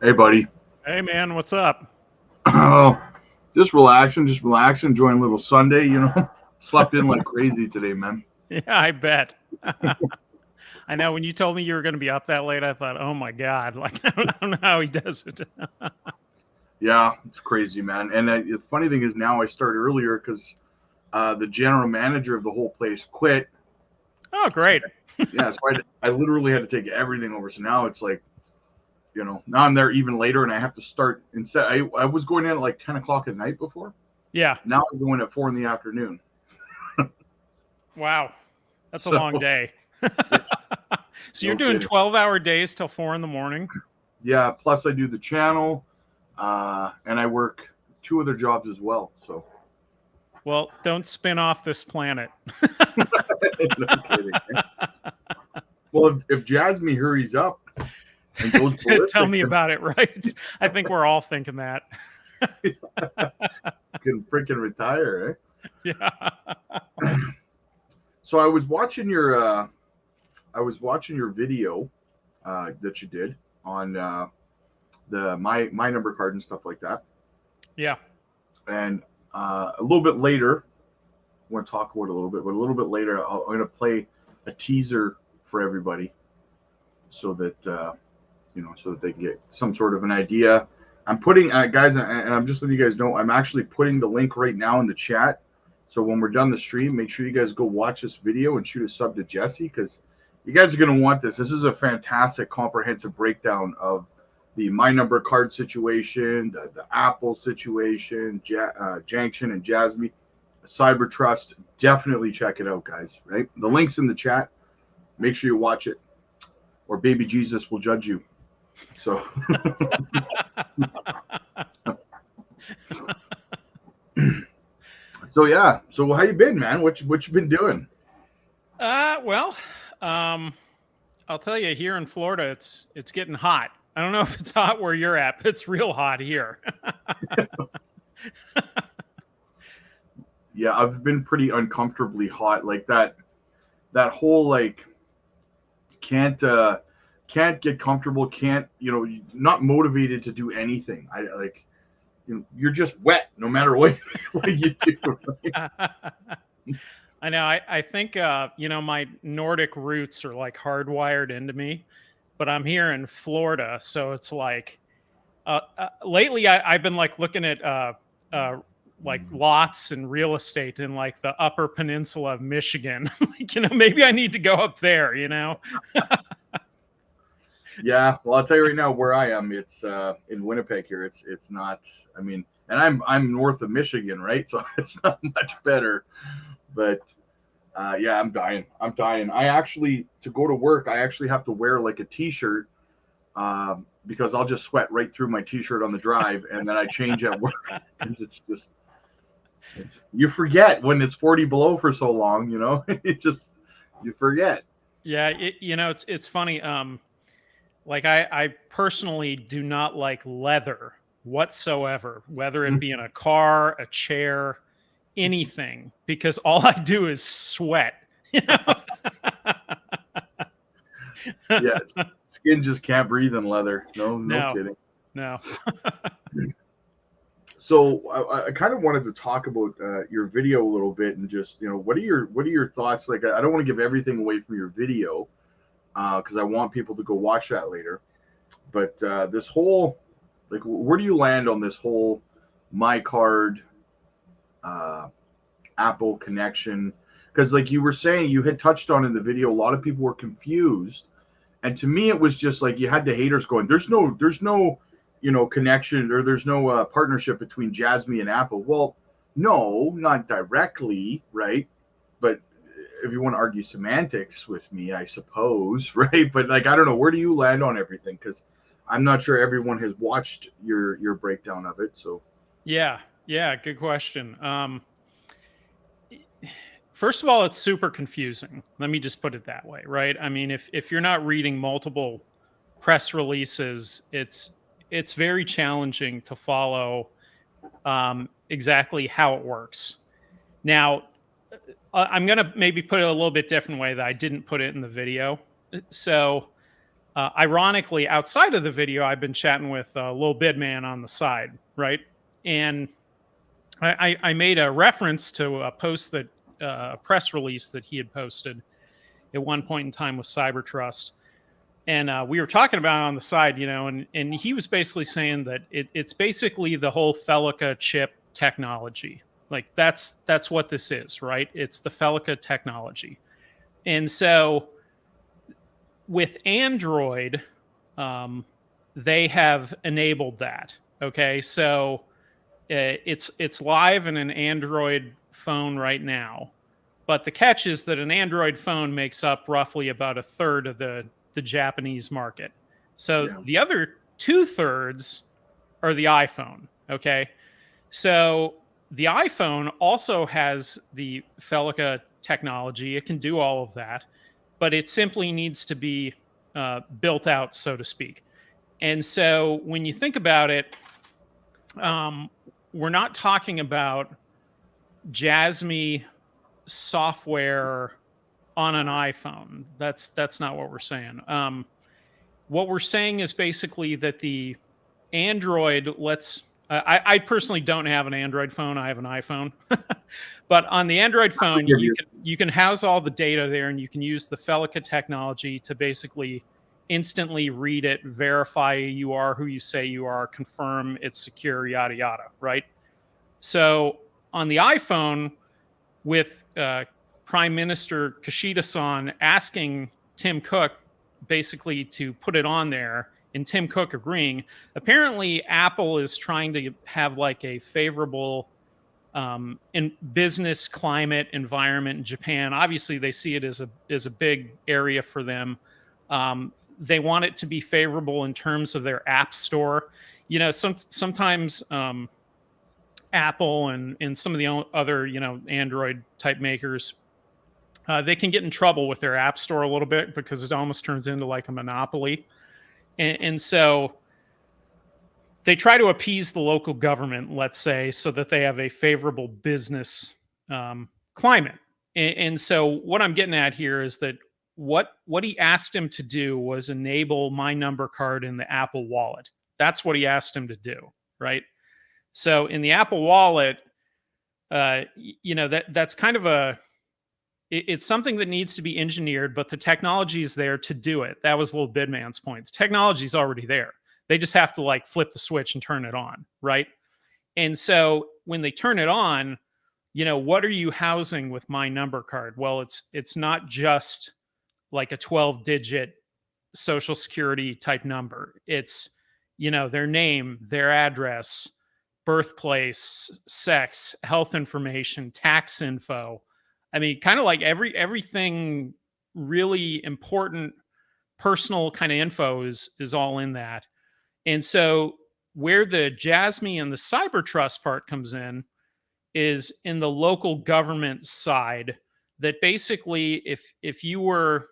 Hey, buddy. Hey, man, what's up? Oh, just relaxing, enjoying a little Sunday, Slept in like crazy today, man. Yeah, I bet. I know when you told me you were going to be up that late, I thought, oh my God, like, I don't know how he does it. Yeah, it's crazy, man. And the funny thing is now I start earlier because the general manager of the whole place quit. Oh, So, great. yeah, so I literally had to take everything over. So now it's like, now I'm there even later and I have to start instead. I was going in at like 10 o'clock at night before. Yeah. Now I'm going at 4 in the afternoon. Wow. That's a So, long day. yeah, So you're no doing kidding. 12-hour days till 4 in the morning? Yeah, plus I do the channel, and I work 2 other jobs as well. So, Well, don't spin off this planet. no kidding. Well, if Jasmy hurries up and goes Tell ballistic, me then about it, right? I think we're all thinking that. can freaking retire, Yeah. eh? So I was watching your video that you did on the my number card and stuff like that, Yeah. and a little bit later, I want to talk about it a little bit, but a little bit later, I'm going to play a teaser for everybody so that so that they can get some sort of an idea. I'm putting guys, and I'm just letting you guys know, I'm actually putting the link right now in the chat. So when we're done the stream, make sure you guys go watch this video and shoot a sub to Jesse, because you guys are going to want this. This is a fantastic, comprehensive breakdown of the my number card situation, the Apple situation, Janction and Jasmy, Cyber Trust. Definitely check it out, guys. Right, the link's in the chat. Make sure you watch it, or baby Jesus will judge you. So, so yeah. So how you been, man? What you been doing? Well, I'll tell you, here in Florida, it's getting hot. I don't know if it's hot where you're at, but it's real hot here. Yeah, I've been pretty uncomfortably hot. Like that whole like can't get comfortable, can't, not motivated to do anything. I like, you're just wet no matter what you do. Right? I know. I think my Nordic roots are like hardwired into me, but I'm here in Florida, so it's like lately I've been like looking at like lots and real estate in like the Upper Peninsula of Michigan. Like, maybe I need to go up there. Yeah, well, I'll tell you right now where I am. It's in Winnipeg here. It's not. I mean, and I'm north of Michigan, right? So it's not much better. But yeah, I'm dying. I actually, to go to work, I actually have to wear like a t-shirt because I'll just sweat right through my t-shirt on the drive, and then I change at work because you forget when it's 40 below for so long. You forget. Yeah, it's funny. Like I personally do not like leather whatsoever, whether it be in a car, a chair, anything, because all I do is sweat. Yes, skin just can't breathe in leather. No kidding. No. So I kind of wanted to talk about your video a little bit, and just what are your thoughts? Like, I don't want to give everything away from your video because I want people to go watch that later. But this whole, like, where do you land on this whole my card Apple connection? Because like you were saying, you had touched on in the video, a lot of people were confused, and to me it was just like you had the haters going, there's no connection, or there's no partnership between Jasmy and Apple. Well, no, not directly, right? But if you want to argue semantics with me, I suppose, right? But like, I don't know, where do you land on everything? Because I'm not sure everyone has watched your breakdown of it. So Yeah, good question. First of all, it's super confusing. Let me just put it that way, right? I mean, if you're not reading multiple press releases, it's very challenging to follow exactly how it works. Now, I'm going to maybe put it a little bit different way that I didn't put it in the video. So Ironically, outside of the video, I've been chatting with Lil Bidman on the side, right? And I made a reference to a post that press release that he had posted at one point in time with Cybertrust. And we were talking about it on the side, and he was basically saying that it's basically the whole Felica chip technology. Like that's what this is, right? It's the Felica technology. And so with Android, they have enabled that. Okay, so it's live in an Android phone right now, but the catch is that an Android phone makes up roughly about a third of the Japanese market. So the other 2/3 are the iPhone. Okay, so the iPhone also has the Felica technology. It can do all of that, but it simply needs to be built out, so to speak. And so when you think about it, we're not talking about Jasmy software on an iPhone. That's not what we're saying. What we're saying is basically that the Android I personally don't have an Android phone. I have an iPhone. But on the Android phone, you can house all the data there, and you can use the Felica technology to basically instantly read it, verify you are who you say you are, confirm it's secure, yada yada, right? So on the iPhone, with Prime Minister Kishida-san asking Tim Cook basically to put it on there, and Tim Cook agreeing, apparently Apple is trying to have like a favorable in business climate environment in Japan. Obviously, they see it as a big area for them. They want it to be favorable in terms of their app store. Sometimes Apple and some of the other Android type makers, they can get in trouble with their app store a little bit because it almost turns into like a monopoly. And so they try to appease the local government, let's say, so that they have a favorable business climate. And so what I'm getting at here is that what he asked him to do was enable My Number Card in the Apple Wallet. That's what he asked him to do, right? So in the Apple Wallet, that's kind of it's something that needs to be engineered, but the technology is there to do it. That was Lil Bidman's point. The technology is already there. They just have to like flip the switch and turn it on, right? And so when they turn it on, what are you housing with My Number Card? Well, it's not just like a 12-digit social security type number. It's, their name, their address, birthplace, sex, health information, tax info. I mean, kind of like everything really important personal kind of info is all in that. And so where the Jasmy and the Cybertrust part comes in is in the local government side, that basically if you were,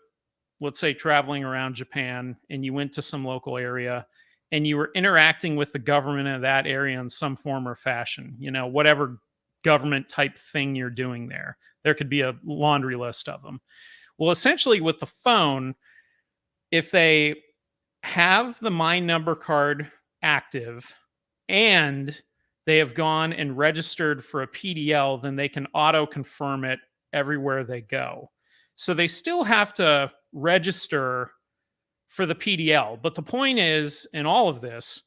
let's say, traveling around Japan and you went to some local area and you were interacting with the government of that area in some form or fashion, whatever government type thing you're doing there. There could be a laundry list of them. Well, essentially with the phone, if they have the My Number Card active and they have gone and registered for a PDL, then they can auto confirm it everywhere they go. So they still have to register for the PDL. But the point is, in all of this,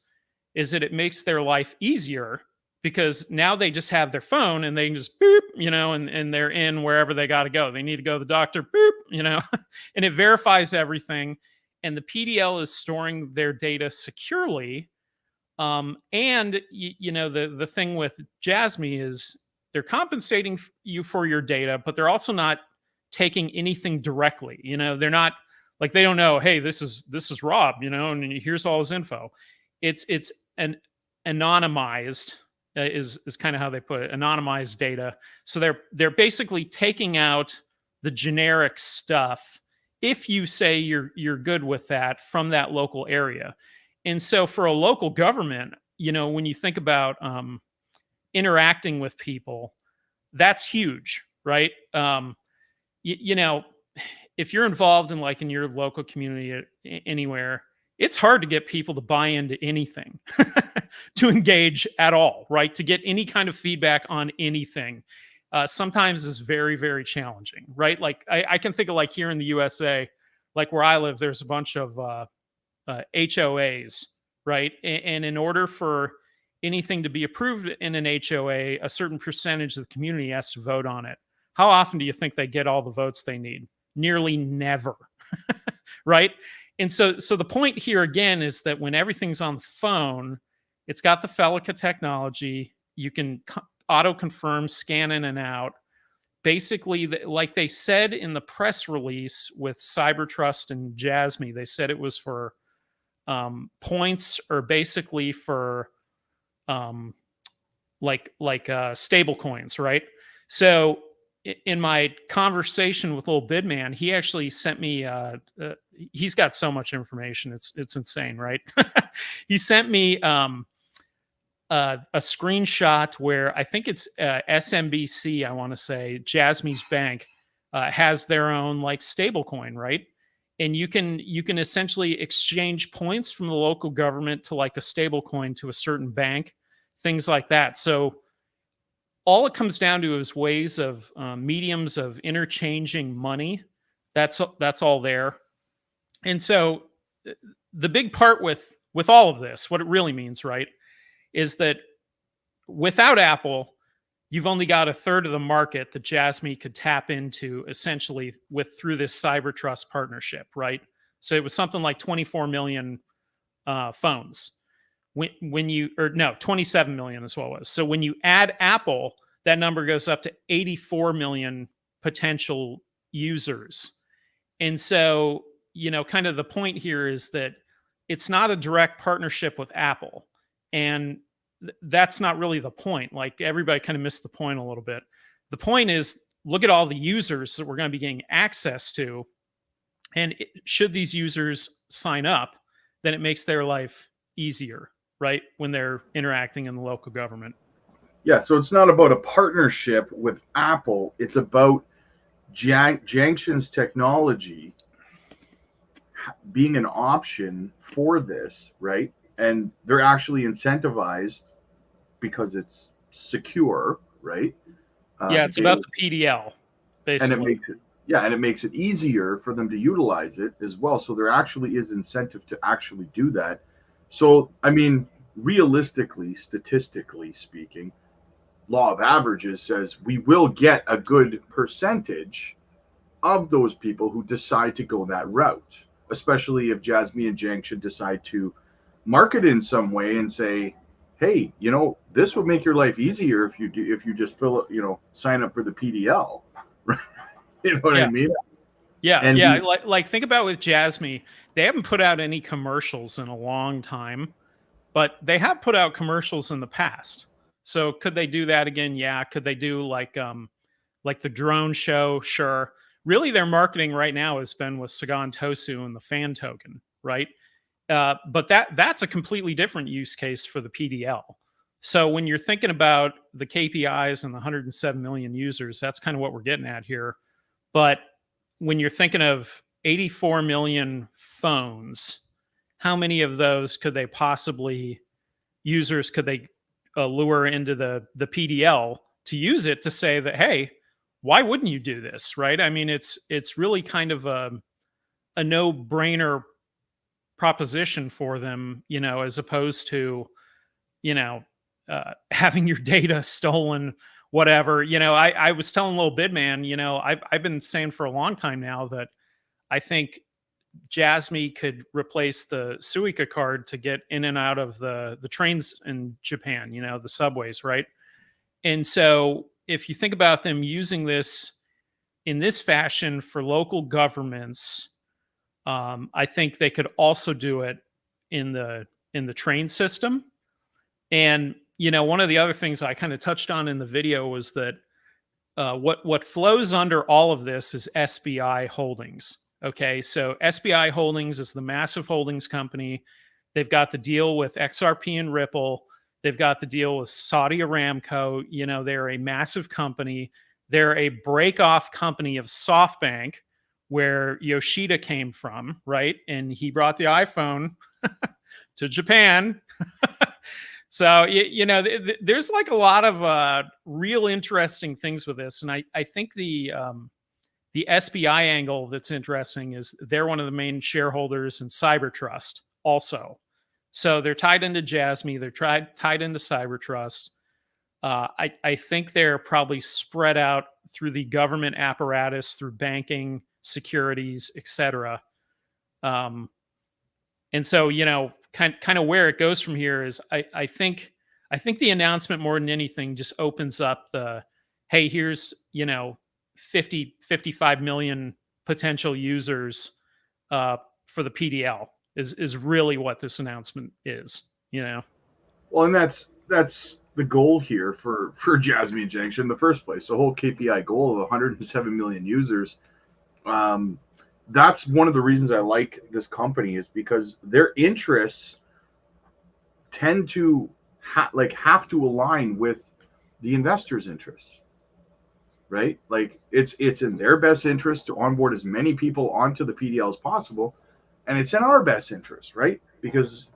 is that it makes their life easier because now they just have their phone and they can just boop, and they're in wherever they got to go. They need to go to the doctor, boop, and it verifies everything. And the PDL is storing their data securely. And the thing with Jasmy is they're compensating you for your data, but they're also not taking anything directly. They're not like, they don't know, hey, this is Rob, and here's all his info. It's an anonymized is kind of how they put it, anonymized data. So they're basically taking out the generic stuff if you say you're good with that from that local area. And so for a local government, when you think about interacting with people, that's huge, right? if you're involved in like in your local community anywhere, it's hard to get people to buy into anything, to engage at all, right? To get any kind of feedback on anything. Sometimes is very, very challenging, right? Like I can think of like here in the USA, like where I live, there's a bunch of HOAs, right? And in order for anything to be approved in an HOA, a certain percentage of the community has to vote on it. How often do you think they get all the votes they need? Nearly never, right? And so the point here again is that when everything's on the phone, it's got the Felica technology. You can auto confirm, scan in and out. Basically, like they said in the press release with Cybertrust and Jasmy, they said it was for points, or basically for stable coins, right? So in my conversation with Little Bidman, he actually sent me he's got so much information, it's insane, right? He sent me a screenshot where I think it's SMBC, I want to say, Jasmy's bank has their own like stable coin, right? And you can essentially exchange points from the local government to like a stable coin to a certain bank, things like that. So all it comes down to is ways of mediums of interchanging money. That's all there. And so the big part with all of this, what it really means, right, is that without Apple, you've only got a third of the market that Jasmy could tap into essentially through this Cybertrust partnership, right? So it was something like 24 million phones. When you, or no, 27 million is what it was. So when you add Apple, that number goes up to 84 million potential users. And so, you know, kind of the point here is that it's not a direct partnership with Apple. And that's not really the point. Like everybody kind of missed the point a little bit. The point is, look at all the users that we're going to be getting access to. And should these users sign up, then it makes their life easier, right? When they're interacting in the local government. Yeah, so it's not about a partnership with Apple. It's about Jangshin's technology being an option for this, right? And they're actually incentivized because it's secure, right? Yeah, it's about the PDL, basically. And it makes it easier for them to utilize it as well. So there actually is incentive to actually do that. So, I mean, realistically, statistically speaking, law of averages says we will get a good percentage of those people who decide to go that route, especially if Jasmy and Jangshin decide to market in some way and say, hey, you know, this would make your life easier if you just sign up for the PDL. Right? You know what I mean? Yeah. And yeah. Like think about with Jasmy, they haven't put out any commercials in a long time, but they have put out commercials in the past. So could they do that again? Yeah. Could they do like the drone show? Sure. Really, their marketing right now has been with Sagan Tosu and the fan token, right? But that's a completely different use case for the PDL. So when you're thinking about the KPIs and the 107 million users, that's kind of what we're getting at here. But when you're thinking of 84 million phones, how many of those could they possibly lure into the PDL to use it to say that, hey, why wouldn't you do this, right? I mean, it's really kind of a no-brainer proposition for them, you know, as opposed to, you know, having your data stolen, whatever. You know, I was telling Little Bidman, you know, I've been saying for a long time now that I think Jasmy could replace the Suica card to get in and out of the trains in Japan, you know, the subways, right? And so if you think about them using this in this fashion for local governments, I think they could also do it in the train system. And you know, one of the other things I kind of touched on in the video was that what flows under all of this is SBI Holdings. Okay, so SBI Holdings is the massive holdings company. They've got the deal with XRP and Ripple. They've got the deal with Saudi Aramco. You know, they're a massive company. They're a break-off company of SoftBank, where Yoshida came from, right? And he brought the iPhone to Japan. So, there's like a lot of real interesting things with this. And I think the SBI angle that's interesting is they're one of the main shareholders in Cybertrust also. So they're tied into Jasmy. They're tied into Cybertrust. I think they're probably spread out through the government apparatus, through banking, securities, etc. And so, kind of where it goes from here is I think the announcement more than anything just opens up the, hey, here's 55 million potential users for the PDL is really what this announcement is. Well, and that's the goal here for Jasmy and Janksha in the first place. The whole KPI goal of 107 million users. That's one of the reasons I like this company, is because their interests tend to have to align with the investors' interests, right? Like it's in their best interest to onboard as many people onto the PDL as possible, and it's in our best interest, right? Because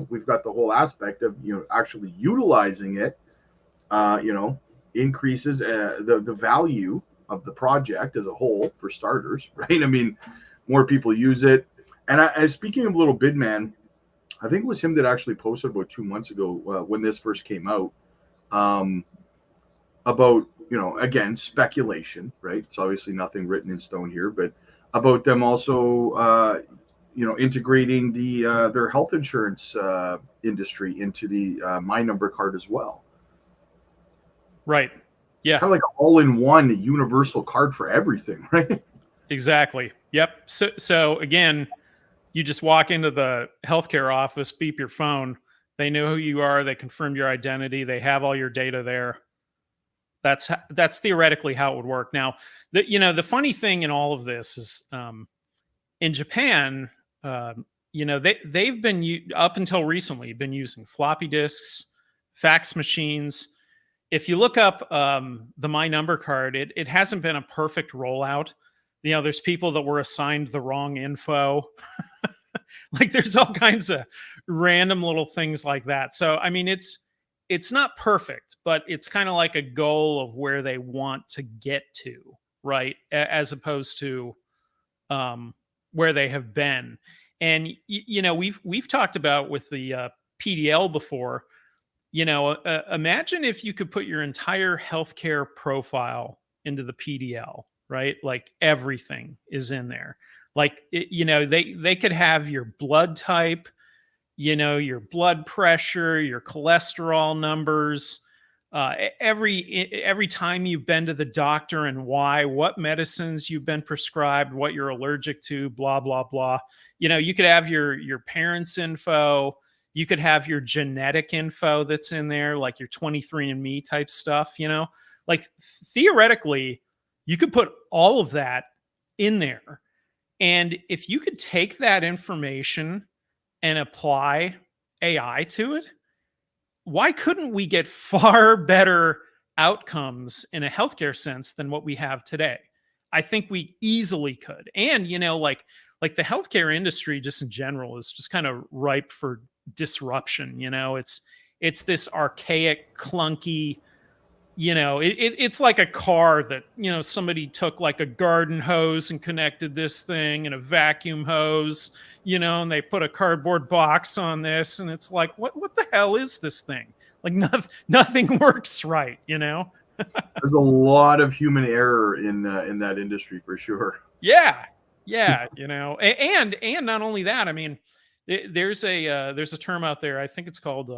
we've got the whole aspect of actually utilizing it, increases the value of the project as a whole, for starters, right? I mean, more people use it. And speaking of Little Bidman, I think it was him that actually posted about 2 months ago when this first came out, about, again, speculation, right? It's obviously nothing written in stone here, but about them also, integrating their health insurance industry into the My Number card as well. Right. Yeah. Kind of like an all-in-one universal card for everything, right? Exactly. Yep. So again, you just walk into the healthcare office, beep your phone. They know who you are. They confirm your identity. They have all your data there. That's theoretically how it would work. Now, the funny thing in all of this is, in Japan, they've been up until recently been using floppy disks, fax machines. If you look up the My Number card, it hasn't been a perfect rollout. There's people that were assigned the wrong info. Like there's all kinds of random little things like that. So, I mean, it's not perfect, but it's kind of like a goal of where they want to get to, right? As opposed to where they have been. And, we've talked about with the PDL before, imagine if you could put your entire healthcare profile into the PDL, right? Like everything is in there. Like, they could have your blood type, your blood pressure, your cholesterol numbers, every time you've been to the doctor and why, what medicines you've been prescribed, what you're allergic to, blah, blah, blah. You could have your parents' info. You could have your genetic info that's in there, like your 23andMe type stuff, like theoretically, you could put all of that in there. And if you could take that information and apply AI to it, why couldn't we get far better outcomes in a healthcare sense than what we have today? I think we easily could. And, like the healthcare industry just in general is just kind of ripe for disruption. It's this archaic, clunky, it's like a car that, somebody took like a garden hose and connected this thing and a vacuum hose, and they put a cardboard box on this. And it's like, what the hell is this thing? Like nothing works right, There's a lot of human error in that industry for sure. Yeah. And not only that, I mean, there's a term out there. I think it's called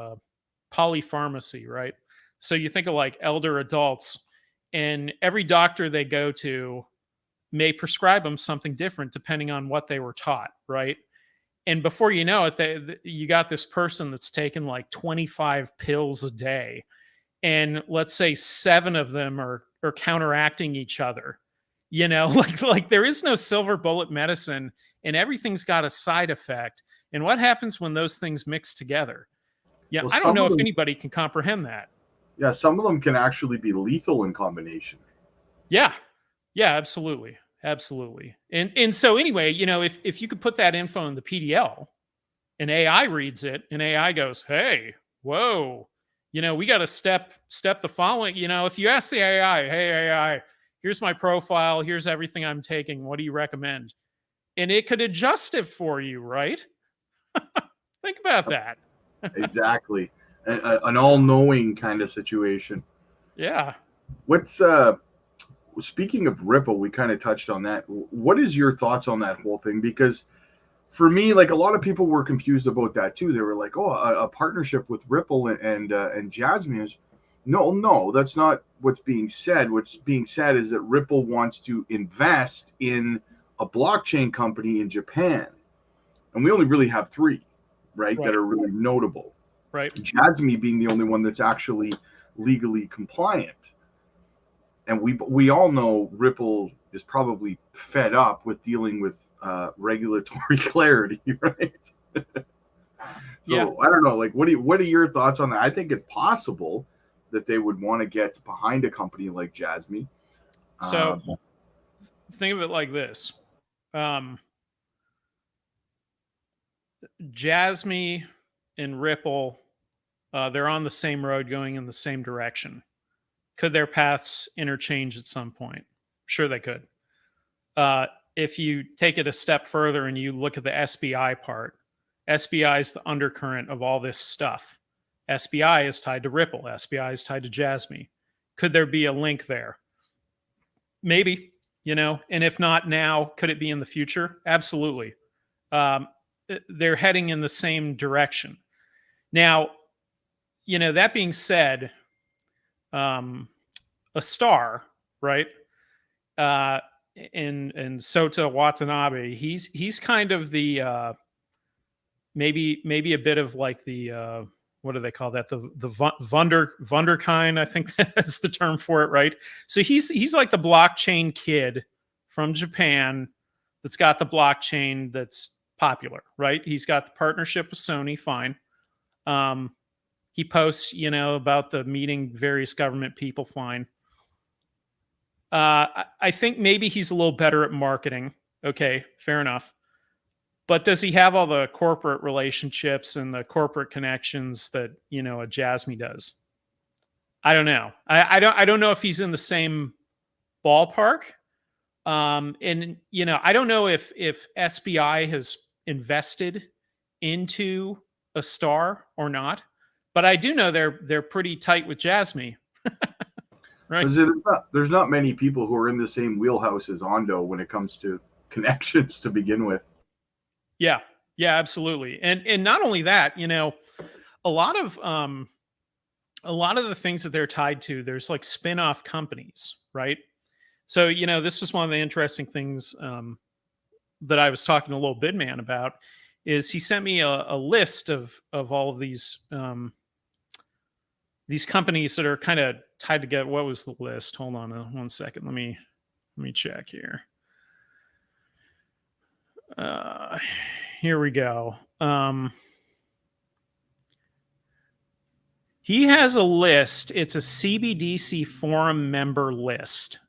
polypharmacy, right? So you think of like elder adults, and every doctor they go to may prescribe them something different depending on what they were taught, right? And before you know it, you got this person that's taken like 25 pills a day, and let's say 7 of them are counteracting each other. Like there is no silver bullet medicine, and everything's got a side effect. And what happens when those things mix together? Yeah, well, I don't know if anybody can comprehend that. Yeah, some of them can actually be lethal in combination. Yeah, absolutely. Absolutely. And so anyway, if you could put that info in the PDL and AI reads it and AI goes, "Hey, whoa, we got to step the following." If you ask the AI, "Hey AI, here's my profile, here's everything I'm taking. What do you recommend?" And it could adjust it for you, right? Think about that. Exactly. An all-knowing kind of situation. Yeah. What's speaking of Ripple, we kind of touched on that. What is your thoughts on that whole thing? Because for me, like a lot of people were confused about that too. They were like, "Oh, a partnership with Ripple and Jasmy is." No, that's not what's being said. What's being said is that Ripple wants to invest in a blockchain company in Japan, and we only really have three, right, that are really notable. Right. Jasmy being the only one that's actually legally compliant. And we all know Ripple is probably fed up with dealing with regulatory clarity, right? So Yeah. I don't know. Like, what are your thoughts on that? I think it's possible that they would want to get behind a company like Jasmy. So think of it like this: Jasmy and Ripple, they're on the same road, going in the same direction. Could their paths interchange at some point? Sure, they could. If you take it a step further and you look at the SBI part, SBI is the undercurrent of all this stuff. SBI is tied to Ripple. SBI is tied to Jasmy. Could there be a link there? Maybe, and if not now, could it be in the future? Absolutely. They're heading in the same direction. Now, that being said, a star, right? And Sota Watanabe, he's kind of the maybe a bit of like the what do they call that? The Wunderkind, I think that's the term for it, right? So he's like the blockchain kid from Japan that's got the blockchain that's popular, right? He's got the partnership with Sony, fine. He posts, about the meeting various government people, fine. I think maybe he's a little better at marketing. Okay, fair enough. But does he have all the corporate relationships and the corporate connections that a Jasmy does? I don't know. I don't know if he's in the same ballpark. And I don't know if SBI has invested into a star or not. But I do know they're pretty tight with Jasmy. Right. There's not many people who are in the same wheelhouse as Ondo when it comes to connections to begin with. Yeah, absolutely. And not only that, a lot of the things that they're tied to, there's like spin-off companies, right? So, this was one of the interesting things that I was talking to Lil Bidman about, is he sent me a list of all of these companies that are kind of tied together. What was the list? Hold on 1 second. Let me check here. Here we go. He has a list. It's a CBDC forum member list.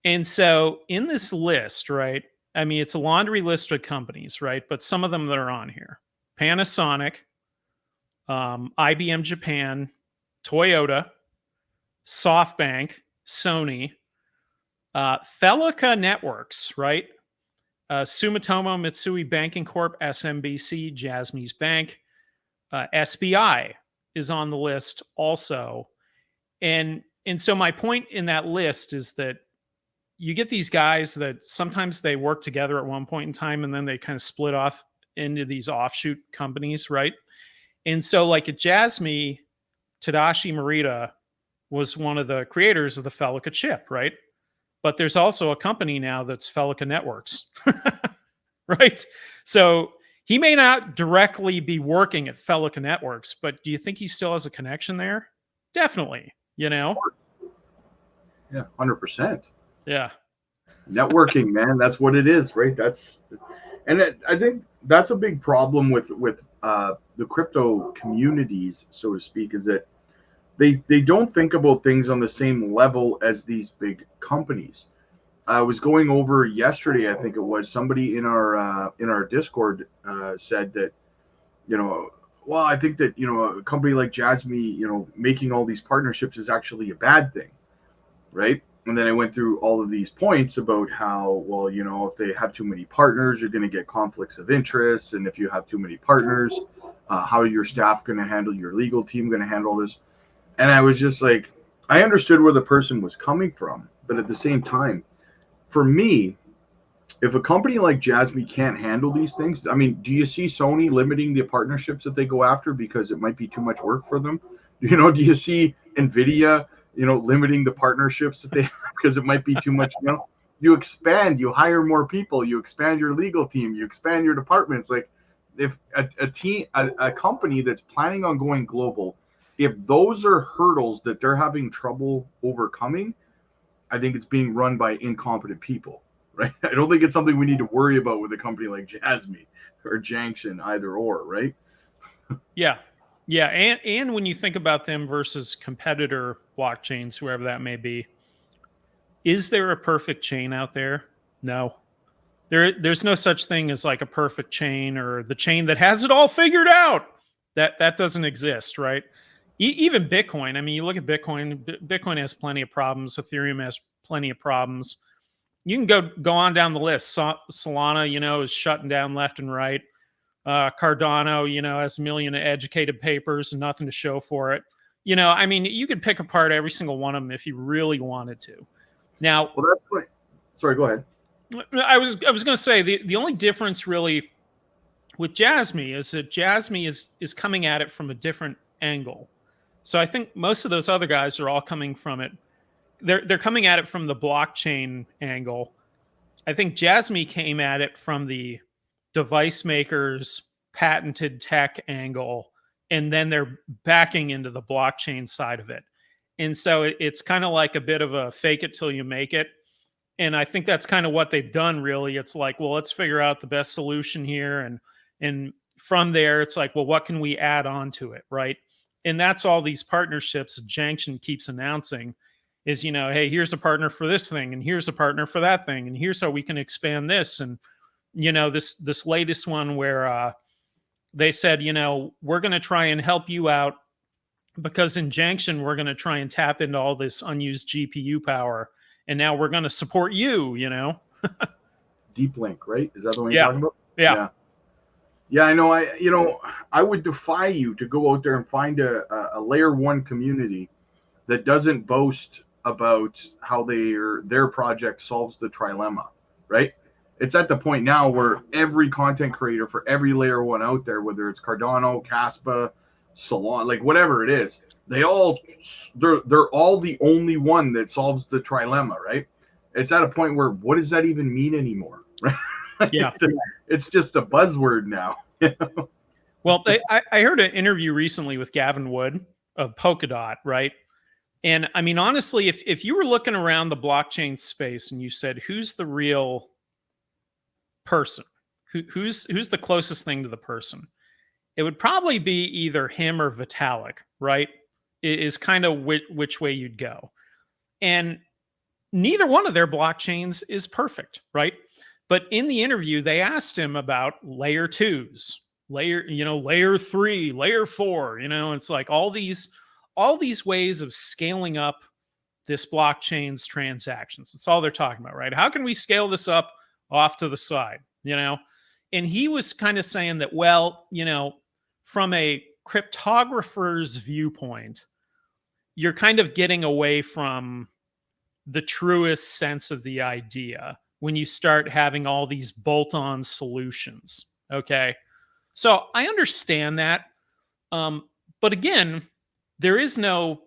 And so in this list, right, I mean, it's a laundry list of companies, right? But some of them that are on here: Panasonic, IBM Japan, Toyota, SoftBank, Sony, Thelica Networks, right? Sumitomo Mitsui Banking Corp, SMBC, Jasmy's Bank, SBI is on the list also. And so my point in that list is that you get these guys that sometimes they work together at one point in time and then they kind of split off into these offshoot companies, right? And so like at Jasmy, Tadashi Morita was one of the creators of the Thelica chip, right? But there's also a company now that's Thelica Networks, right? So he may not directly be working at Thelica Networks, but do you think he still has a connection there? Definitely, Yeah, 100%. Yeah. Networking, man, that's what it is, right? I think that's a big problem with the crypto communities, so to speak, is that they don't think about things on the same level as these big companies. I was going over yesterday, I think it was, somebody in our Discord said that, you know, well, I think that, you know, a company like Jasmy, you know, making all these partnerships is actually a bad thing, right? And then I went through all of these points about how, well, you know, if they have too many partners, you're going to get conflicts of interest, and if you have too many partners, how are your staff going to handle, your legal team going to handle this? And I was just like, I understood where the person was coming from, but at the same time, for me, if a company like Jasmy can't handle these things, I mean, do you see Sony limiting the partnerships that they go after because it might be too much work for them? You know, do you see Nvidia, you know, limiting the partnerships that they have because it might be too much? You know, you expand, you hire more people, you expand your legal team, you expand your departments. Like, if a company that's planning on going global, if those are hurdles that they're having trouble overcoming, I think it's being run by incompetent people, right? I don't think it's something we need to worry about with a company like Jasmy or Junction, either or, right? Yeah. Yeah. And when you think about them versus competitor blockchains, whoever that may be, is there a perfect chain out there? No. There's no such thing as like a perfect chain or the chain that has it all figured out. That doesn't exist, right? Even Bitcoin. I mean, you look at Bitcoin. Bitcoin has plenty of problems. Ethereum has plenty of problems. You can go on down the list. Solana, you know, is shutting down left and right. Cardano, you know, has a million educated papers and nothing to show for it. You know, I mean, you could pick apart every single one of them if you really wanted to. Now, well, that's right. Sorry, go ahead. I was going to say the only difference really with Jasmy is that Jasmy is coming at it from a different angle. So I think most of those other guys are all coming from it. They're coming at it from the blockchain angle. I think Jasmy came at it from the device makers patented tech angle, and then they're backing into the blockchain side of it. And so it's kind of like a bit of a fake it till you make it. And I think that's kind of what they've done, really. It's like, well, let's figure out the best solution here. And from there, it's like, well, what can we add on to it, right? And that's all these partnerships Junction keeps announcing is, you know, hey, here's a partner for this thing, and here's a partner for that thing, and here's how we can expand this. And, you know, this latest one where they said, you know, we're going to try and help you out because in Junction, we're going to try and tap into all this unused GPU power. And now we're going to support you, you know? Deep Link, right? Is that the one you're talking about? Yeah. Yeah, I know. I would defy you to go out there and find a layer one community that doesn't boast about how their project solves the trilemma, right? It's at the point now where every content creator for every layer one out there, whether it's Cardano, KASPA, Solana, like whatever it is, they're all the only one that solves the trilemma, right? It's at a point where what does that even mean anymore, right? Yeah. It's just a buzzword now. Well, I heard an interview recently with Gavin Wood of Polkadot, right? And I mean, honestly, if you were looking around the blockchain space and you said, who's the real person? Who's the closest thing to the person? It would probably be either him or Vitalik, right? It is kind of which way you'd go. And neither one of their blockchains is perfect, right? But in the interview, they asked him about layer twos, layer 3, layer 4, you know, it's like all these ways of scaling up this blockchain's transactions. That's all they're talking about, right? How can we scale this up off to the side, you know? And he was kind of saying that, well, you know, from a cryptographer's viewpoint, you're kind of getting away from the truest sense of the idea when you start having all these bolt-on solutions. Okay. So I understand that. But again, there is no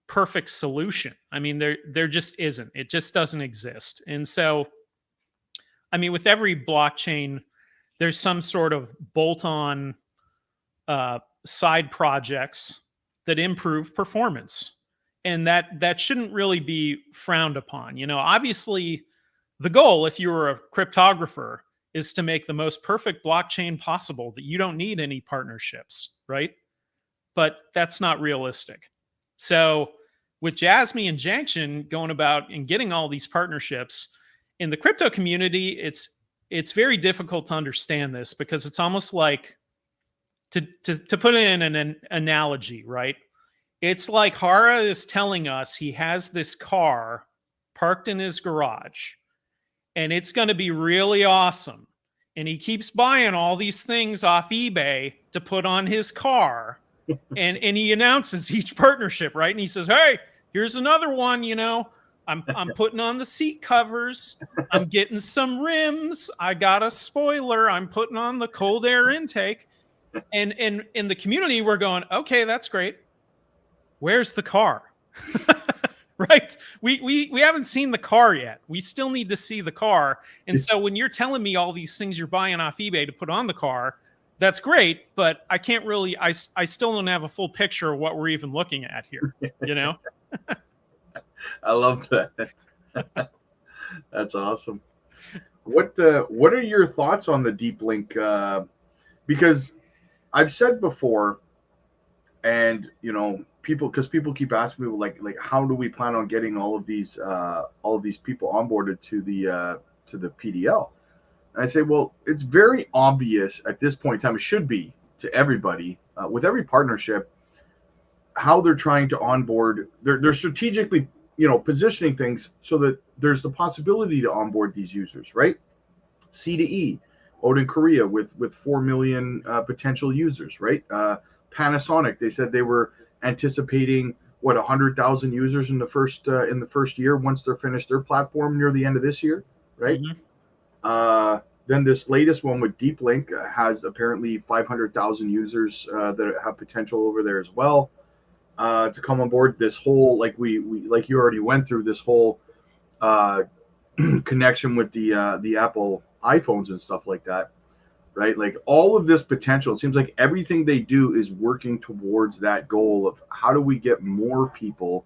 perfect solution. I mean, there just isn't. It just doesn't exist. And so, I mean, with every blockchain, there's some sort of bolt-on side projects that improve performance. And that shouldn't really be frowned upon. You know, obviously, the goal, if you were a cryptographer, is to make the most perfect blockchain possible that you don't need any partnerships, right? But that's not realistic. So with Jasmy and Junction going about and getting all these partnerships, in the crypto community, it's very difficult to understand this, because it's almost like, to put in an analogy, right? It's like Hara is telling us he has this car parked in his garage, and it's going to be really awesome. And he keeps buying all these things off eBay to put on his car. And he announces each partnership, right? And he says, hey, here's another one, I'm putting on the seat covers. I'm getting some rims. I got a spoiler. I'm putting on the cold air intake. And in the community, we're going, okay, that's great. Where's the car? Right? We haven't seen the car yet. We still need to see the car. And so when you're telling me all these things you're buying off eBay to put on the car, that's great, but I can't really, I still don't have a full picture of what we're even looking at here, I love that. That's awesome. What are your thoughts on the deep link? Because I've said before, and people keep asking me like how do we plan on getting all of these people onboarded to the PDL? And I say, well, it's very obvious at this point in time. It should be to everybody with every partnership how they're trying to onboard. They're strategically positioning things so that there's the possibility to onboard these users, right? C to E, out in Korea with 4 million potential users, right? Panasonic, they said they were anticipating 100,000 users in the first year once they're finished their platform near the end of this year, right? Mm-hmm. Then this latest one with Deep Link has apparently 500,000 users that have potential over there as well to come on board. This whole like you already went through this whole connection with the Apple iPhones and stuff like that, right? Like all of this potential, it seems like everything they do is working towards that goal of how do we get more people,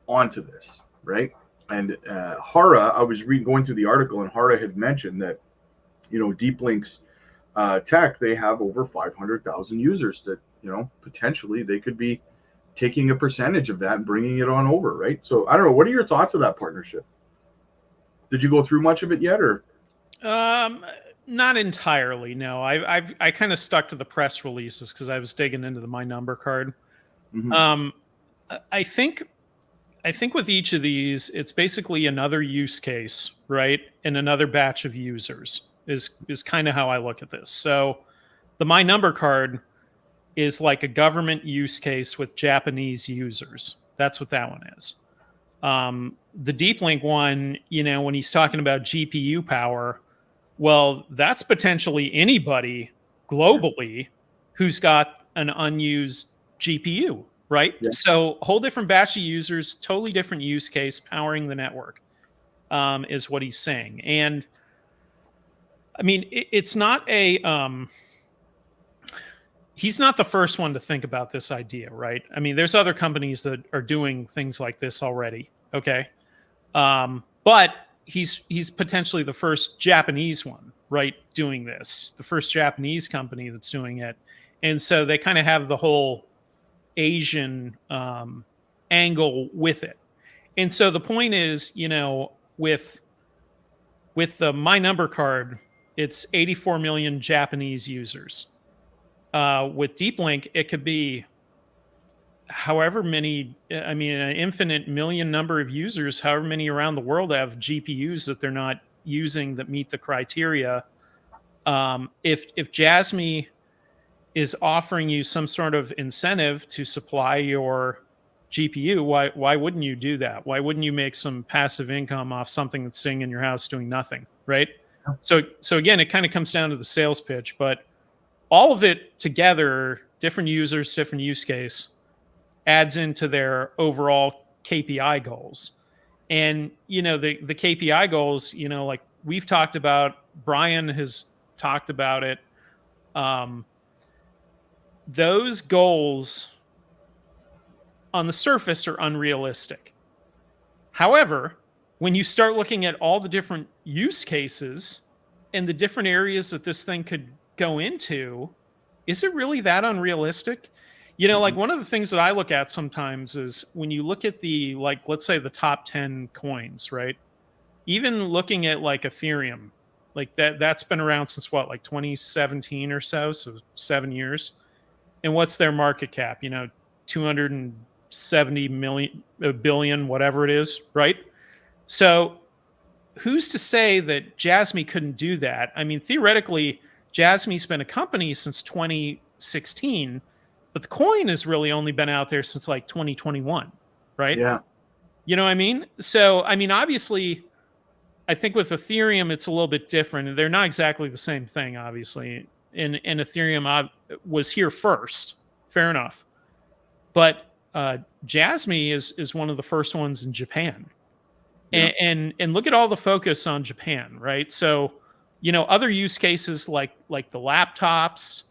onto this, right? And Hara, I was going through the article, and Hara had mentioned that, Deep Link's tech, they have over 500,000 users that, potentially they could be taking a percentage of that and bringing it on over, right? So I don't know. What are your thoughts of that partnership? Did you go through much of it yet, or? Not entirely. No, I kind of stuck to the press releases because I was digging into my number card. Mm-hmm. I think with each of these, it's basically another use case, right? And another batch of users is kind of how I look at this. So the My Number card is like a government use case with Japanese users. That's what that one is. The Deep Link one, when he's talking about GPU power, well, that's potentially anybody globally who's got an unused GPU, right? Yeah. So whole different batch of users, totally different use case, powering the network, is what he's saying. And I mean, it's not he's not the first one to think about this idea, right? I mean, there's other companies that are doing things like this already, okay? But he's potentially the first Japanese one, right, doing this, the first Japanese company that's doing it. And so they kind of have the whole Asian angle with it. And so the point is, with the My Number card, it's 84 million Japanese users. With Deep Link, it could be however many, I mean, an infinite million number of users, however many around the world have GPUs that they're not using that meet the criteria. If Jasmy is offering you some sort of incentive to supply your GPU, why wouldn't you do that? Why wouldn't you make some passive income off something that's sitting in your house doing nothing, right? So again, it kind of comes down to the sales pitch, but all of it together, different users, different use case, adds into their overall KPI goals. And, the KPI goals, like we've talked about, Brian has talked about it. Those goals on the surface are unrealistic. However, when you start looking at all the different use cases and the different areas that this thing could go into, is it really that unrealistic? Like one of the things that I look at sometimes is when you look at the, like, let's say the top 10 coins, right? even looking at like Ethereum, like that's been around since what, like 2017 or so 7 years. And what's their market cap? 270 million, a billion, whatever it is, right? So who's to say that Jasmy couldn't do that? I mean, theoretically, Jasmy's been a company since 2016, but the coin has really only been out there since like 2021, right? Yeah. You know what I mean? So, I mean, obviously, I think with Ethereum, it's a little bit different. They're not exactly the same thing, obviously. And Ethereum was here first. Fair enough. But Jasmy is one of the first ones in Japan. Yeah. And look at all the focus on Japan, right? So, other use cases like the laptops,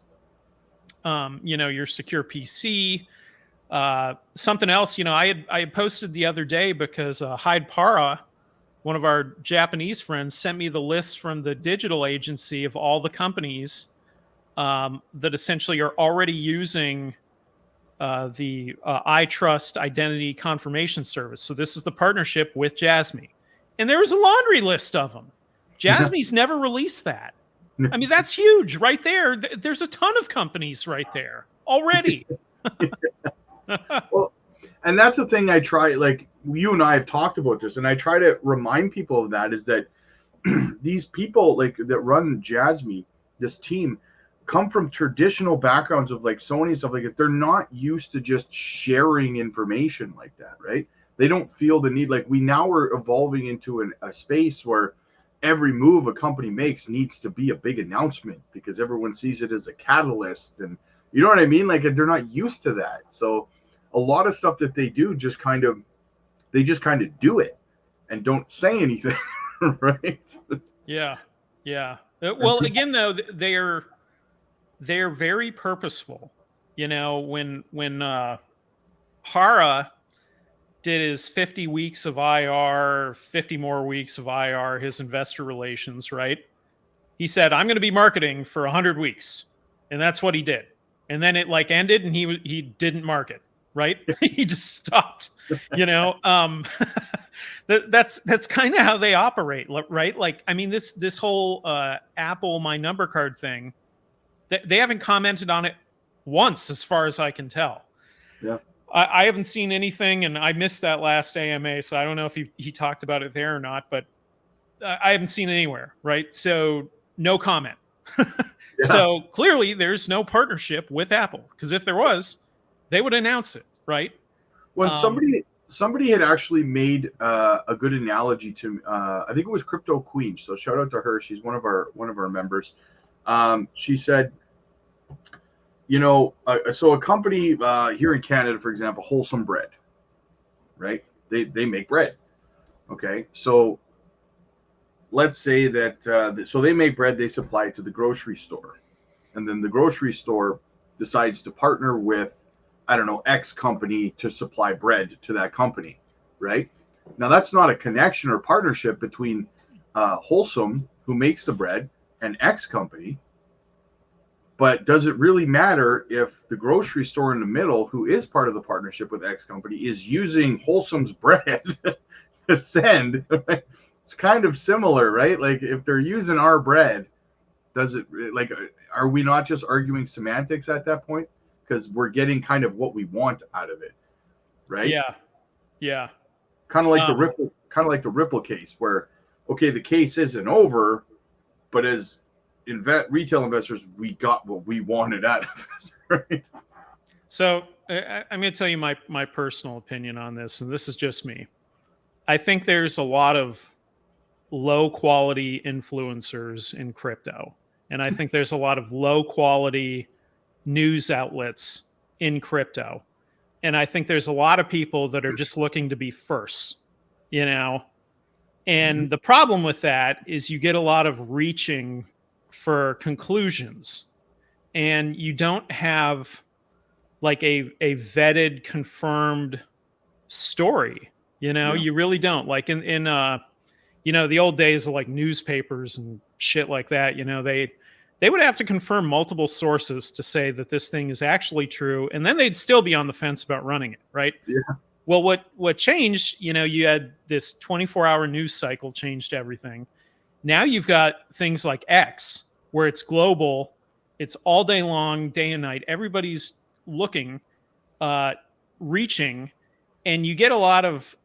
your secure PC, something else. I had posted the other day because Hyde Para, one of our Japanese friends, sent me the list from the digital agency of all the companies that essentially are already using the iTrust identity confirmation service. So this is the partnership with Jasmy. And there was a laundry list of them. Jasmy's never released that. I mean, that's huge right there. There's a ton of companies right there already. Well, and that's the thing I try, like you and I have talked about this, and I try to remind people of that, is that these people like that run Jasmy, this team, come from traditional backgrounds of like Sony and stuff like that. They're not used to just sharing information like that, right? They don't feel the need. Like we now are evolving into a space where every move a company makes needs to be a big announcement because everyone sees it as a catalyst, and you know what I mean? Like they're not used to that. So a lot of stuff that they do just kind of do it and don't say anything, right? Yeah. Well, again, though, they're very purposeful. When Hara did his 50 weeks of IR, 50 more weeks of IR, his investor relations, right? He said, I'm going to be marketing for 100 weeks. And that's what he did. And then it like ended and he didn't market, right? He just stopped, that's kind of how they operate, right? Like, I mean, this whole Apple My Number Card thing, they haven't commented on it once, as far as I can tell. Yeah. I haven't seen anything, and I missed that last AMA, so I don't know if he talked about it there or not, but I haven't seen it anywhere, right? So no comment. Yeah. So clearly there's no partnership with Apple, because if there was, they would announce it, right? When somebody had actually made a good analogy to, I think it was Crypto Queen. So shout out to her. She's one of our members. She said, so a company here in Canada, for example, Wholesome Bread, right? They make bread. Okay. So let's say that, so they make bread, they supply it to the grocery store. And then the grocery store decides to partner with, I don't know, X company to supply bread to that company, right? Now that's not a connection or partnership between Wholesome, who makes the bread, and X company. But does it really matter if the grocery store in the middle, who is part of the partnership with X company, is using Wholesome's bread to send? It's kind of similar, right? Like if they're using our bread, does it, like, are we not just arguing semantics at that point? Because we're getting kind of what we want out of it, right? Yeah. Kind of like the Ripple case, where okay, the case isn't over, but as retail investors, we got what we wanted out of it, right? So I'm going to tell you my personal opinion on this, and this is just me. I think there's a lot of low quality influencers in crypto, and I think there's a lot of low quality news outlets in crypto, and I think there's a lot of people that are just looking to be first, and the problem with that is you get a lot of reaching for conclusions, and you don't have like a vetted, confirmed story. You really don't. Like in the old days of like newspapers and shit like that, they would have to confirm multiple sources to say that this thing is actually true, and then they'd still be on the fence about running it, right? Yeah. Well, what changed, you had this 24-hour news cycle changed everything. Now you've got things like X, where it's global, it's all day long, day and night. Everybody's looking, reaching, and you get a lot of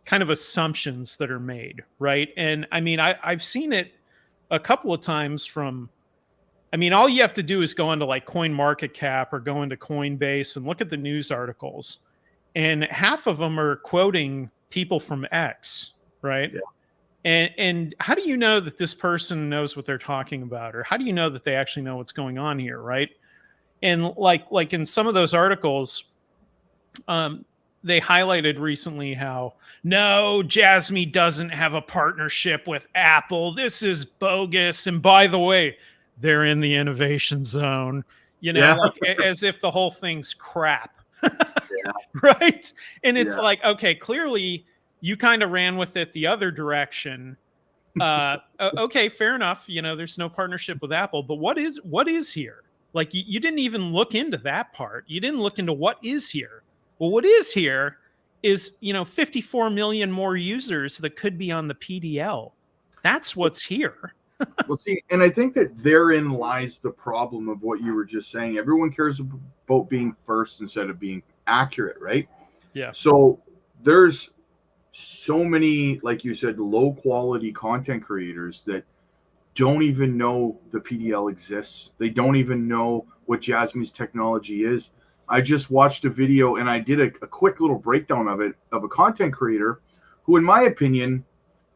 kind of assumptions that are made, right? And I mean, I've seen it a couple of times from, I mean, all you have to do is go into like CoinMarketCap or go into Coinbase and look at the news articles. And half of them are quoting people from X, right? Yeah. And how do you know that this person knows what they're talking about? Or how do you know that they actually know what's going on here, right? And like in some of those articles, they highlighted recently how, no, Jasmy doesn't have a partnership with Apple. This is bogus. And by the way, they're in the innovation zone, like as if the whole thing's crap. Yeah. Right. And it's like, okay, clearly you kind of ran with it the other direction. Okay, fair enough. There's no partnership with Apple, but what is here? Like you didn't even look into that part. You didn't look into what is here. Well, what is here is, 54 million more users that could be on the PDL. That's what's here. Well, see, and I think that therein lies the problem of what you were just saying. Everyone cares about being first instead of being accurate, right? Yeah. So there's so many, like you said, low quality content creators that don't even know the PDL exists. They don't even know what Jasmy's technology is. I just watched a video and I did a quick little breakdown of it, of a content creator who, in my opinion,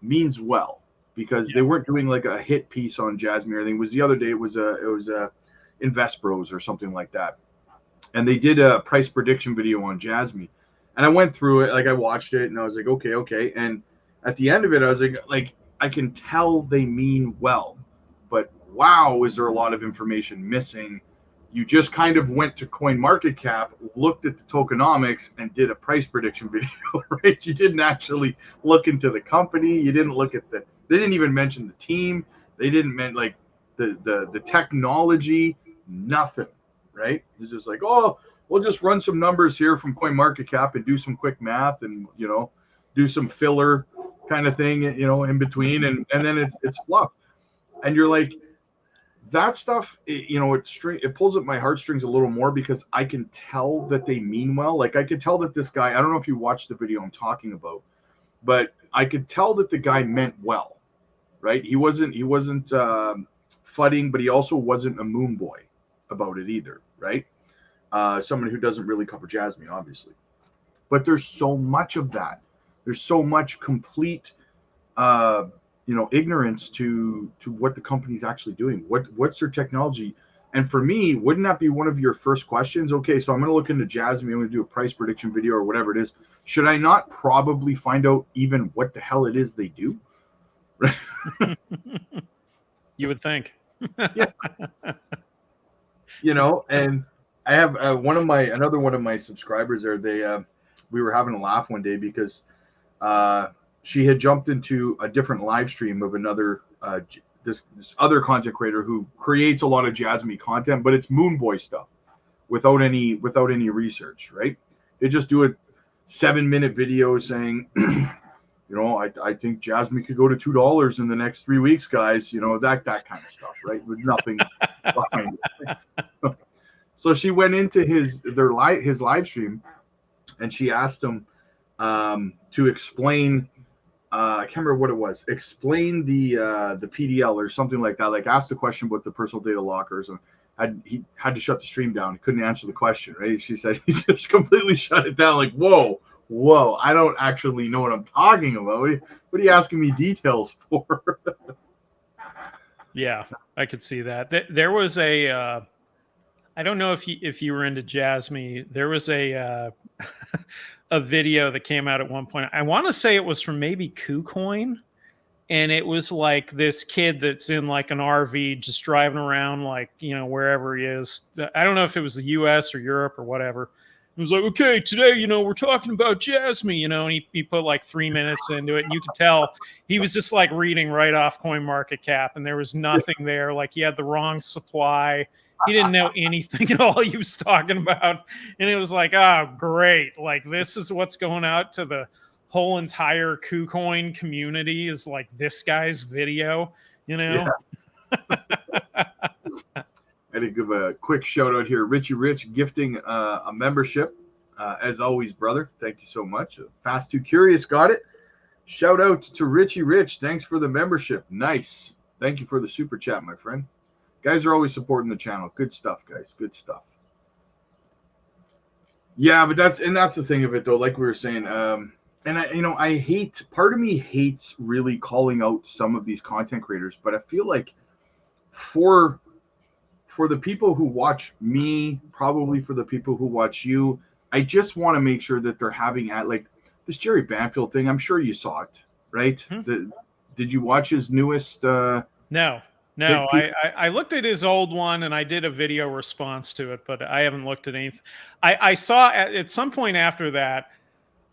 means well, because they weren't doing like a hit piece on Jasmy or anything. It was the other day, it was a Invest Bros or something like that. And they did a price prediction video on Jasmy. And I went through it, like I watched it and I was like, okay. And at the end of it, I was like, I can tell they mean well, but wow, is there a lot of information missing? You just kind of went to CoinMarketCap, looked at the tokenomics, and did a price prediction video, right? You didn't actually look into the company. You didn't look at they didn't even mention the team. They didn't mention like the technology, nothing, right? It's just like, oh, we'll just run some numbers here from CoinMarketCap and do some quick math and, do some filler kind of thing, in between. And then it's fluff. And you're like, that stuff, it pulls at my heartstrings a little more, because I can tell that they mean well. Like I could tell that this guy, I don't know if you watched the video I'm talking about, but I could tell that the guy meant well, right? He wasn't fudding, but he also wasn't a moon boy about it either, right? Someone who doesn't really cover Jasmy, obviously. But there's so much of that. There's so much complete ignorance to what the company's actually doing. What's their technology? And for me, wouldn't that be one of your first questions? Okay, so I'm going to look into Jasmy. I'm going to do a price prediction video or whatever it is. Should I not probably find out even what the hell it is they do? You would think. Yeah. And I have another one of my subscribers there. We were having a laugh one day because she had jumped into a different live stream of another this other content creator who creates a lot of Jasmy content, but it's moon boy stuff without any research, right? They just do a 7-minute video saying, I think Jasmy could go to $2 in the next 3 weeks, guys. That kind of stuff, right? With nothing behind it. So she went into his live stream, and she asked him to explain. I can't remember what it was. Explain the PDL or something like that. Like asked the question about the personal data lockers, and he had to shut the stream down. He couldn't answer the question. Right? She said he just completely shut it down. Like whoa, I don't actually know what I'm talking about. What are you asking me details for? Yeah, I could see that. There was a. I don't know if you were into Jasmy. There was a a video that came out at one point. I want to say it was from maybe KuCoin, and it was like this kid that's in like an RV just driving around like wherever he is. I don't know if it was the U.S. or Europe or whatever. It was like, okay, today we're talking about Jasmy, and he put like 3 minutes into it, and you could tell he was just like reading right off CoinMarketCap, and there was nothing there. Like he had the wrong supply. he didn't know anything at all he was talking about. And it was like, oh, great. Like, this is what's going out to the whole entire KuCoin community, is like this guy's video, you know? Yeah. I had to give a quick shout out here. Richie Rich gifting a membership. As always, brother, thank you so much. Fast Too Curious got it. Shout out to Richie Rich. Thanks for the membership. Nice. Thank you for the super chat, my friend. Guys are always supporting the channel. Good stuff, guys. Good stuff. Yeah, but that's the thing of it, though. Like we were saying, and I hate. Part of me hates really calling out some of these content creators, but I feel like for the people who watch me, probably for the people who watch you, I just want to make sure that they're having like this Jerry Banfield thing. I'm sure you saw it, right? Did you watch his newest? No. I looked at his old one and I did a video response to it, but I haven't looked at anything. I saw at some point after that,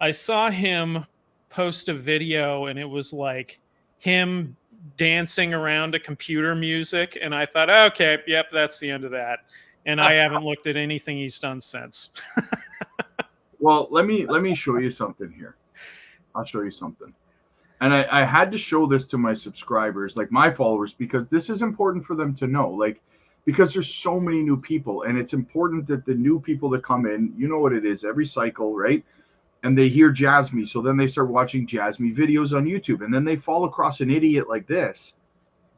I saw him post a video and it was like him dancing around to computer music, and I thought, okay, yep, that's the end of that. And I haven't looked at anything he's done since. Well, let me show you something here. I'll show you something. And I had to show this to my subscribers, like my followers, because this is important for them to know. Like, because there's so many new people, and it's important that the new people that come in, you know what it is, every cycle, right? And they hear Jasmy, so then they start watching Jasmy videos on YouTube, and then they fall across an idiot like this,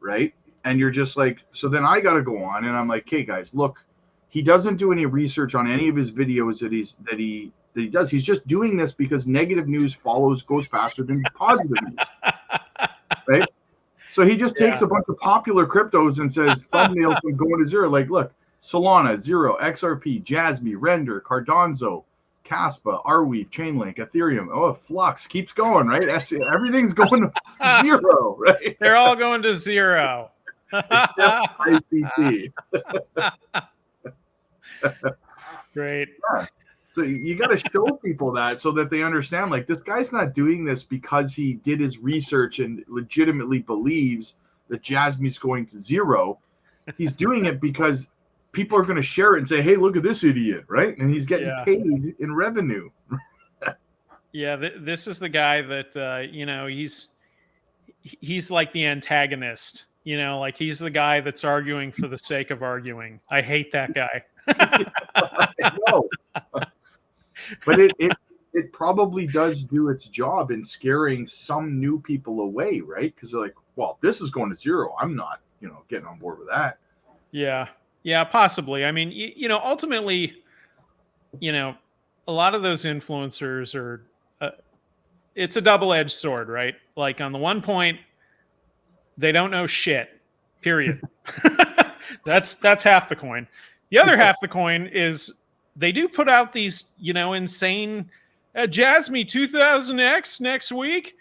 right? And you're just like, so then I got to go on, and I'm like, hey guys, look, he doesn't do any research on any of his videos that he does. He's just doing this because negative news goes faster than positive news, right? So he just takes a bunch of popular cryptos and says thumbnails from going to zero. Like, look, Solana, 0, XRP, Jasmy, Render, Cardano, KASPA, Arweave, Chainlink, Ethereum. Oh, Flux keeps going, right? Everything's going to 0, right? They're all going to 0. Except ICT. Great. Yeah. So you got to show people that so that they understand, like, this guy's not doing this because he did his research and legitimately believes that Jasmy's going to 0. He's doing it because people are going to share it and say, hey, look at this idiot, right? And he's getting paid in revenue. Yeah, this is the guy that, he's like the antagonist, like he's the guy that's arguing for the sake of arguing. I hate that guy. I know. But it probably does do its job in scaring some new people away, right? Because they're like, well, this is going to 0. I'm not, getting on board with that. Yeah, possibly. I mean, ultimately, a lot of those influencers are, it's a double-edged sword, right? Like, on the one point, they don't know shit, period. That's half the coin. The other half the coin is they do put out these, insane Jasmy 2000X next week.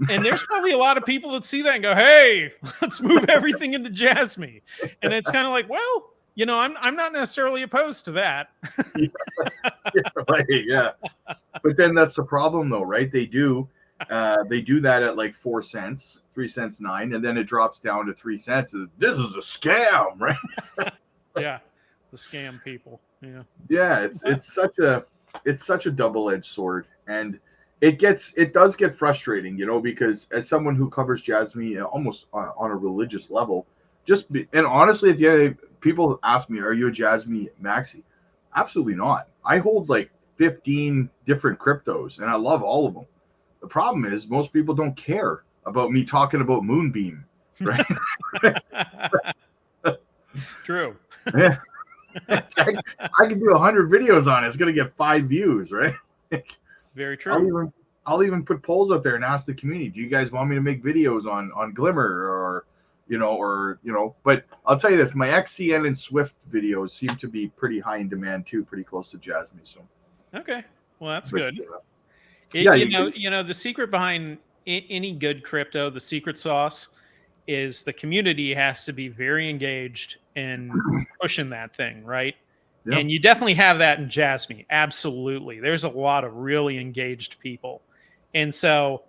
And there's probably a lot of people that see that and go, hey, let's move everything into Jasmy. And it's kind of like, well, I'm not necessarily opposed to that. Yeah. But then that's the problem, though, right? They do that at like 4 cents, 3 cents, 9, and then it drops down to 3 cents. This is a scam, right? Yeah, the scam people. Yeah, it's such a double-edged sword, and it does get frustrating, because as someone who covers Jasmy almost on a religious level, and honestly, at the end, people ask me, "Are you a Jasmy maxi?" Absolutely not. I hold like 15 different cryptos, and I love all of them. The problem is most people don't care about me talking about Moonbeam, right? True. Yeah. I can do 100 videos on it. It's going to get 5 views, right? Very true. I'll even put polls out there and ask the community, do you guys want me to make videos on Glimmer but I'll tell you this, my XCN and Swift videos seem to be pretty high in demand too, pretty close to Jasmy. So. Okay. Well, that's good. The secret behind any good crypto, the secret sauce is the community has to be very engaged in pushing that thing, right? Yep. And you definitely have that in Jasmy. Absolutely. There's a lot of really engaged people. And so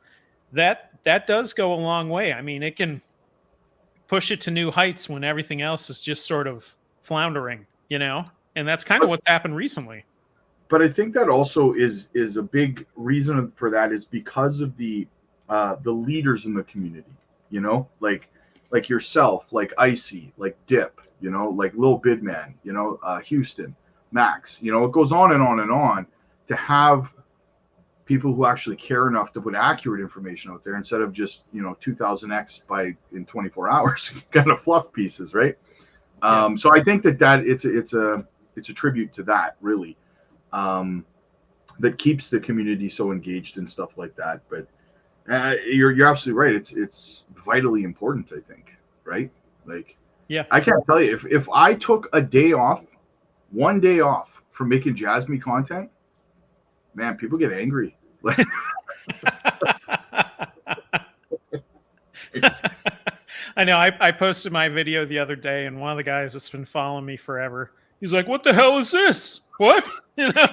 that does go a long way. I mean, it can push it to new heights when everything else is just sort of floundering, you know, and that's kind of what's happened recently. But I think that also is a big reason for that is because of the leaders in the community, you know, like yourself, like Icy, like Dip, you know, like Lil Bidman, you know, Houston, Max, you know, it goes on and on and on, to have people who actually care enough to put accurate information out there instead of just, you know, 2000x in 24 hours kind of fluff pieces, right? Yeah. So I think that it's a tribute to that, really, that keeps the community so engaged and stuff like that. But you're absolutely right. It's vitally important, I think, right? Like, yeah, I can't tell you, if I took a day off, one day off from making Jasmy content, man, people get angry. I know. I posted my video the other day, and one of the guys that's been following me forever, he's like, "What the hell is this? What?" You know.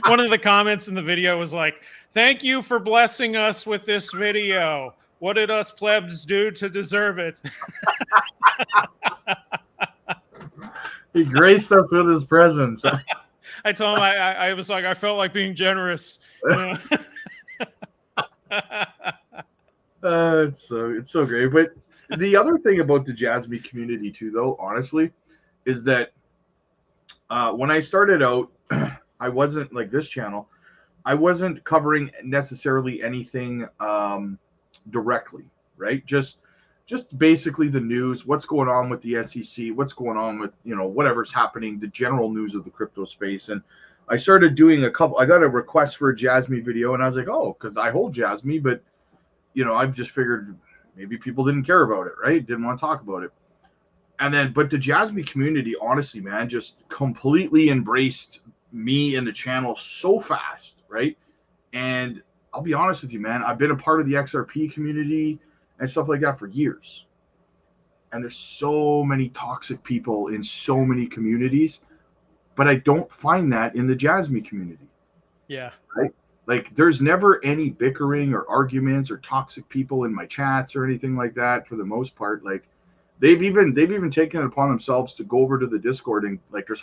One of the comments in the video was like, "Thank you for blessing us with this video. What did us plebs do to deserve it?" He graced us with his presence. I told him I was like, I felt like being generous. You know? It's so great. But the other thing about the Jasmy community too, though, honestly, is that when I started out, I wasn't like this channel. I wasn't covering necessarily anything directly, right? Just basically the news, what's going on with the SEC, what's going on with, you know, whatever's happening, the general news of the crypto space. And I started doing I got a request for a Jasmy video, and I was like, oh, because I hold Jasmy, but, you know, I've just figured maybe people didn't care about it, right? Didn't want to talk about it. And then, but the Jasmy community, honestly, man, just completely embraced me and the channel so fast, right? And I'll be honest with you, man, I've been a part of the XRP community and stuff like that for years. And there's so many toxic people in so many communities, but I don't find that in the Jasmy community. Yeah. Right? Like, there's never any bickering or arguments or toxic people in my chats or anything like that for the most part. Like, they've even taken it upon themselves to go over to the Discord, and like, there's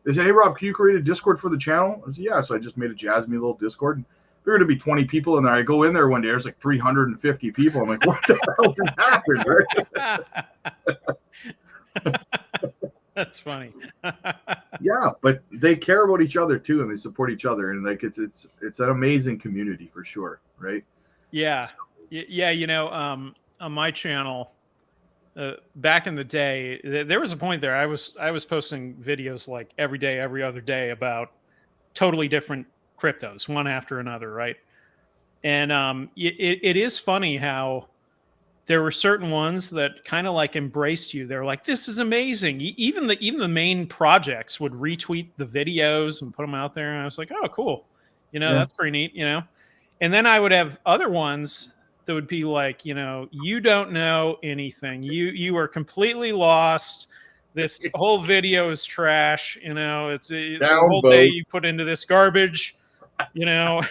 they say, "Hey Rob, can you create a Discord for the channel?" I said, "Yeah." So I just made a Jasmy little Discord. And figured it'd be 20 people in there. I go in there one day, there's like 350 people. I'm like, what the hell just happened? Right? That's funny. Yeah, but they care about each other too, and they support each other, and like it's an amazing community for sure, right? Yeah, yeah. You know, on my channel, back in the day, there was a point there. I was posting videos like every day, every other day about totally different cryptos, one after another, right? And it is funny how there were certain ones that kind of like embraced you. They're like, "This is amazing." Even the main projects would retweet the videos and put them out there, and I was like, "Oh, cool, you know, that's pretty neat," you know. And then I would have other ones that would be like, you know, "You don't know anything. You are completely lost. This whole video is trash. You know, it's the whole day you put into this garbage." You know.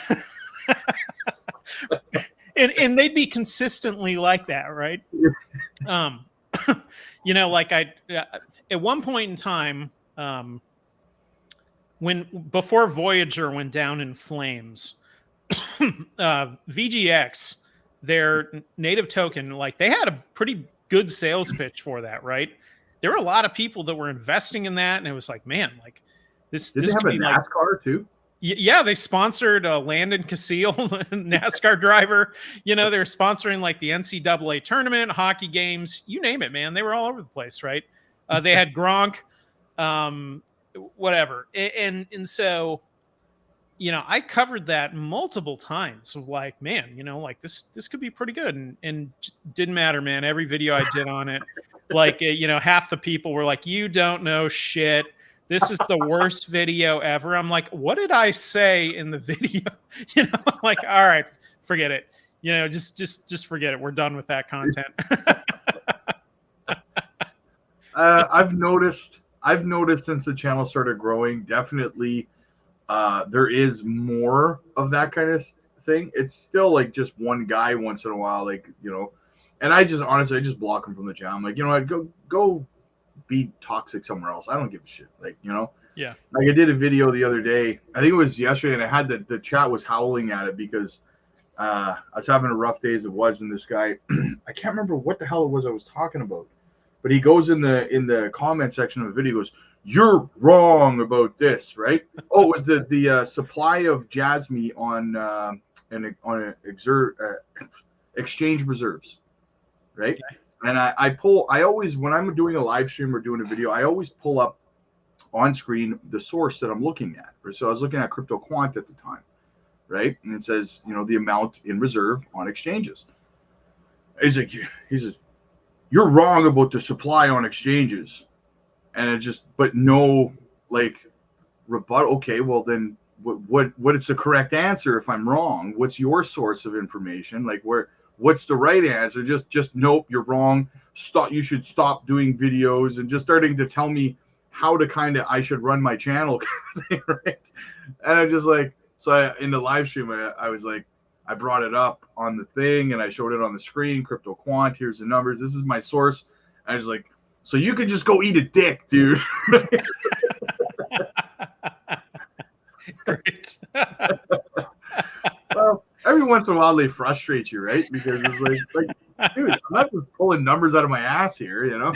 and they'd be consistently like that, right? You know, like at one point in time, before Voyager went down in flames, VGX, their native token, like, they had a pretty good sales pitch for that, right? There were a lot of people that were investing in that, and it was like, man, like this. Did this they have could a be NASCAR like, too? Yeah, they sponsored Landon Casil, NASCAR driver. You know, they're sponsoring like the NCAA tournament, hockey games, you name it, man. They were all over the place, right? They had Gronk, whatever. And so, you know, I covered that multiple times of like, man, you know, like this could be pretty good. And didn't matter, man. Every video I did on it, like, you know, half the people were like, "You don't know shit. This is the worst video ever." I'm like, what did I say in the video? You know, I'm like, all right, forget it. You know, just forget it. We're done with that content. I've noticed since the channel started growing, definitely there is more of that kind of thing. It's still like just one guy once in a while, like, you know, and I just honestly, I just block him from the channel. I'm like, you know what, go be toxic somewhere else. I don't give a shit. Like, you know, Yeah. like I did a video the other day. I think it was yesterday, and I had the chat was howling at it because I was having a rough day as it was, and this guy, I can't remember what the hell it was I was talking about, but he goes in the comment section of the video, goes, "You're wrong about this," right? Oh, it was the supply of Jasmy on exchange reserves, right? Okay. And I always, when I'm doing a live stream or doing a video, I always pull up on screen the source that I'm looking at. So I was looking at Crypto Quant at the time, right? And it says, you know, the amount in reserve on exchanges. He says, "You're wrong about the supply on exchanges," and it just, but no, like, rebuttal. Okay, well then, what is the correct answer if I'm wrong? What's your source of information? Like, what's the right answer? Just nope, you're wrong. Stop. You should stop doing videos, and just starting to tell me how to I should run my channel, right? And I'm just like, so in the live stream, I was like, I brought it up on the thing and I showed it on the screen, Crypto Quant, here's the numbers, this is my source. I was like, so you could just go eat a dick, dude. Great. Well, every once in a while they frustrate you, right? Because it's like, dude, I'm not just pulling numbers out of my ass here, you know?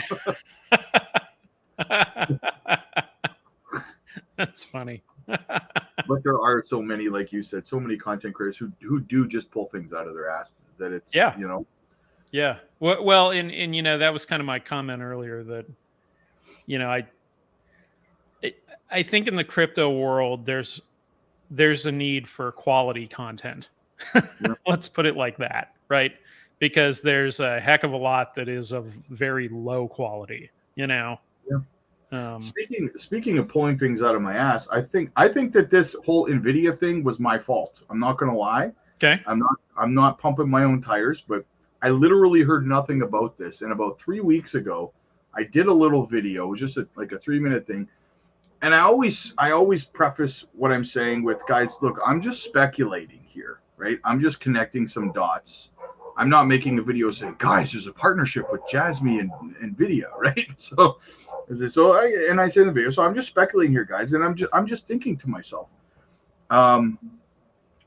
That's funny. But there are so many, like you said, so many content creators who do just pull things out of their ass that it's, you know. Yeah. Well, and you know, that was kind of my comment earlier that, you know, I think in the crypto world, there's a need for quality content. Yeah. Let's put it like that, right? Because there's a heck of a lot that is of very low quality, you know. Yeah. Speaking of pulling things out of my ass, I think that this whole Nvidia thing was my fault. I'm not gonna lie. Okay. I'm not pumping my own tires, but I literally heard nothing about this. And about 3 weeks ago, I did a little video. It was just like a 3-minute thing. And I always preface what I'm saying with, guys, look, I'm just speculating here, right? I'm just connecting some dots. I'm not making a video saying, guys, there's a partnership with Jasmy and Nvidia, right? I say in the video, so I'm just speculating here, guys, and I'm just thinking to myself,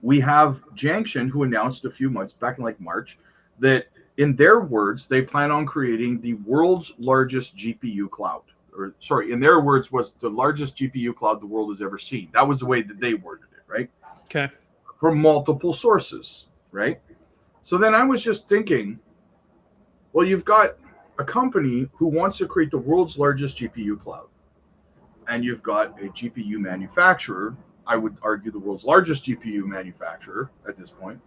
we have Janction, who announced a few months back in like March that, in their words, they plan on creating the world's largest GPU cloud. Or sorry, in their words, was the largest GPU cloud the world has ever seen. That was the way that they worded it, right? Okay. From multiple sources, right? So then I was just thinking, well, you've got a company who wants to create the world's largest GPU cloud, and you've got a GPU manufacturer, I would argue the world's largest GPU manufacturer at this point.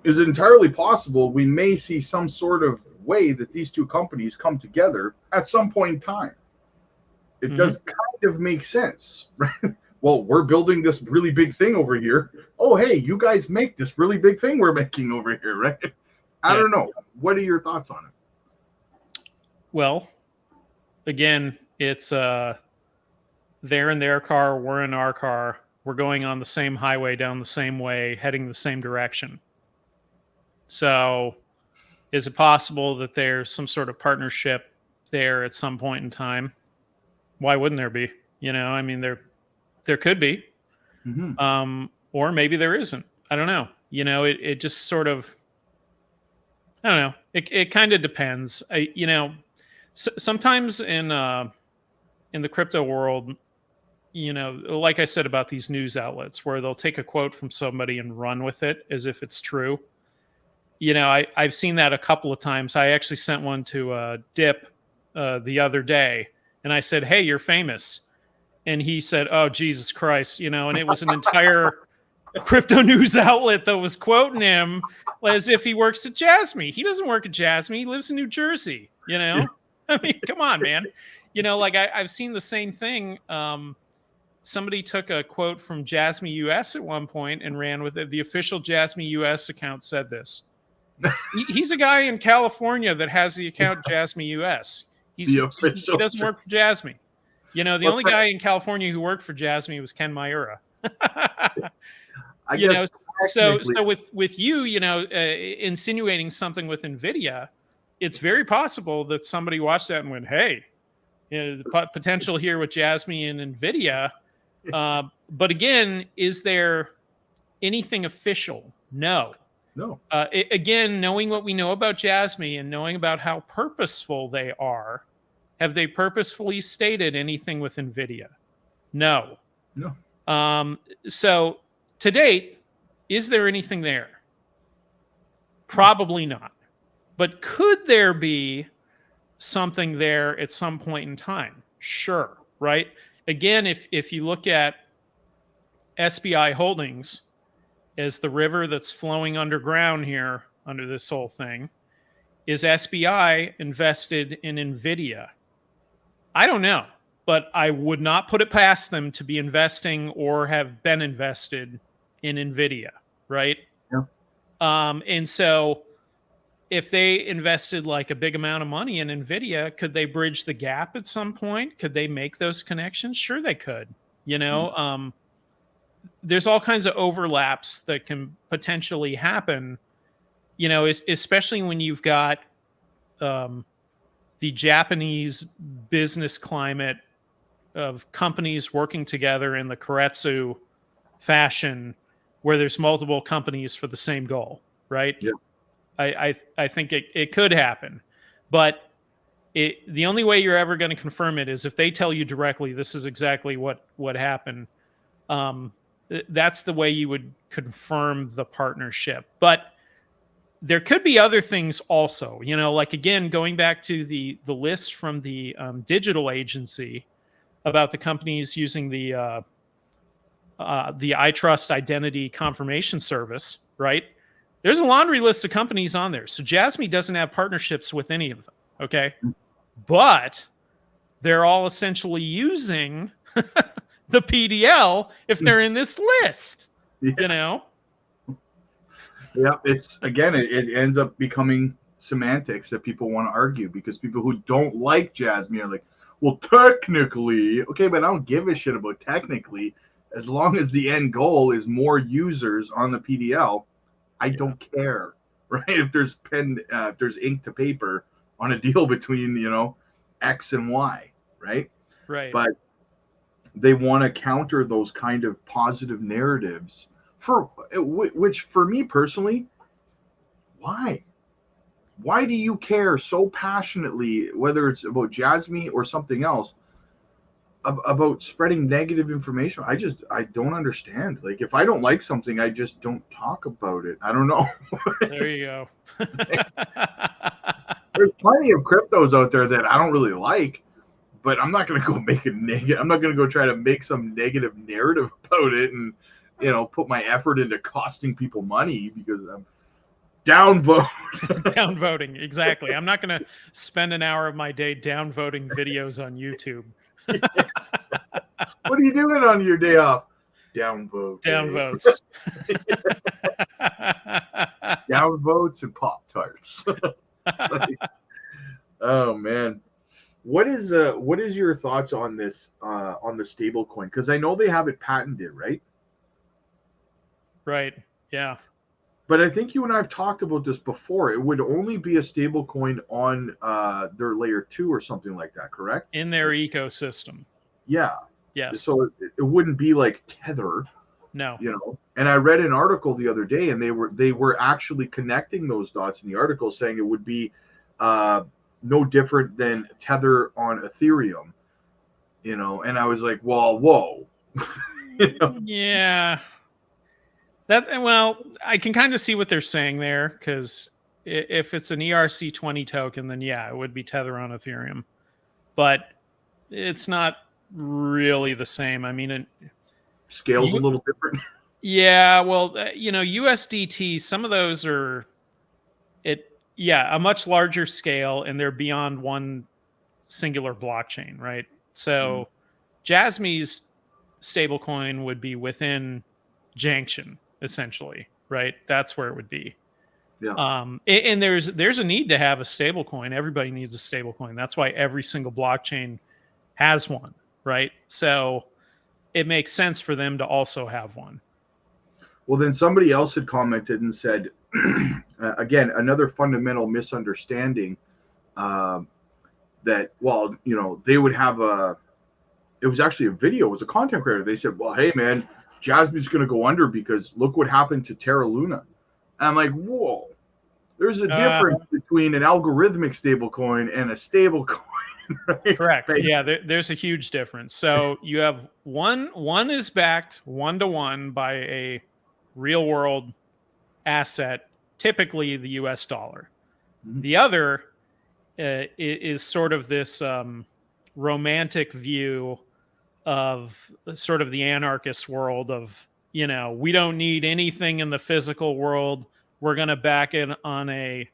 Is it entirely possible we may see some sort of way that these two companies come together at some point in time? It does kind of make sense, right? Well, we're building this really big thing over here. Oh, hey, you guys make this really big thing we're making over here, right? I don't know. What are your thoughts on it? Well, again, it's they're in their car, we're in our car. We're going on the same highway, down the same way, heading the same direction. So is it possible that there's some sort of partnership there at some point in time? Why wouldn't there be? You know, I mean, there could be. Or maybe there isn't. I don't know. You know, it just sort of, I don't know. It kind of depends. You know, sometimes in the crypto world, you know, like I said about these news outlets where they'll take a quote from somebody and run with it as if it's true. You know, I've seen that a couple of times. I actually sent one to Dip the other day, and I said, "Hey, you're famous." And he said, "Oh, Jesus Christ," you know, and it was an entire crypto news outlet that was quoting him as if he works at Jasmy. He doesn't work at Jasmy. He lives in New Jersey, you know? I mean, come on, man. You know, like I've seen the same thing. Somebody took a quote from Jasmy US at one point and ran with it. The official Jasmy US account said this. He's a guy in California that has the account Jasmy US. He doesn't work for Jasmy. You know, the only guy in California who worked for Jasmy was Ken Miura. You know, so with you, you know, insinuating something with Nvidia, it's very possible that somebody watched that and went, "Hey, the potential here with Jasmy and NVIDIA. But again, is there anything official? No. No. Again, knowing what we know about Jasmy and knowing about how purposeful they are, have they purposefully stated anything with NVIDIA? No. No. So to date, is there anything there? Probably not. But could there be something there at some point in time? Sure, right? Again, if you look at SBI Holdings as the river that's flowing underground here under this whole thing, is SBI invested in NVIDIA? I don't know, but I would not put it past them to be investing or have been invested in NVIDIA, right? Yeah. And so if they invested like a big amount of money in NVIDIA, could they bridge the gap at some point? Could they make those connections? Sure, they could. There's all kinds of overlaps that can potentially happen, especially when you've got the Japanese business climate of companies working together in the Keiretsu fashion, where there's multiple companies for the same goal, right? Yeah. I think it could happen, but the only way you're ever going to confirm it is if they tell you directly, this is exactly what happened. That's the way you would confirm the partnership. But there could be other things also, like, again, going back to the list from the digital agency about the companies using the iTrust identity confirmation service, right? There's a laundry list of companies on there. So Jasmy doesn't have partnerships with any of them, okay? But they're all essentially using the PDL if they're in this list, Yeah, it's, again, it ends up becoming semantics that people want to argue, because people who don't like Jasmy are like, well, technically, okay, but I don't give a shit about technically. As long as the end goal is more users on the PDL, I don't care, right? If there's if there's ink to paper on a deal between, X and Y, right? Right. But they want to counter those kind of positive narratives which for me personally, why do you care so passionately, whether it's about Jasmy or something else, about spreading negative information? I don't understand. Like, if I don't like something, I just don't talk about it. I don't know. There you go. There's plenty of cryptos out there that I don't really like, but I'm not going to go make I'm not going to go try to make some negative narrative about it and, put my effort into costing people money because I'm downvote. Downvoting, exactly. I'm not going to spend an hour of my day downvoting videos on YouTube. What are you doing on your day off? Downvote. Downvotes. Downvotes and Pop-Tarts. Oh man. What is your thoughts on this on the stablecoin? Because I know they have it patented, right? Right. Yeah. But I think you and I have talked about this before. It would only be a stablecoin on their layer 2 or something like that, correct? In their ecosystem. Yeah. Yes. So it wouldn't be like Tether. No. And I read an article the other day, and they were actually connecting those dots in the article, saying it would be no different than Tether on Ethereum. And I was like, well, whoa. Yeah. I can kind of see what they're saying there, because if it's an ERC20 token, then yeah, it would be Tether on Ethereum. But it's not really the same. I mean, scale's a little different. Yeah, well, USDT, some of those are a much larger scale, and they're beyond one singular blockchain, right? So Jasmy's stablecoin would be within Junction, essentially, right? That's where it would be. Yeah. And there's a need to have a stablecoin. Everybody needs a stablecoin. That's why every single blockchain has one, right? So it makes sense for them to also have one. Well, then somebody else had commented and said, again, another fundamental misunderstanding that, well, you know, they would have it was actually a video, it was a content creator. They said, well, hey man, Jasmy's going to go under because look what happened to Terra Luna. And I'm like, whoa, there's a difference between an algorithmic stablecoin and a stablecoin. Right? Correct. Yeah, there's a huge difference. So you have one is backed 1-to-1 by a real world asset, typically the US dollar. Mm-hmm. The other is sort of this romantic view of sort of the anarchist world of, you know, we don't need anything in the physical world. We're going to back it on a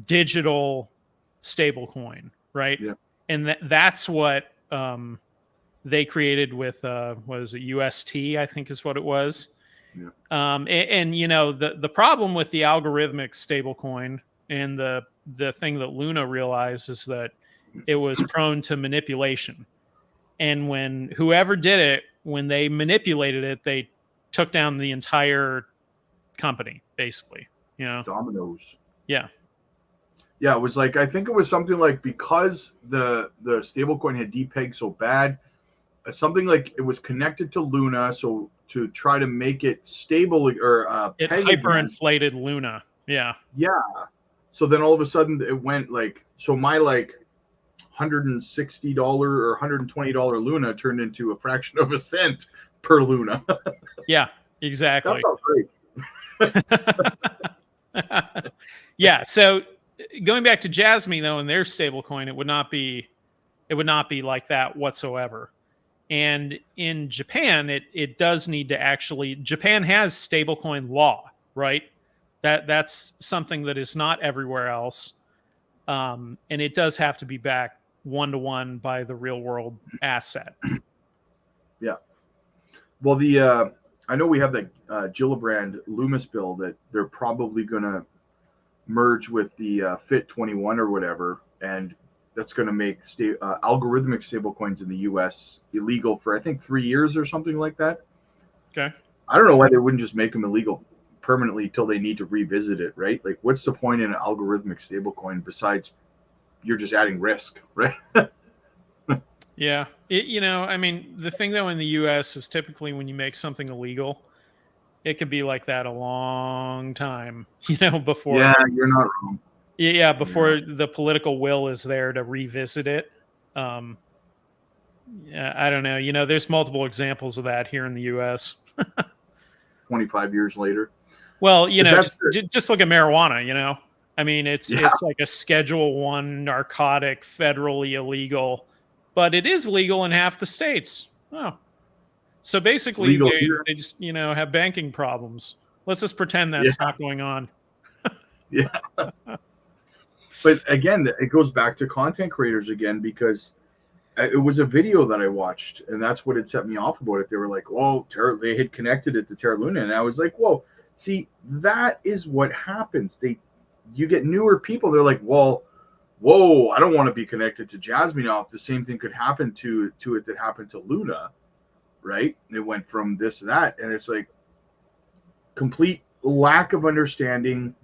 digital stable coin, right? Yeah. And that's what they created with, was it UST, I think is what it was. Yeah. And you know, the problem with the algorithmic stablecoin and the thing that Luna realized is that it was prone to manipulation. And when whoever did it, when they manipulated it, they took down the entire company, basically. You know, dominoes. Yeah. Yeah, it was like, I think it was something like, because the stablecoin had depegged so bad, something like it was connected to Luna, so to try to make it stable or it hyperinflated Luna. Yeah. Yeah. So then all of a sudden it went like, so my like $160 or $120 Luna turned into a fraction of a cent per Luna. Yeah, exactly. That felt great. Yeah. So going back to Jasmy though, and their stablecoin, it would not be like that whatsoever. And in Japan, it does need to actually, Japan has stablecoin law, right? That's something that is not everywhere else. And it does have to be backed 1-to-1 by the real world asset. Yeah. Well, I know we have that Gillibrand Loomis bill that they're probably going to merge with the FIT 21 or whatever, and that's going to make algorithmic stablecoins in the U.S. illegal for, I think, 3 years or something like that. Okay. I don't know why they wouldn't just make them illegal permanently till they need to revisit it, right? Like, what's the point in an algorithmic stablecoin besides you're just adding risk, right? Yeah. You know, I mean, the thing though in the US is typically when you make something illegal, it could be like that a long time, you know, before. Yeah, you're not wrong. Yeah, before the political will is there to revisit it. Yeah, I don't know. You know, there's multiple examples of that here in the US. 25 years later. Well, you know, just look at marijuana, you know. I mean, it's like a Schedule I narcotic, federally illegal, but it is legal in half the states. Oh. So basically they just, you know, have banking problems. Let's just pretend that's not going on. Yeah. But again, it goes back to content creators again, because it was a video that I watched, and that's what had set me off about it. They were like, "Oh, they had connected it to Terra Luna," and I was like, "Whoa, see, that is what happens. You get newer people. They're like, well, whoa, I don't want to be connected to Jasmy now. If the same thing could happen to it that happened to Luna, right? And it went from this to that, and it's like complete lack of understanding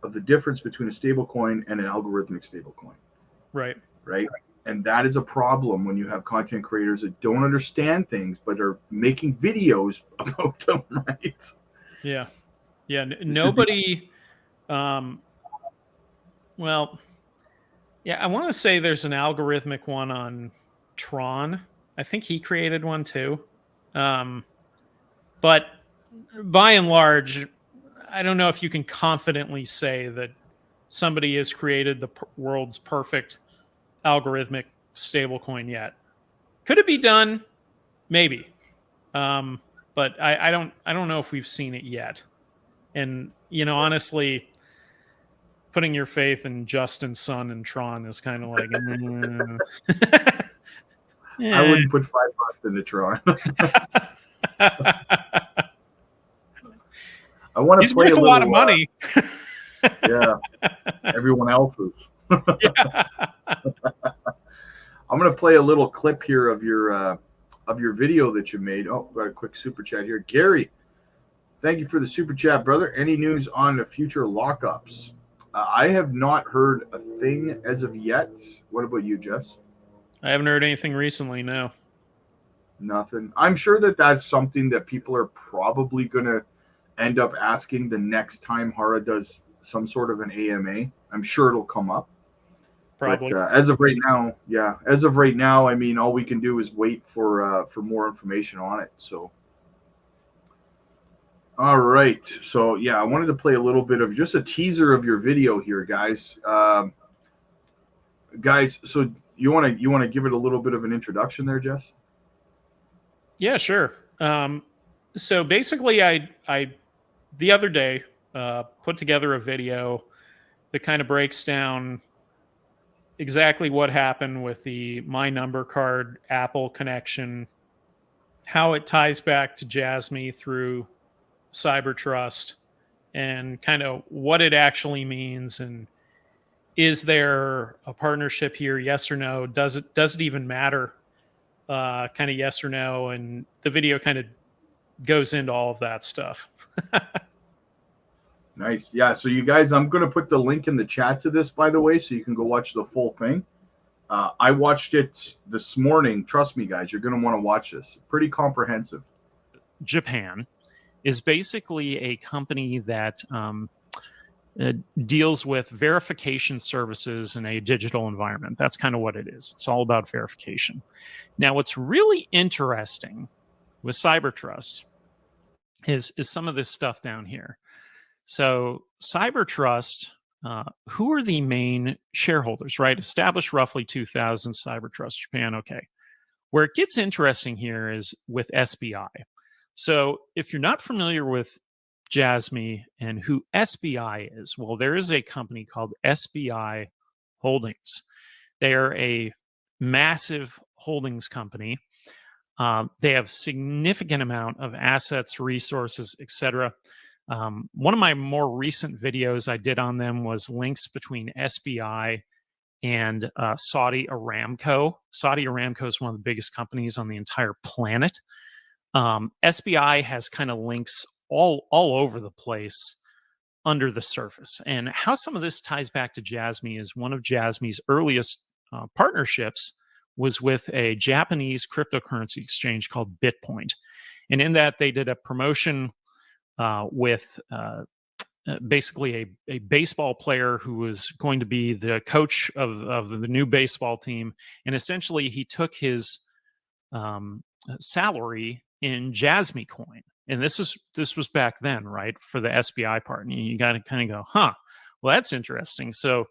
of the difference between a stablecoin and an algorithmic stablecoin. Right. Right. And that is a problem when you have content creators that don't understand things but are making videos about them, right? Yeah. Yeah. Nobody. Well, yeah, I want to say there's an algorithmic one on Tron. I think he created one too. But by and large, I don't know if you can confidently say that somebody has created the world's perfect algorithmic stablecoin yet. Could it be done? Maybe. But I don't know if we've seen it yet. And, you know, honestly, putting your faith in Justin's son and Tron is kind of like, I wouldn't put $5 into Tron. I want to play a lot of money. Yeah, everyone else's. Yeah. I'm going to play a little clip here of your video that you made. Oh, got a quick super chat here. Gary, thank you for the super chat, brother. Any news on the future lockups? I have not heard a thing as of yet. What about you, Jess? I haven't heard anything recently. No. Nothing. I'm sure that that's something that people are probably going to end up asking the next time Hara does some sort of an AMA. I'm sure it'll come up. Probably. But as of right now, yeah, as of right now, I mean, all we can do is wait for more information on it. So, all right. So yeah, I wanted to play a little bit of just a teaser of your video here, guys. Guys, so you want to give it a little bit of an introduction there, Jess? Yeah, sure. So basically, I the other day put together a video that kind of breaks down exactly what happened with the My Number Card Apple connection, how it ties back to Jasmy through CyberTrust, and kind of what it actually means, and is there a partnership here? Yes or no? Does it even matter? Kind of yes or no, and the video kind of goes into all of that stuff. Nice. Yeah. So you guys, I'm going to put the link in the chat to this, by the way, so you can go watch the full thing. I watched it this morning. Trust me, guys, you're going to want to watch this. Pretty comprehensive. Japan is basically a company that deals with verification services in a digital environment. That's kind of what it is. It's all about verification. Now, what's really interesting with CyberTrust is some of this stuff down here. So CyberTrust, who are the main shareholders, right? Established roughly 2000, CyberTrust Japan. Okay. Where it gets interesting here is with SBI. So if you're not familiar with Jasmy and who SBI is, well, there is a company called SBI Holdings. They are a massive holdings company. They have significant amount of assets, resources, etc. One of my more recent videos I did on them was links between SBI and Saudi Aramco. Saudi Aramco is one of the biggest companies on the entire planet. SBI has kind of links all over the place under the surface. And how some of this ties back to Jasmy is one of Jasmy's earliest partnerships was with a Japanese cryptocurrency exchange called BitPoint. And in that, they did a promotion with basically a baseball player who was going to be the coach of the new baseball team. And essentially, he took his salary in Jasmy coin. And this was back then, right, for the SBI part. And you got to kind of go, huh, well, that's interesting. So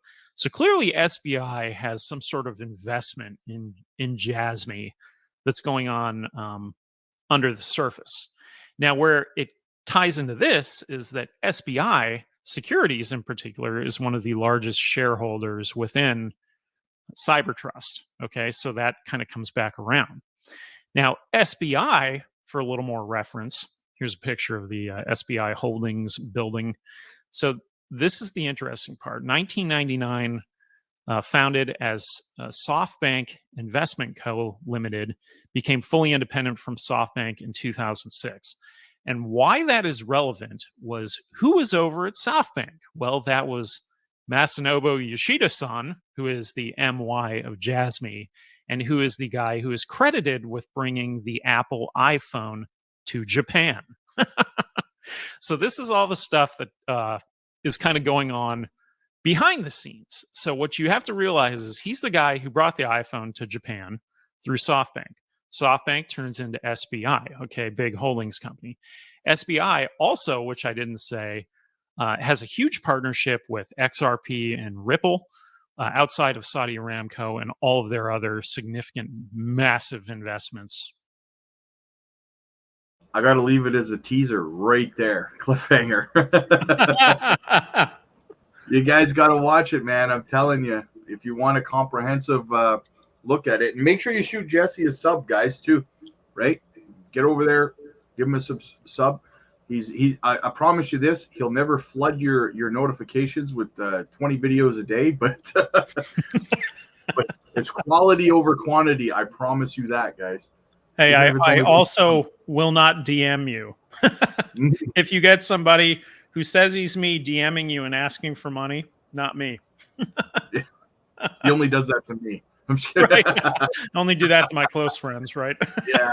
clearly SBI has some sort of investment in Jasmy that's going on under the surface. Now, where it ties into this is that SBI Securities in particular is one of the largest shareholders within CyberTrust. Okay, so that kind of comes back around. Now, SBI, for a little more reference, here's a picture of the SBI Holdings building. So this is the interesting part. 1999, founded as SoftBank Investment Co. Limited, became fully independent from SoftBank in 2006. And why that is relevant was who was over at SoftBank? Well, that was Masanobu Yoshida-san, who is the MY of Jasmy, and who is the guy who is credited with bringing the Apple iPhone to Japan. So this is all the stuff that is kind of going on behind the scenes. So what you have to realize is he's the guy who brought the iPhone to Japan through SoftBank. SoftBank turns into SBI, okay, big holdings company. SBI also, which I didn't say, has a huge partnership with XRP and Ripple outside of Saudi Aramco and all of their other significant, massive investments. I got to leave it as a teaser right there. Cliffhanger. You guys got to watch it, man. I'm telling you, if you want a comprehensive look at it, and make sure you shoot Jesse a sub, guys, too, right? Get over there, give him a sub. I promise you this, he'll never flood your notifications with 20 videos a day, but but it's quality over quantity. I promise you that, guys. Hey, I also will not DM you. If you get somebody who says he's me DMing you and asking for money, not me. He only does that to me. I'm just kidding. Right. I only do that to my close friends, right? Yeah.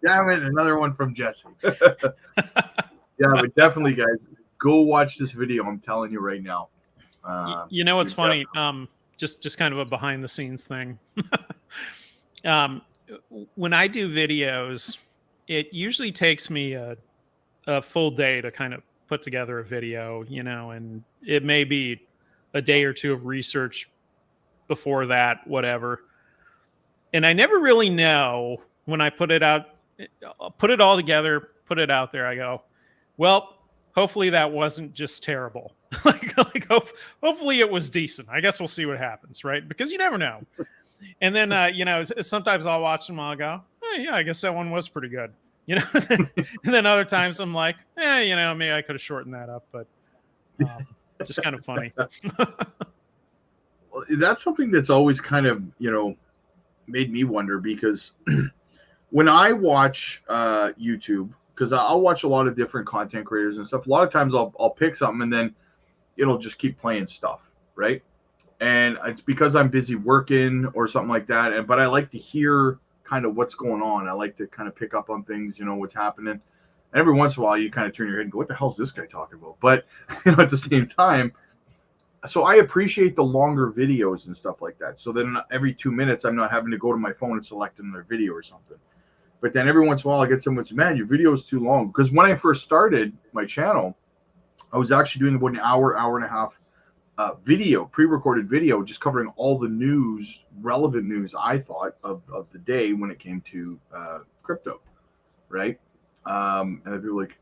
Damn it, another one from Jesse. Yeah, but definitely, guys, go watch this video. I'm telling you right now. You know what's funny? Just kind of a behind the scenes thing. When I do videos, it usually takes me a full day to kind of put together a video, you know, and it may be a day or two of research before that, whatever. And I never really know when I put it out, put it all together, put it out there. I go, well, hopefully that wasn't just terrible. Hopefully it was decent. I guess we'll see what happens, right? Because you never know. And then, you know, sometimes I'll watch them. I'll go, hey, yeah, I guess that one was pretty good. You know, and then other times I'm like, you know, maybe I could have shortened that up, but just kind of funny. Well, that's something that's always kind of, you know, made me wonder, because when I watch YouTube, because I'll watch a lot of different content creators and stuff, a lot of times I'll pick something and then it'll just keep playing stuff, right? And it's because I'm busy working or something like that. But I like to hear kind of what's going on. I like to kind of pick up on things, you know, what's happening. And every once in a while, you kind of turn your head and go, what the hell is this guy talking about? But, you know, at the same time, so I appreciate the longer videos and stuff like that. So then every 2 minutes, I'm not having to go to my phone and select another video or something. But then every once in a while, I get someone say, man, your video is too long. Because when I first started my channel, I was actually doing about an hour and a half video, pre-recorded video, just covering all the news, relevant news, I thought, of the day when it came to crypto, right? And people were like,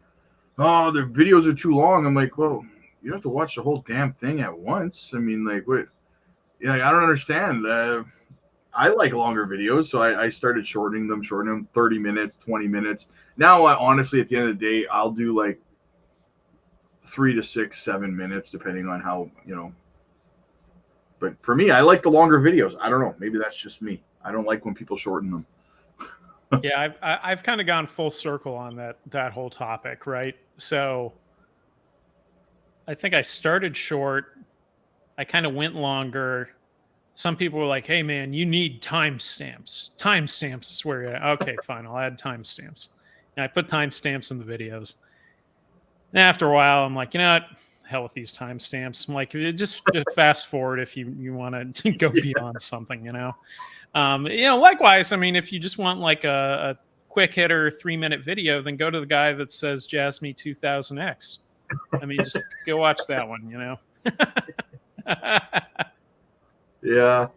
oh, the videos are too long. I'm like, well, you have to watch the whole damn thing at once. I mean, like, what? You know, I don't understand. I like longer videos, so I started shortening them 30 minutes, 20 minutes. Now, honestly, at the end of the day, I'll do like 3 to 6, 7 minutes, depending on how, you know. But for me, I like the longer videos. I don't know. Maybe that's just me. I don't like when people shorten them. Yeah, I've kind of gone full circle on that whole topic, right? So I think I started short. I kind of went longer. Some people were like, hey, man, you need timestamps. Timestamps is where you're at. Okay, fine. I'll add timestamps. And I put timestamps in the videos. And after a while, I'm like, you know what? Hell with these timestamps. I'm like, just fast forward if you want to go beyond something, you know? You know, likewise, I mean, if you just want like a quick hitter 3-minute video, then go to the guy that says Jasmy 2000X. I mean, just go watch that one, you know? Yeah.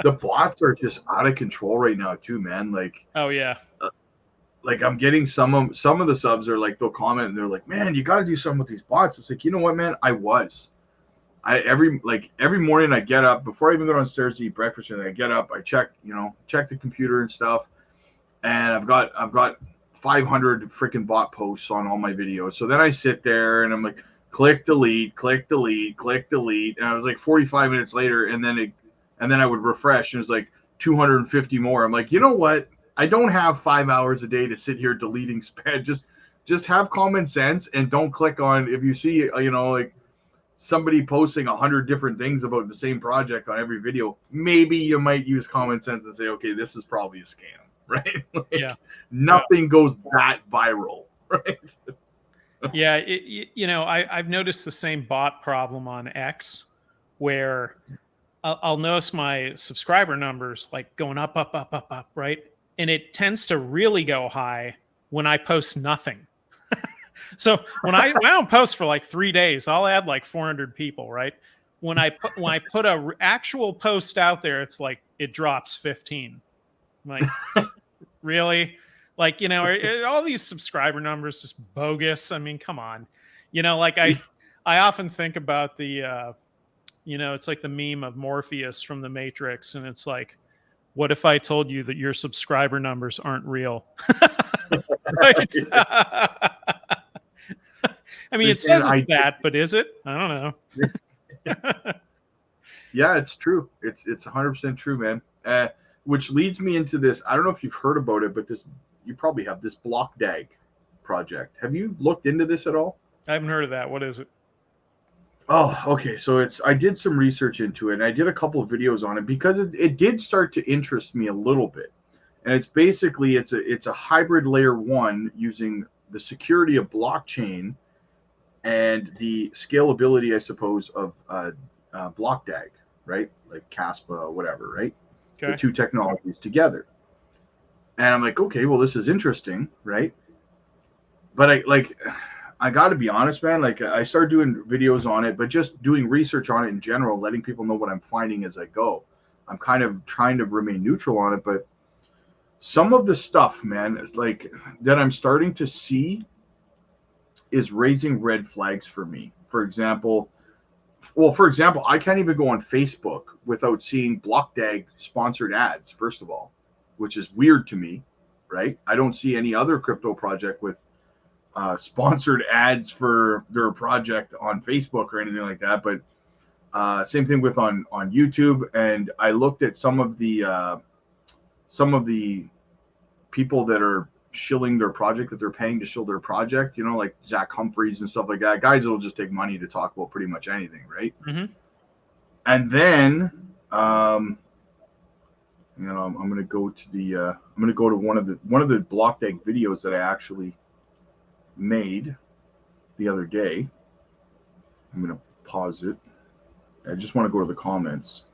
The bots are just out of control right now too, man. Like, oh yeah. Like I'm getting some of the subs are like, they'll comment and they're like, man, you got to do something with these bots. It's like, you know what, man? Every morning I get up, before I even go downstairs to eat breakfast, and I get up, I check the computer and stuff. And I've got 500 freaking bot posts on all my videos. So then I sit there and I'm like, click delete, click delete, click delete. And I was like 45 minutes later, and then I would refresh and it's like 250 more. I'm like, you know what? I don't have 5 hours a day to sit here deleting spam. Just have common sense and don't click on, if you see, you know, like somebody posting 100 different things about the same project on every video, maybe you might use common sense and say, okay, this is probably a scam, right? Like, yeah. Nothing goes that viral, right? Yeah. You know, I've noticed the same bot problem on X, where I'll notice my subscriber numbers like going up, right? And it tends to really go high when I post nothing. So when I don't post for like 3 days, I'll add like 400 people, right? When I put a actual post out there, it's like it drops 15. I'm like, really? Like, you know, are all these subscriber numbers just bogus? I mean, come on. You know, like I often think about the you know, it's like the meme of Morpheus from the Matrix, and it's like, what if I told you that your subscriber numbers aren't real? Right? I mean, it says it's that, but is it? I don't know. Yeah, it's true. It's 100% true, man. Which leads me into this. I don't know if you've heard about it, but you probably have this BlockDAG project. Have you looked into this at all? I haven't heard of that. What is it? Oh, okay. So I did some research into it, and I did a couple of videos on it because it did start to interest me a little bit. And it's basically it's a hybrid layer one using the security of blockchain and the scalability, I suppose, of block DAG, right? Like KASPA, whatever, right? Okay. The two technologies together. And I'm like, okay, well, this is interesting, right? But I got to be honest, man. Like, I started doing videos on it, but just doing research on it in general, letting people know what I'm finding as I go. I'm kind of trying to remain neutral on it, but some of the stuff, man, is like that I'm starting to see is raising red flags for me. For example, I can't even go on Facebook without seeing BlockDAG sponsored ads, first of all, which is weird to me, right? I don't see any other crypto project with sponsored ads for their project on Facebook or anything like that. But same thing with on YouTube. And I looked at some of the people that are shilling their project, that they're paying to shill their project, you know, like Zach Humphreys and stuff like that, guys that'll just take money to talk about pretty much anything, right? Mm-hmm. And then you know, I'm going to go to one of the BlockDAG videos that I actually made the other day. I'm going to pause it. I just want to go to the comments.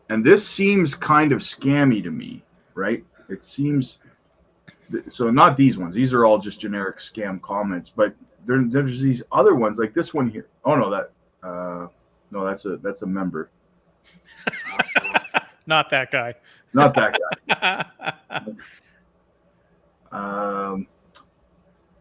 And this seems kind of scammy to me, right? It seems so. Not these ones. These are all just generic scam comments. But there's these other ones, like this one here. Oh no, that's a member. Not that guy. Not that guy.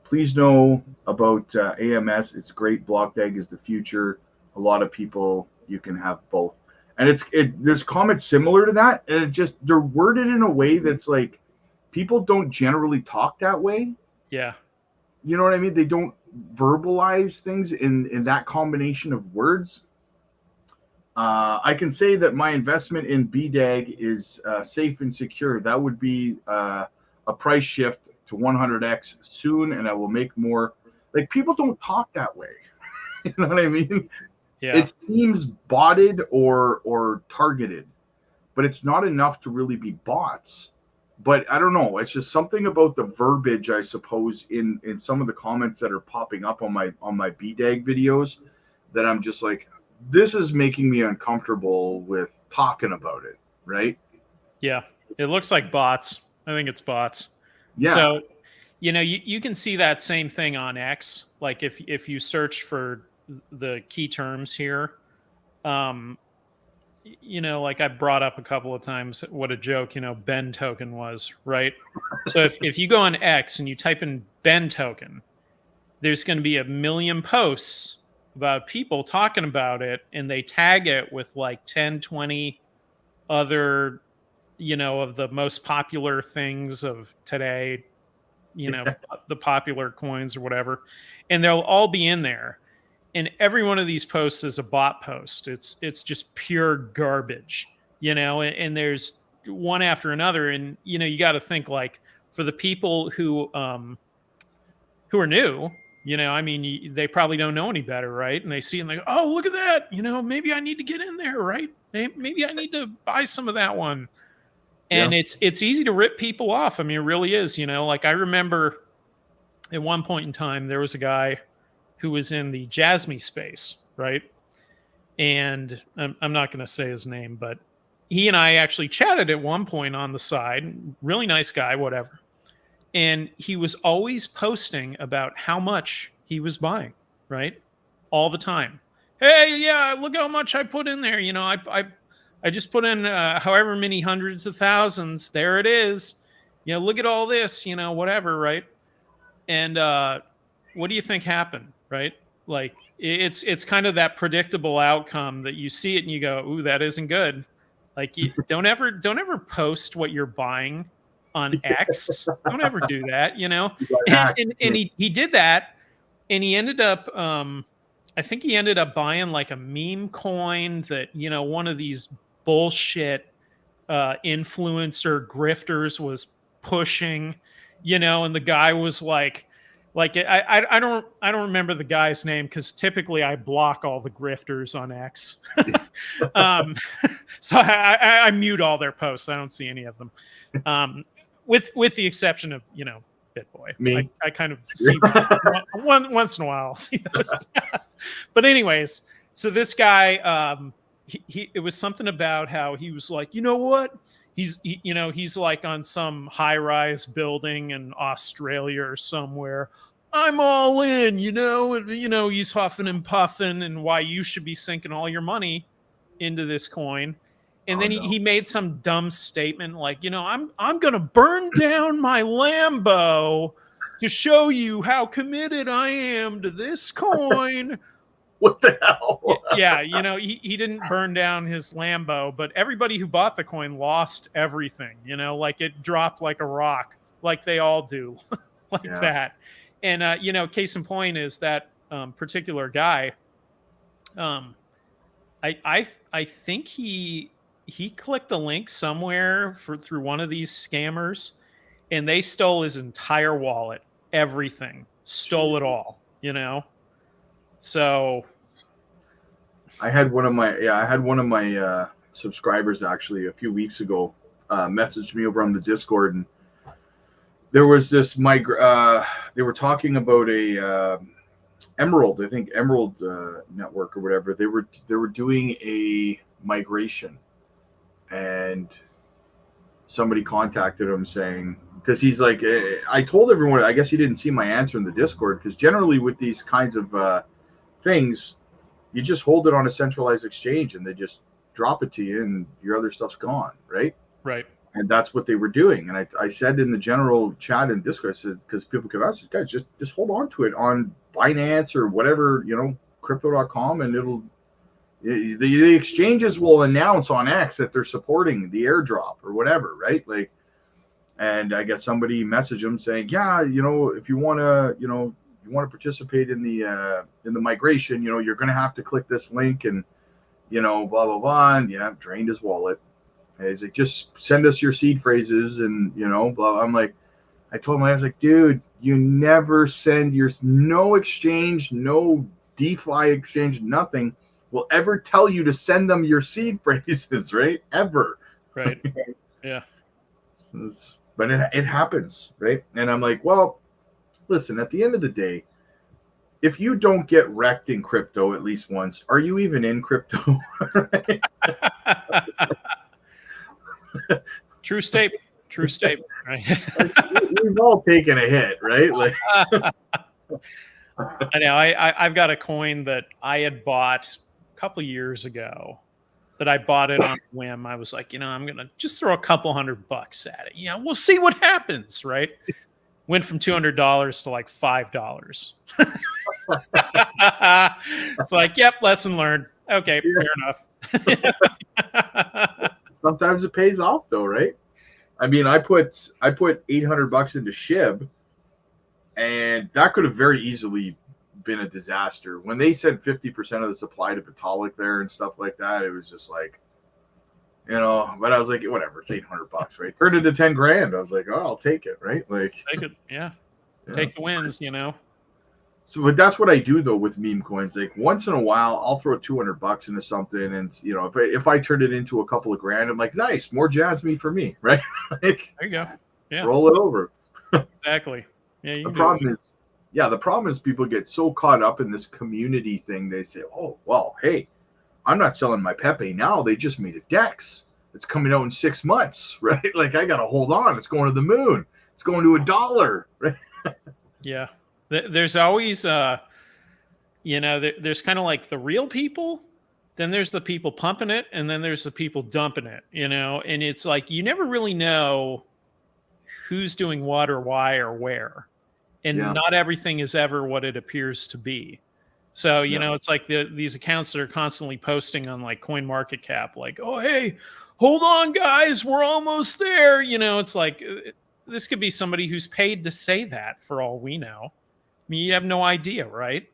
Please know about AMS. It's great. BlockDAG is the future. A lot of people, you can have both. And there's comments similar to that, and they're worded in a way that's like, people don't generally talk that way. Yeah. You know what I mean? They don't verbalize things in that combination of words. I can say that my investment in BDAG is safe and secure. That would be a price shift to 100x soon, and I will make more. Like, people don't talk that way. You know what I mean? Yeah. It seems botted or targeted, but it's not enough to really be bots. But I don't know. It's just something about the verbiage, I suppose, in some of the comments that are popping up on my BDAG videos, that I'm just like, this is making me uncomfortable with talking about it, right? Yeah. It looks like bots. I think it's bots. Yeah. So, you know, you can see that same thing on X. Like if you search for the key terms here, you know, like I brought up a couple of times what a joke, you know, Ben token was, right? So if you go on X and you type in Ben token, there's going to be 1 million posts about people talking about it, and they tag it with like 10, 20 other, you know, of the most popular things of today, you know, the popular coins or whatever, and they'll all be in there. And every one of these posts is a bot post. It's just pure garbage, you know, and there's one after another. And, you know, you got to think, like, for the people who are new, you know, I mean, they probably don't know any better, right? And they see and they go, oh, look at that. You know, maybe I need to get in there, right? Maybe I need to buy some of that one. And Yeah. it's easy to rip people off. I mean, it really is, you know, like I remember at one point in time, there was a guy who was in the Jasmy space, right? And I'm not going to say his name, but he and I actually chatted at one point on the side. Really nice guy, whatever. And he was always posting about how much he was buying, right? All the time. Hey, yeah, look how much I put in there. You know, I just put in however many hundreds of thousands. There it is. You know, look at all this, you know, whatever, right? And what do you think happened, right? Like, it's kind of that predictable outcome that you see it and you go, ooh, that isn't good. Like, don't ever post what you're buying on X. Don't ever do that, you know? And he did that, and he ended up I think he ended up buying like a meme coin that, you know, one of these bullshit influencer grifters was pushing, you know, and the guy was like, Like I don't remember the guy's name because typically I block all the grifters on X. So I mute all their posts. I don't see any of them, with the exception of BitBoy. Me. I kind of see once in a while. I'll see those. But anyways, so this guy, it was something about how he was like, you know what? He's like on some high-rise building in Australia or somewhere. I'm all in, and he's huffing and puffing, and why you should be sinking all your money into this coin. And then he made some dumb statement like, I'm gonna burn down my Lambo to show you how committed I am to this coin. What the hell? Yeah, he didn't burn down his Lambo, but everybody who bought the coin lost everything, like it dropped like a rock, like they all do, like that. And, case in point is that particular guy, I think he clicked a link somewhere through one of these scammers, and they stole his entire wallet, everything, stole it all, So I had one of my subscribers actually a few weeks ago messaged me over on the Discord, and there was this they were talking about a Emerald, I think Emerald network or whatever. They were doing a migration, and somebody contacted him saying, because he's like, I told everyone, I guess he didn't see my answer in the Discord, because generally with these kinds of things, you just hold it on a centralized exchange and they just drop it to you and your other stuff's gone, right? Right. And that's what they were doing. And I said in the general chat in Discord, I said, because people kept asking, guys, just hold on to it on Binance or whatever, crypto.com, and the exchanges will announce on X that they're supporting the airdrop or whatever, right? Like, and I guess somebody messaged them saying, yeah, if you want to participate in the migration, you're going to have to click this link and, blah, blah, blah. And drained his wallet. And he's like, just send us your seed phrases and, blah. I'm like, I told him, I was like, dude, you never send no exchange, no DeFi exchange, nothing will ever tell you to send them your seed phrases, right? Ever. Right. Yeah. But it happens, right? And I'm like, well, listen, at the end of the day, if you don't get wrecked in crypto at least once, are you even in crypto? True statement. Right. We've all taken a hit, right? Like, I know. I've got a coin that I had bought a couple of years ago. That I bought it on a whim. I was like, I'm gonna just throw a couple $100 at it. We'll see what happens, right? Went from $200 to like $5. It's like, yep, lesson learned. Okay, fair enough. Sometimes it pays off though, right? I mean, I put $800 into SHIB, and that could have very easily been a disaster. When they said 50% of the supply to Vitalik there and stuff like that, it was just like, but I was like, whatever, it's $800, right? Turned into 10 grand. I was like, oh, I'll take it, right? Like, take it, yeah. Take the wins, So, but that's what I do though with meme coins. Like once in a while, I'll throw $200 into something, and if I turn it into a couple of grand, I'm like, nice, more Jasmy for me, right? Like, there you go. Yeah. Roll it over. Exactly. Yeah. The problem is people get so caught up in this community thing. They say, oh, well, hey, I'm not selling my Pepe now. They just made a DEX. It's coming out in 6 months, right? Like I got to hold on. It's going to the moon. It's going to $1, right? Yeah. There's always, there's kind of like the real people. Then there's the people pumping it. And then there's the people dumping it, and it's like, you never really know who's doing what or why or where. And not everything is ever what it appears to be. So, it's like these accounts that are constantly posting on like CoinMarketCap, like, oh, hey, hold on, guys, we're almost there. It's like, this could be somebody who's paid to say that for all we know. I mean, you have no idea, right?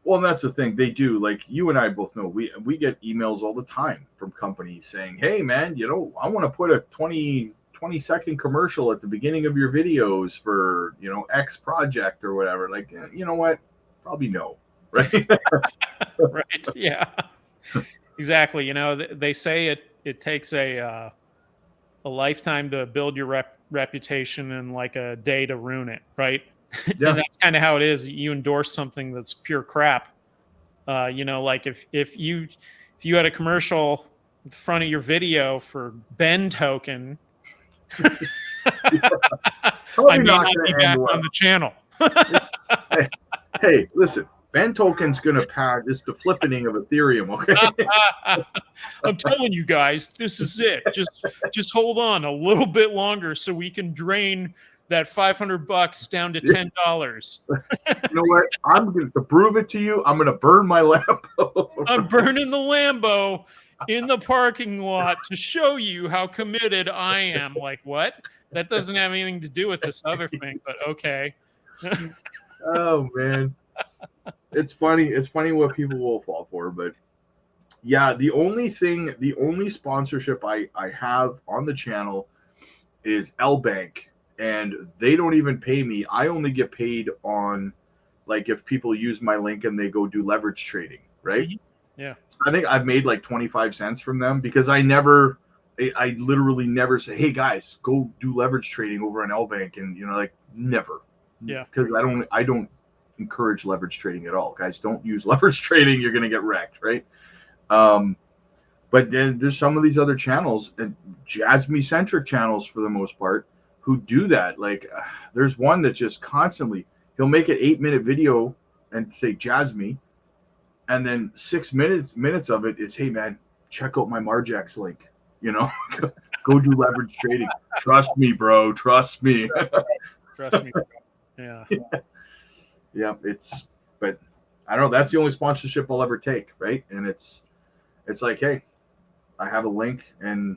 Well, and that's the thing. They do. Like you and I both know, we get emails all the time from companies saying, hey, man, I want to put a $20 20-second commercial at the beginning of your videos for, you know, X project or whatever. Like, you know what? Probably no, right? Right. Yeah. Exactly. You know, they say it takes a lifetime to build your reputation and like a day to ruin it, right? Yeah. And that's kind of how it is. You endorse something that's pure crap. You know, like if you had a commercial at the front of your video for Ben Token, I Probably may not not going be to end back on well. the channel. Hey, listen, Ben Token's going to pad. It's the flippening of Ethereum, okay? I'm telling you guys, this is it. Just hold on a little bit longer so we can drain that $500 down to $10. You know what? I'm going to prove it to you. I'm going to burn my Lambo. I'm burning the Lambo in the parking lot to show you how committed I am. Like, what? That doesn't have anything to do with this other thing, but okay. Oh man, it's funny. It's funny what people will fall for, but yeah, the only sponsorship I have on the channel is L Bank, and they don't even pay me. I only get paid on, like, if people use my link and they go do leverage trading, right? Yeah. I think I've made like 25 cents from them because I literally never say, hey guys, go do leverage trading over on L Bank, and you know, like, never. Yeah. Because I don't encourage leverage trading at all. Guys, don't use leverage trading. You're going to get wrecked, right? But then there's some of these other channels, and Jasmy centric channels for the most part, who do that. Like, there's one that just constantly, he'll make an 8-minute video and say Jasmy, and then 6 minutes of it is, hey man, check out my Marjax link. You know, go do leverage trading. Trust me, bro. Trust me. Trust me. Yeah. Yeah, but I don't know. That's the only sponsorship I'll ever take, right? And it's like, hey, I have a link and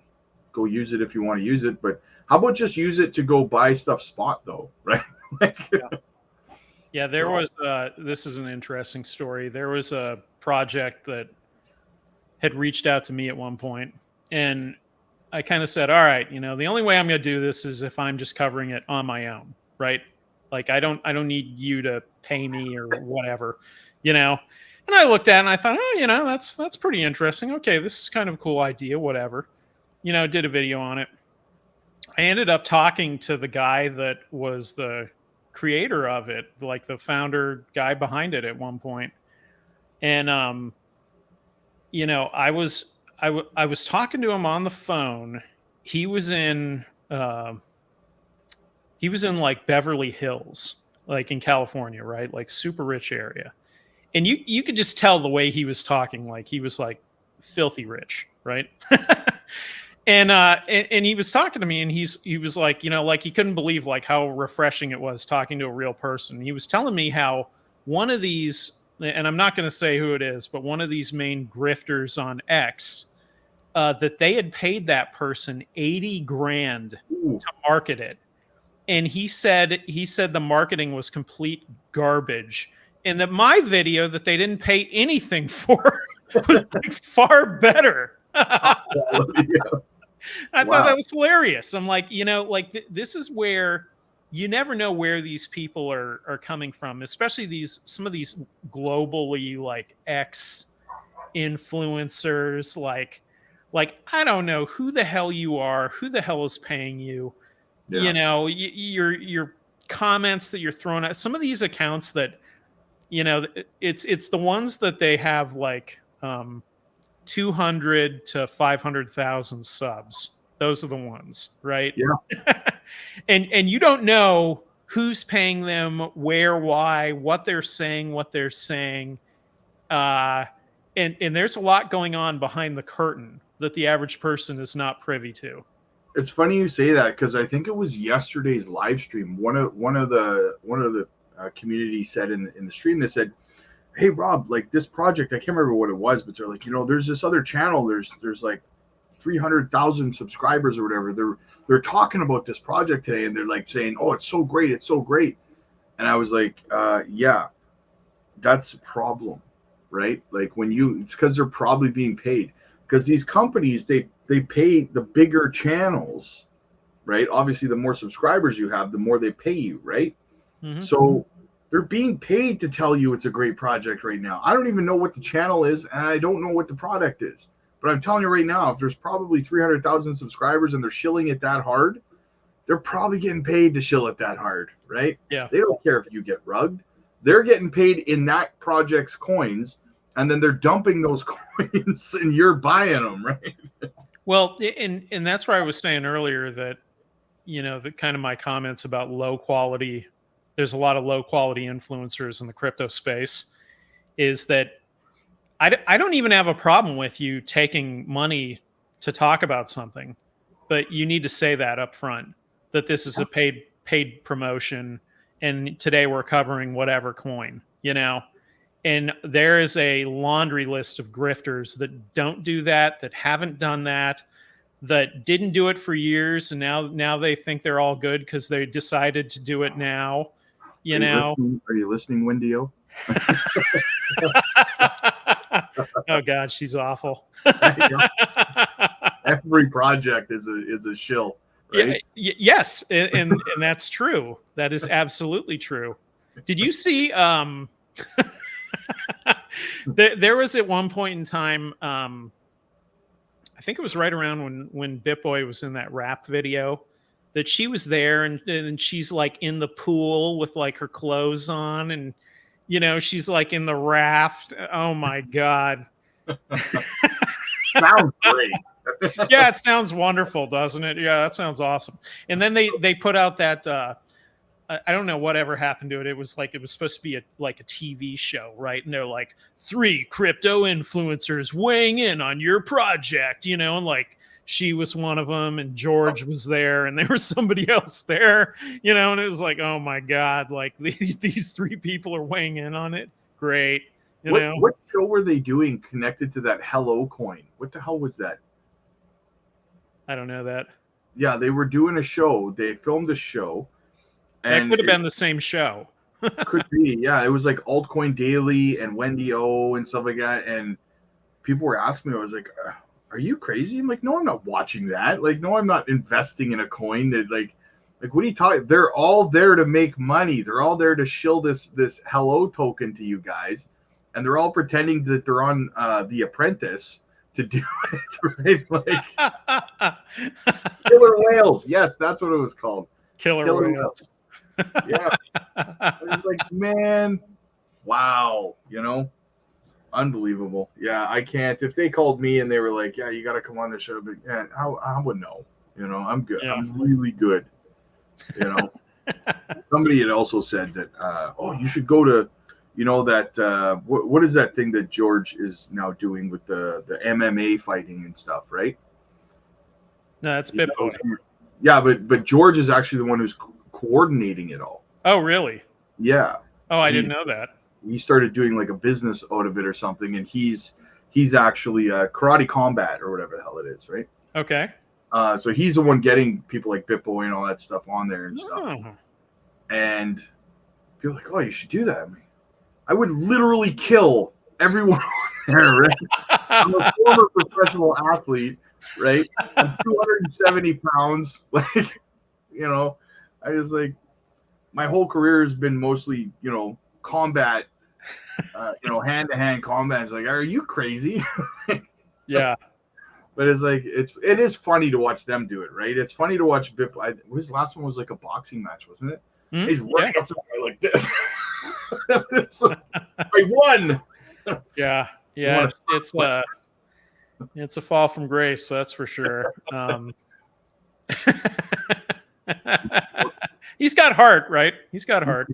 go use it if you want to use it. But how about just use it to go buy stuff spot though, right? Yeah, there was this is an interesting story. There was a project that had reached out to me at one point, and I kind of said, all right, you know, the only way I'm going to do this is if I'm just covering it on my own, right? Like I don't need you to pay me or whatever, you know. And I looked at it and I thought, oh, you know, that's pretty interesting. Okay, this is kind of a cool idea, whatever. You know, did a video on it. I ended up talking to the guy that was the creator of it, like the founder guy behind it at one point. And you know, I was talking to him on the phone. He was in like Beverly Hills, like in California, right? Like super rich area. And you could just tell the way he was talking, like he was like filthy rich, right? And he was talking to me, and he was like, you know, like he couldn't believe like how refreshing it was talking to a real person. He was telling me how one of these, and I'm not going to say who it is, but one of these main grifters on X, that they had paid that person 80 grand to market it. And he said the marketing was complete garbage, and that my video that they didn't pay anything for was like far better. I thought that was hilarious. I'm like, you know, like this is where you never know where these people are coming from, especially some of these globally like X influencers. Like I don't know who the hell you are, who the hell is paying you. Yeah. You know, your comments that you're throwing at some of these accounts that, you know, it's the ones that they have like 200 to 500,000 subs. Those are the ones, right? Yeah. and you don't know who's paying them, where, why, what they're saying. And there's a lot going on behind the curtain that the average person is not privy to. It's funny you say that, because I think it was yesterday's live stream. One of the community said in the stream, they said, hey Rob, like this project, I can't remember what it was, but they're like, you know, there's this other channel, there's like 300,000 subscribers or whatever. They're talking about this project today, and they're like saying, oh, it's so great, and I was like, yeah, that's a problem, right? Like it's because they're probably being paid, because these companies, they pay the bigger channels, right? Obviously, the more subscribers you have, the more they pay you, right? Mm-hmm. So they're being paid to tell you it's a great project right now. I don't even know what the channel is, and I don't know what the product is. But I'm telling you right now, if there's probably 300,000 subscribers and they're shilling it that hard, they're probably getting paid to shill it that hard, right? Yeah. They don't care if you get rugged. They're getting paid in that project's coins, and then they're dumping those coins and you're buying them, right? Well, and that's where I was saying earlier that, you know, the kind of my comments about low quality, there's a lot of low quality influencers in the crypto space, is that I don't even have a problem with you taking money to talk about something, but you need to say that up front, that this is a paid promotion, and today we're covering whatever coin, you know. And there is a laundry list of grifters that don't do that, that haven't done that, that didn't do it for years, and now they think they're all good because they decided to do it now. You know. Are you listening, Wendy-O? Oh God, she's awful. Every project is a shill, right? Yes, and that's true. That is absolutely true. Did you see? There was at one point in time. I think it was right around when BitBoy was in that rap video, that she was there, and she's like in the pool with like her clothes on, and you know, she's like in the raft. Oh my God. Sounds great. Yeah, it sounds wonderful, doesn't it? Yeah, that sounds awesome. And then they put out that I don't know whatever happened to it. It was supposed to be like a TV show, right? And they're like, 3 crypto influencers weighing in on your project, you know, and like she was one of them, and George was there, and there was somebody else there, you know, and it was like, oh my God, like these 3 people are weighing in on it. Great. You know? What show were they doing connected to that Hello coin? What the hell was that? I don't know that. Yeah, they were doing a show. They filmed a show. That could have been the same show. Could be, yeah. It was like Altcoin Daily and Wendy-O and stuff like that. And people were asking me, I was like, are you crazy? I'm like, no, I'm not watching that. Like, no, I'm not investing in a coin that like what are you talking? They're all there to make money. They're all there to shill this Hello token to you guys. And they're all pretending that they're on The Apprentice to do it, right? Like Killer Whales. Yes, that's what it was called. Killer Whales. Yeah. I was like, man, wow, you know, unbelievable. Yeah, I can't. If they called me and they were like, yeah, you got to come on the show, but yeah, I would know. You know, I'm good. Yeah. I'm really good. You know, somebody had also said that, oh, you should go to, you know, that what is that thing that George is now doing with the MMA fighting and stuff, right? No, that's BitBoy. Yeah, but George is actually the one who's coordinating it all. Oh, really? Yeah. Oh, I didn't know that. He started doing like a business out of it or something, and he's actually Karate Combat or whatever the hell it is, right? Okay. So he's the one getting people like BitBoy and all that stuff on there and stuff. Oh. And people are like, oh, you should do that. I mean, I would literally kill everyone there, right? I'm a former professional athlete, right? I'm 270 pounds. Like, you know, I was like, my whole career has been mostly, you know, combat, you know, hand-to-hand combat. It's like, are you crazy? Yeah. But it's like, it is funny to watch them do it, right? It's funny to watch his last one was like a boxing match, wasn't it? Mm-hmm. He's running up to me like this. I won. Yeah. It's a fall from grace, that's for sure. He's got heart, right? He's got heart.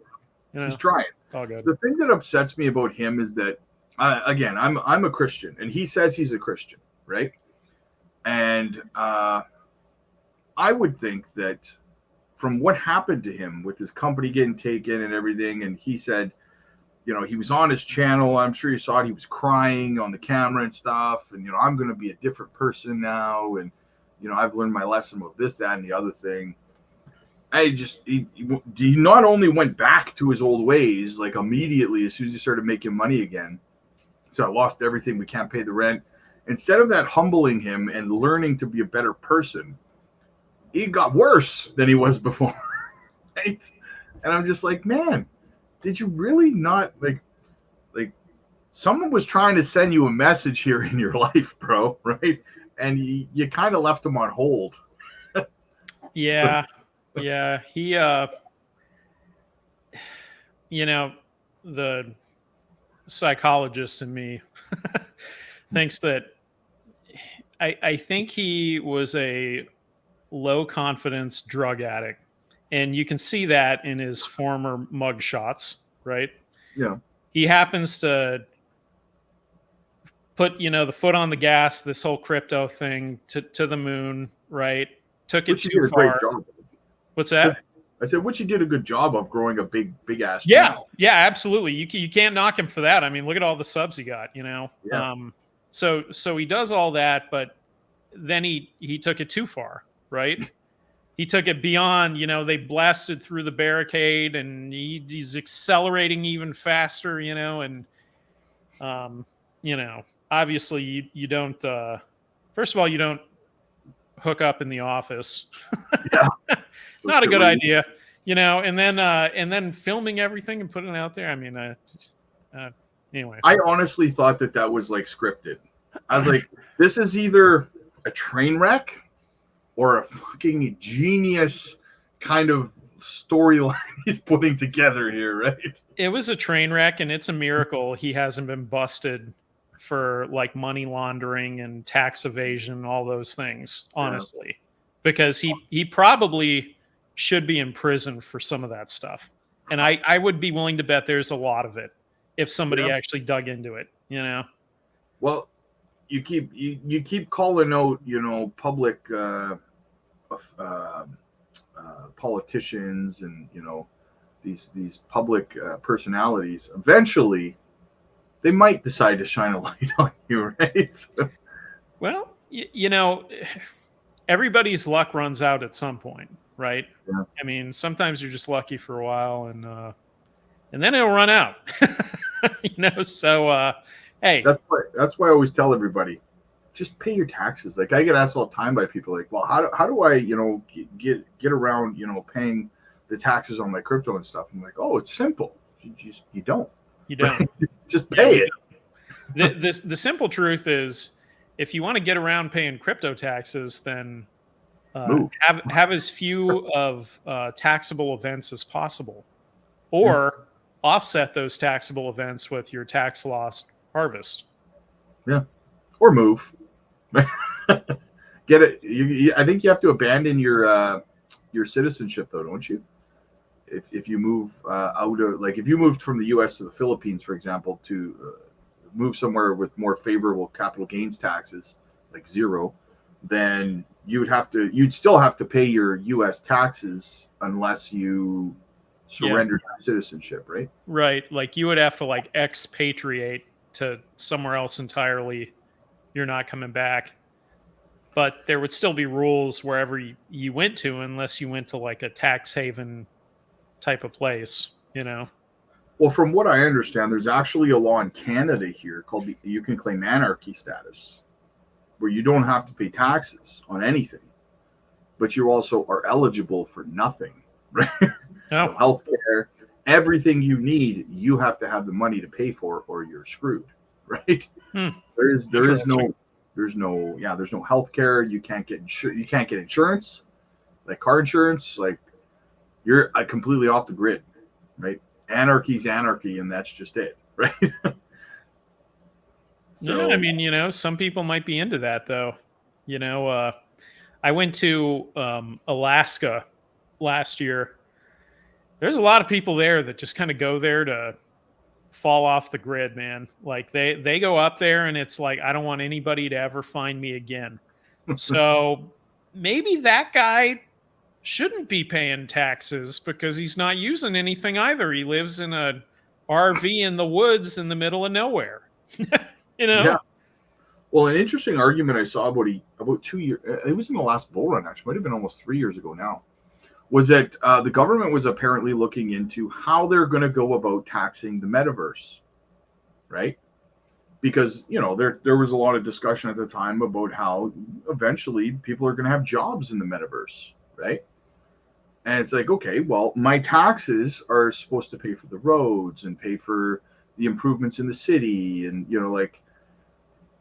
You know, he's trying. All good. The thing that upsets me about him is that, again, I'm a Christian, and he says he's a Christian, right? And I would think that from what happened to him with his company getting taken and everything, and he said, you know, he was on his channel. I'm sure you saw it. He was crying on the camera and stuff. And, you know, I'm going to be a different person now. And, you know, I've learned my lesson about this, that, and the other thing. He not only went back to his old ways, like immediately as soon as he started making money again. So I lost everything. We can't pay the rent. Instead of that humbling him and learning to be a better person, he got worse than he was before, right? And I'm just like, man, did you really not like someone was trying to send you a message here in your life, bro, right? And you kind of left him on hold. Yeah. Yeah. He, you know, the psychologist in me thinks that I think he was a low confidence drug addict. And you can see that in his former mug shots, right? Yeah. He happens to put, the foot on the gas, this whole crypto thing to the moon, right? Took it Which he too did a far. great job. What's that? I said, which he did a good job of growing a big ass Yeah, channel. yeah, absolutely. You can't knock him for that. I mean, look at all the subs he got. Yeah. So he does all that, but then he took it too far, right? He took it beyond. They blasted through the barricade, and he's accelerating even faster. And obviously you don't. First of all, you don't hook up in the office. Yeah. Not a good idea. And then filming everything and putting it out there. I mean, anyway. I honestly thought that was like scripted. I was like, this is either a train wreck or a fucking genius kind of storyline he's putting together here, right? It was a train wreck, and it's a miracle he hasn't been busted for like money laundering and tax evasion, all those things, honestly. Yeah. Because he probably should be in prison for some of that stuff. And I would be willing to bet there's a lot of it if somebody actually dug into it, Well, you keep calling out, public politicians and, these public personalities. Eventually, they might decide to shine a light on you, right? Well, everybody's luck runs out at some point, right? Yeah. I mean, sometimes you're just lucky for a while, and then it'll run out. So hey, that's why I always tell everybody, just pay your taxes. Like I get asked all the time by people, like, well, how do I get around paying the taxes on my crypto and stuff? I'm like, oh, it's simple. You don't. Just pay it. The simple truth is, if you want to get around paying crypto taxes, then have as few of taxable events as possible, or offset those taxable events with your tax loss harvest. Yeah, or move. Get it. I think you have to abandon your citizenship, though, don't you? If you move out of, like, if you moved from the U.S. to the Philippines, for example, to move somewhere with more favorable capital gains taxes, like 0, then you'd still have to pay your U.S. taxes unless you surrender your citizenship, right? Right. Like you would have to expatriate to somewhere else entirely. You're not coming back. But there would still be rules wherever you went to, unless you went to a tax haven type of place, Well, from what I understand, there's actually a law in Canada here called you can claim anarchy status, where you don't have to pay taxes on anything, but you also are eligible for nothing, right? Oh. Healthcare, everything you need, you have to have the money to pay for, or you're screwed, right? There's no healthcare. You can't get insurance, like car insurance. Like you're completely off the grid, right? Anarchy's anarchy, and that's just it, right? So, yeah, I mean, some people might be into that, though. I went to Alaska last year. There's a lot of people there that just kind of go there to fall off the grid, man. Like they go up there, and it's like, I don't want anybody to ever find me again. So maybe that guy shouldn't be paying taxes because he's not using anything either. He lives in a RV in the woods in the middle of nowhere. Yeah. Well, an interesting argument I saw about 2 years, it was in the last bull run, actually, might have been almost 3 years ago now, was that the government was apparently looking into how they're going to go about taxing the metaverse, right? Because, there was a lot of discussion at the time about how eventually people are going to have jobs in the metaverse, right? And it's like, okay, well, my taxes are supposed to pay for the roads and pay for the improvements in the city, and like,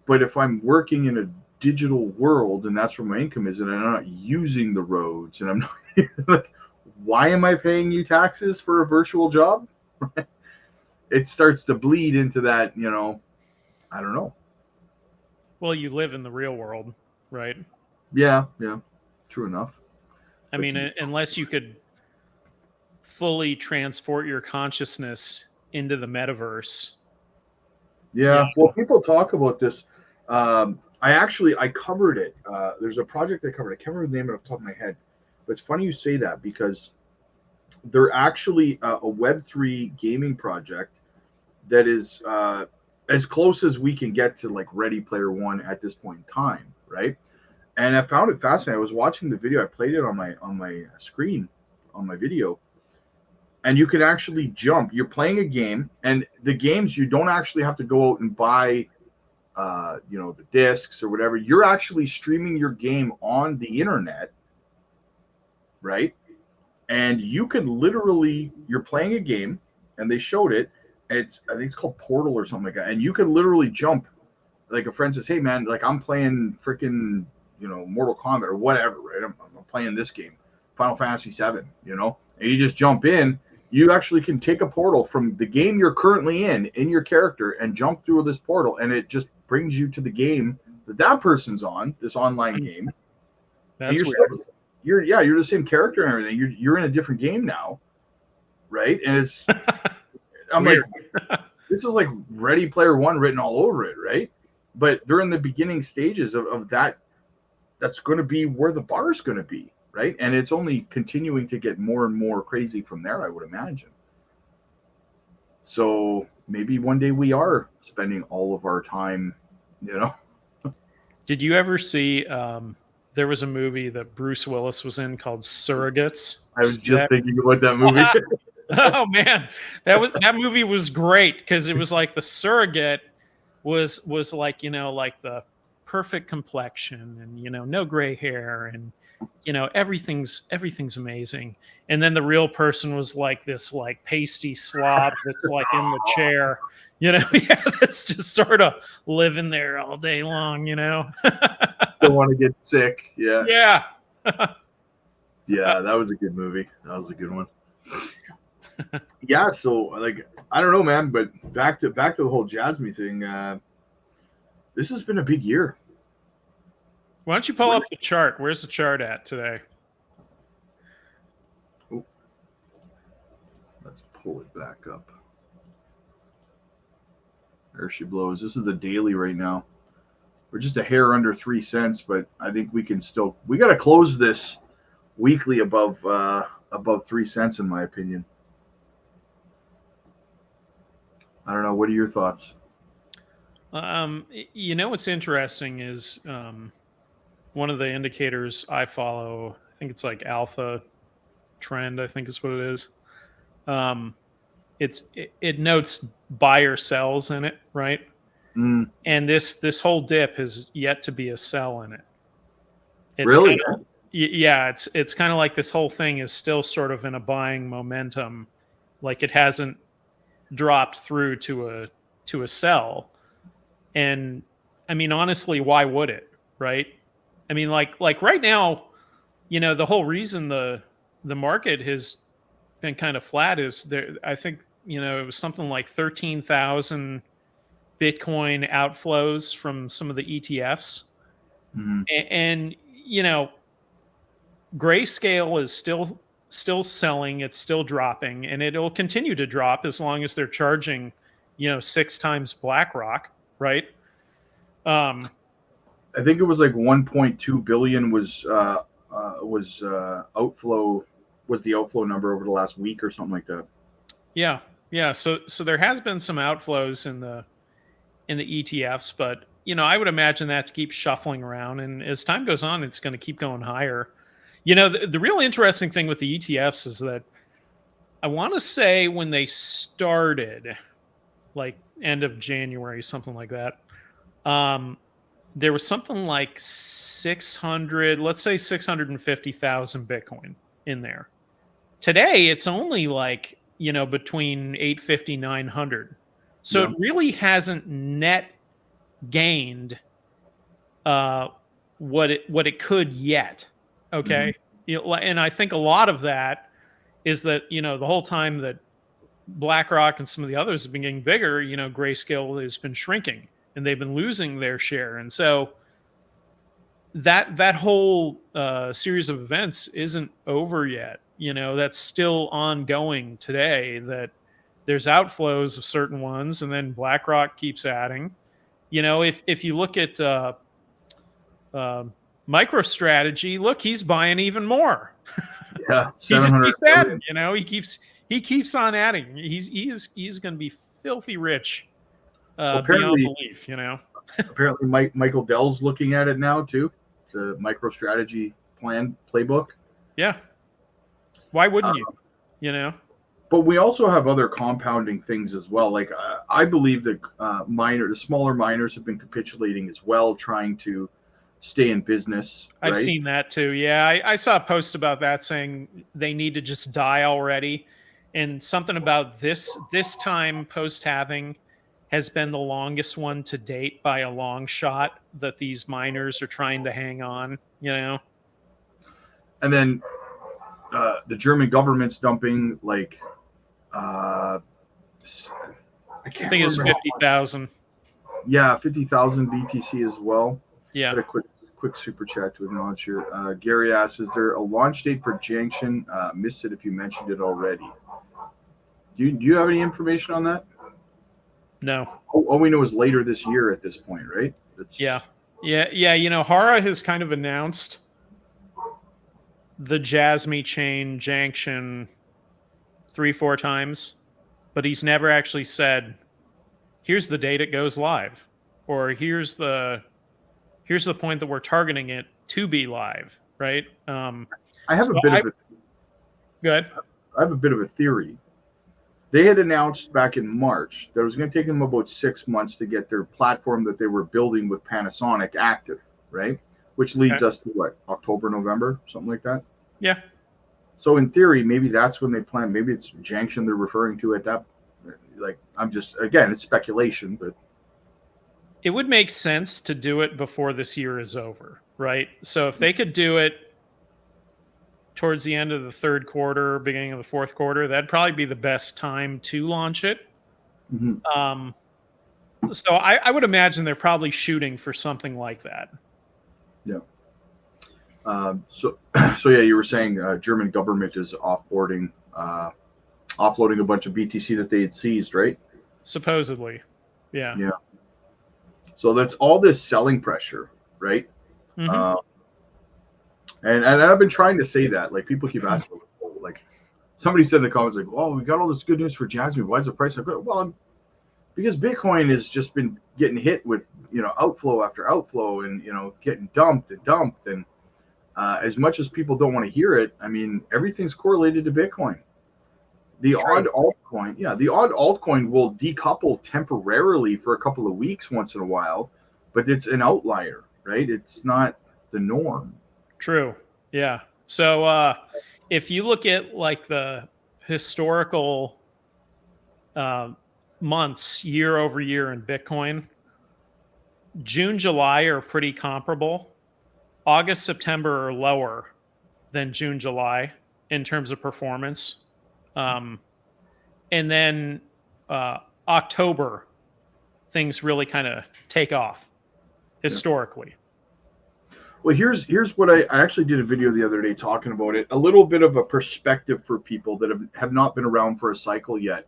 but if I'm working in a digital world and that's where my income is, and I'm not using the roads, and I'm not like, why am I paying you taxes for a virtual job? It starts to bleed into that, I don't know. Well, you live in the real world, right? Yeah, true enough. I mean, unless you could fully transport your consciousness into the metaverse. Yeah, well, people talk about this. I covered it. There's a project I covered. I can't remember the name off the top of my head, but it's funny you say that, because they're actually a Web3 gaming project that is as close as we can get to like Ready Player One at this point in time, right? And I found it fascinating. I was watching the video. I played it on my screen on my video, and you can actually jump. You're playing a game, and the games, you don't actually have to go out and buy, the discs or whatever. You're actually streaming your game on the internet, right? And you can literally, you're playing a game, and they showed it. I think it's called Portal or something like that, and you can literally jump. Like, a friend says, "Hey man, like, I'm playing freaking Mortal Kombat or whatever, right? I'm playing this game, Final Fantasy 7, and you just jump in. You actually can take a portal from the game you're currently in your character, and jump through this portal, and it just brings you to the game that person's on, this online game. That's weird. You're the same character and everything. You're in a different game now, right? And it's I'm weird. Like, this is like Ready Player One written all over it, right? But they're in the beginning stages of that. That's going to be where the bar is going to be, right? And it's only continuing to get more and more crazy from there, I would imagine. So maybe one day we are spending all of our time, Did you ever see, there was a movie that Bruce Willis was in called Surrogates? I was just thinking about that movie. Oh man, that movie was great, because it was like the surrogate was like, like the perfect complexion, and no gray hair, and everything's amazing, and then the real person was like this like pasty slob that's like in the chair, that's just sort of living there all day long. Don't want to get sick. Yeah. Yeah, that was a good movie. That was a good one. Yeah, so like, I don't know, man, but back to the whole Jasmy thing. This has been a big year. Why don't you pull up the chart? Where's the chart at today? Oh, let's pull it back up. There she blows. This is the daily right now. We're just a hair under 3 cents, but I think we got to close this weekly above 3 cents, in my opinion. I don't know. What are your thoughts? What's interesting is one of the indicators I follow, I think it's like Alpha Trend, I think is what it is. It notes buyer sells in it, right? Mm. And this whole dip has yet to be a sell in it. It's really? It's kind of like this whole thing is still sort of in a buying momentum, like it hasn't dropped through to a sell. And I mean, honestly, why would it, right? I mean, like right now, the whole reason the market has been kind of flat is there. I think it was something like 13,000 Bitcoin outflows from some of the ETFs, and Grayscale is still selling. It's still dropping, and it'll continue to drop as long as they're charging 6 times BlackRock, right? I think it was like 1.2 billion was the outflow number over the last week or something like that. Yeah. So there has been some outflows in the ETFs, but I would imagine that to keep shuffling around, and as time goes on, it's going to keep going higher. The real interesting thing with the ETFs is that I want to say when they started, like end of January, something like that, there was something like 600, let's say 650,000 Bitcoin in there. Today, it's only like, between 850, 900. So Yeah. it really hasn't net gained what it could yet. Okay. And I think a lot of that is that, the whole time that BlackRock and some of the others have been getting bigger, Grayscale has been shrinking and they've been losing their share. And so that whole series of events isn't over yet. That's still ongoing today, that there's outflows of certain ones and then BlackRock keeps adding. If you look at MicroStrategy, look, he's buying even more. Yeah, He just 700 keeps adding. He keeps on adding. He's going to be filthy rich beyond belief. Apparently, Michael Dell's looking at it now too. The MicroStrategy plan playbook. Yeah. Why wouldn't you? But we also have other compounding things as well. Like I believe that the smaller miners have been capitulating as well, trying to stay in business. Right? I've seen that too. Yeah, I saw a post about that saying they need to just die already, and something about this time post-halving has been the longest one to date by a long shot, that these miners are trying to hang on. And then the German government's dumping like I think it's 50,000. Yeah, 50,000 BTC as well. Yeah. Got a quick super chat to acknowledge here. Gary asks, "Is there a launch date for Janction? Missed it if you mentioned it already." Do you have any information on that? No. All we know is later this year at this point, right? Yeah. Hara has kind of announced the Jasmy chain Janction 3-4 times, but he's never actually said, here's the date it goes live, or here's the point that we're targeting it to be live, right? I have a bit of a good. I have a bit of a theory. They had announced back in March that it was going to take them about 6 months to get their platform that they were building with Panasonic active, right? Which leads us to what, October, November, something like that? Yeah. So in theory, maybe that's when they plan. Maybe it's Janction they're referring to at that. Like, again, it's speculation, but it would make sense to do it before this year is over, right? So if they could do it towards the end of the third quarter, beginning of the fourth quarter, that'd probably be the best time to launch it. So I would imagine they're probably shooting for something like that. Yeah. So yeah, you were saying German government is offloading a bunch of BTC that they had seized, right? Supposedly. Yeah. Yeah. So that's all this selling pressure, right? And I've been trying to say that. Like, people keep asking, like, somebody said in the comments, like, "Oh, we got all this good news for Jasmy. Why is the price so good?" Well, because Bitcoin has just been getting hit with, outflow after outflow, and getting dumped, and as much as people don't want to hear it, I mean, everything's correlated to Bitcoin. The odd altcoin will decouple temporarily for a couple of weeks once in a while, but it's an outlier, right? It's not the norm. True. Yeah. So if you look at like the historical months year over year in Bitcoin, June, July are pretty comparable. August, September are lower than June, July in terms of performance. And then October, things really kind of take off historically. Well, here's what I actually did a video the other day talking about it. A little bit of a perspective for people that have not been around for a cycle yet.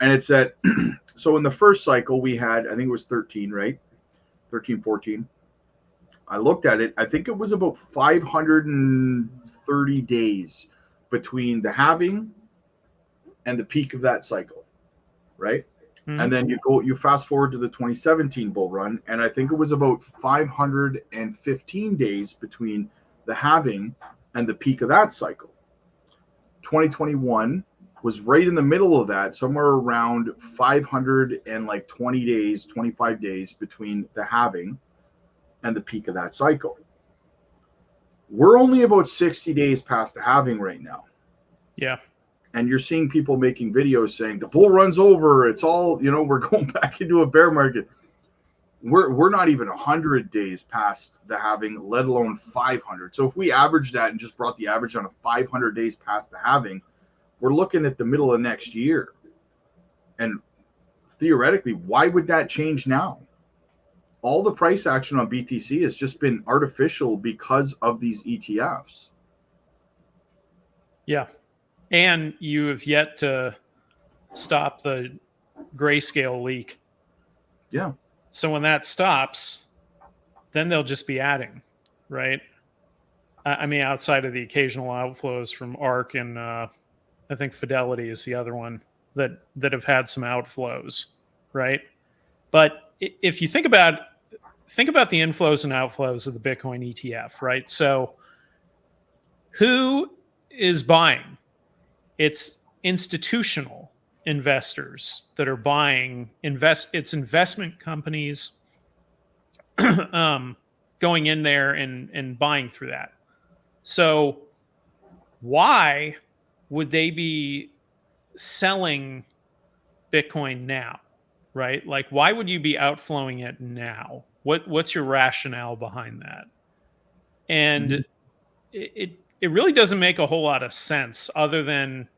And it's that, so in the first cycle we had, I think it was 13, right? 13, 14. I looked at it. I think it was about 530 days between the halving and the peak of that cycle, right? And then you fast forward to the 2017 bull run, and I think it was about 515 days between the halving and the peak of that cycle. 2021 was right in the middle of that, somewhere around 520 days, 25 days between the halving and the peak of that cycle. We're only about 60 days past the halving right now. Yeah. And you're seeing people making videos saying the bull run's over. It's all, we're going back into a bear market. We're not even 100 days past the halving, let alone 500. So if we average that and just brought the average on a 500 days past the halving, we're looking at the middle of next year. And theoretically, why would that change now? All the price action on BTC has just been artificial because of these ETFs. Yeah. And you have yet to stop the grayscale leak. Yeah. So when that stops, then they'll just be adding, right? I mean, outside of the occasional outflows from ARK and I think Fidelity is the other one that have had some outflows, right? But if you think about the inflows and outflows of the Bitcoin ETF, right? So who is buying? It's institutional investors that are buying. It's investment companies going in there and buying through that. So why would they be selling Bitcoin now, right? Like, why would you be outflowing it now? What's your rationale behind that? And it really doesn't make a whole lot of sense, other than,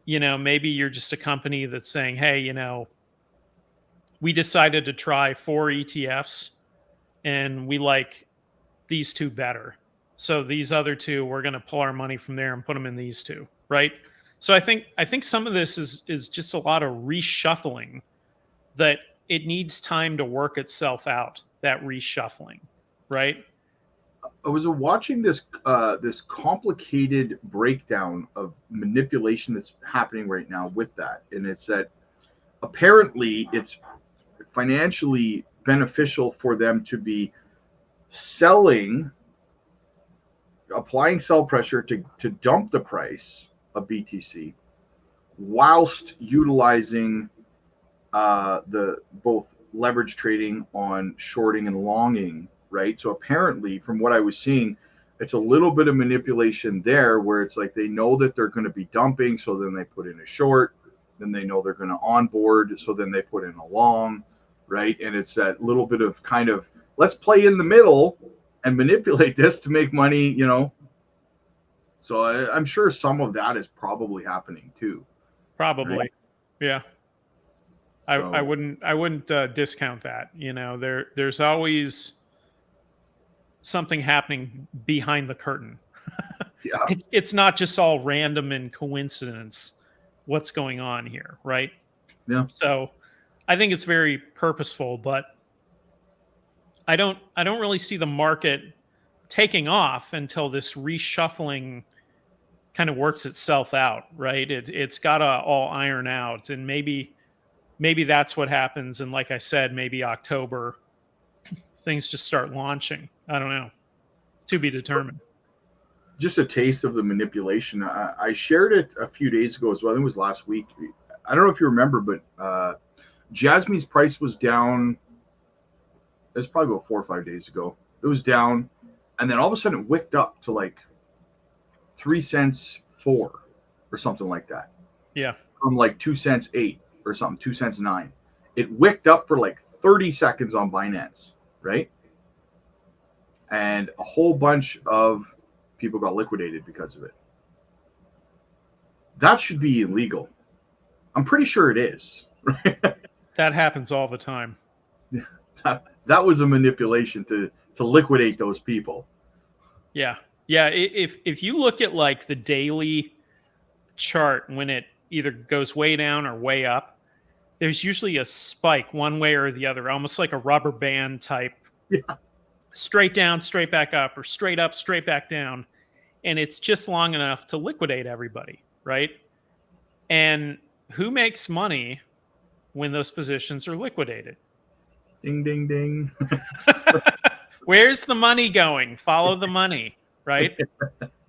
maybe you're just a company that's saying, hey, we decided to try 4 ETFs and we like these 2 better. So these other 2, we're going to pull our money from there and put them in these 2, right? So I think some of this is just a lot of reshuffling, that it needs time to work itself out, that reshuffling, right? I was watching this complicated breakdown of manipulation that's happening right now with that, and it's that apparently it's financially beneficial for them to be applying sell pressure to dump the price of BTC, whilst utilizing the both leverage trading on shorting and longing. Right. So apparently, from what I was seeing, it's a little bit of manipulation there, where it's like they know that they're going to be dumping. So then they put in a short, then they know they're going to onboard. So then they put in a long. Right. And it's that little bit of kind of, let's play in the middle and manipulate this to make money, So I'm sure some of that is probably happening too. Probably. Right? Yeah. So, I wouldn't discount that. There's always something happening behind the curtain. Yeah. It's not just all random and coincidence what's going on here, right? Yeah. So I think it's very purposeful, but I don't really see the market taking off until this reshuffling kind of works itself out, right? It's got to all iron out, and maybe that's what happens. And like I said, maybe October things just start launching. I don't know. To be determined. Just a taste of the manipulation. I shared it a few days ago as well. I think it was last week. I don't know if you remember, but Jasmy's price was down. It was probably about 4 or 5 days ago. It was down, and then all of a sudden it wicked up to like 3 cents 4 or something like that. Yeah. From like 2 cents 8 or something, 2 cents 9. It wicked up for like 30 seconds on Binance, right? And a whole bunch of people got liquidated because of it. That should be illegal. I'm pretty sure it is. Right? That happens all the time. That was a manipulation to liquidate those people. Yeah. Yeah. If you look at like the daily chart, when it either goes way down or way up, there's usually a spike one way or the other, almost like a rubber band type. Yeah. Straight down, straight back up, or straight up, straight back down. And it's just long enough to liquidate everybody, right? And who makes money when those positions are liquidated? Ding, ding, ding. Where's the money going? Follow the money, right?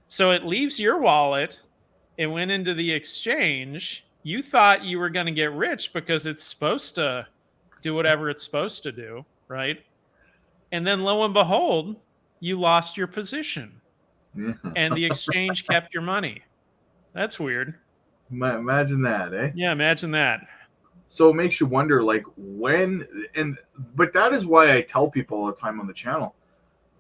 So it leaves your wallet. It went into the exchange. You thought you were going to get rich because it's supposed to do whatever it's supposed to do, right? And then lo and behold, you lost your position Yeah. and the exchange kept your money. That's weird. Imagine that, eh? Yeah, imagine that. So it makes you wonder, like, but that is why I tell people all the time on the channel,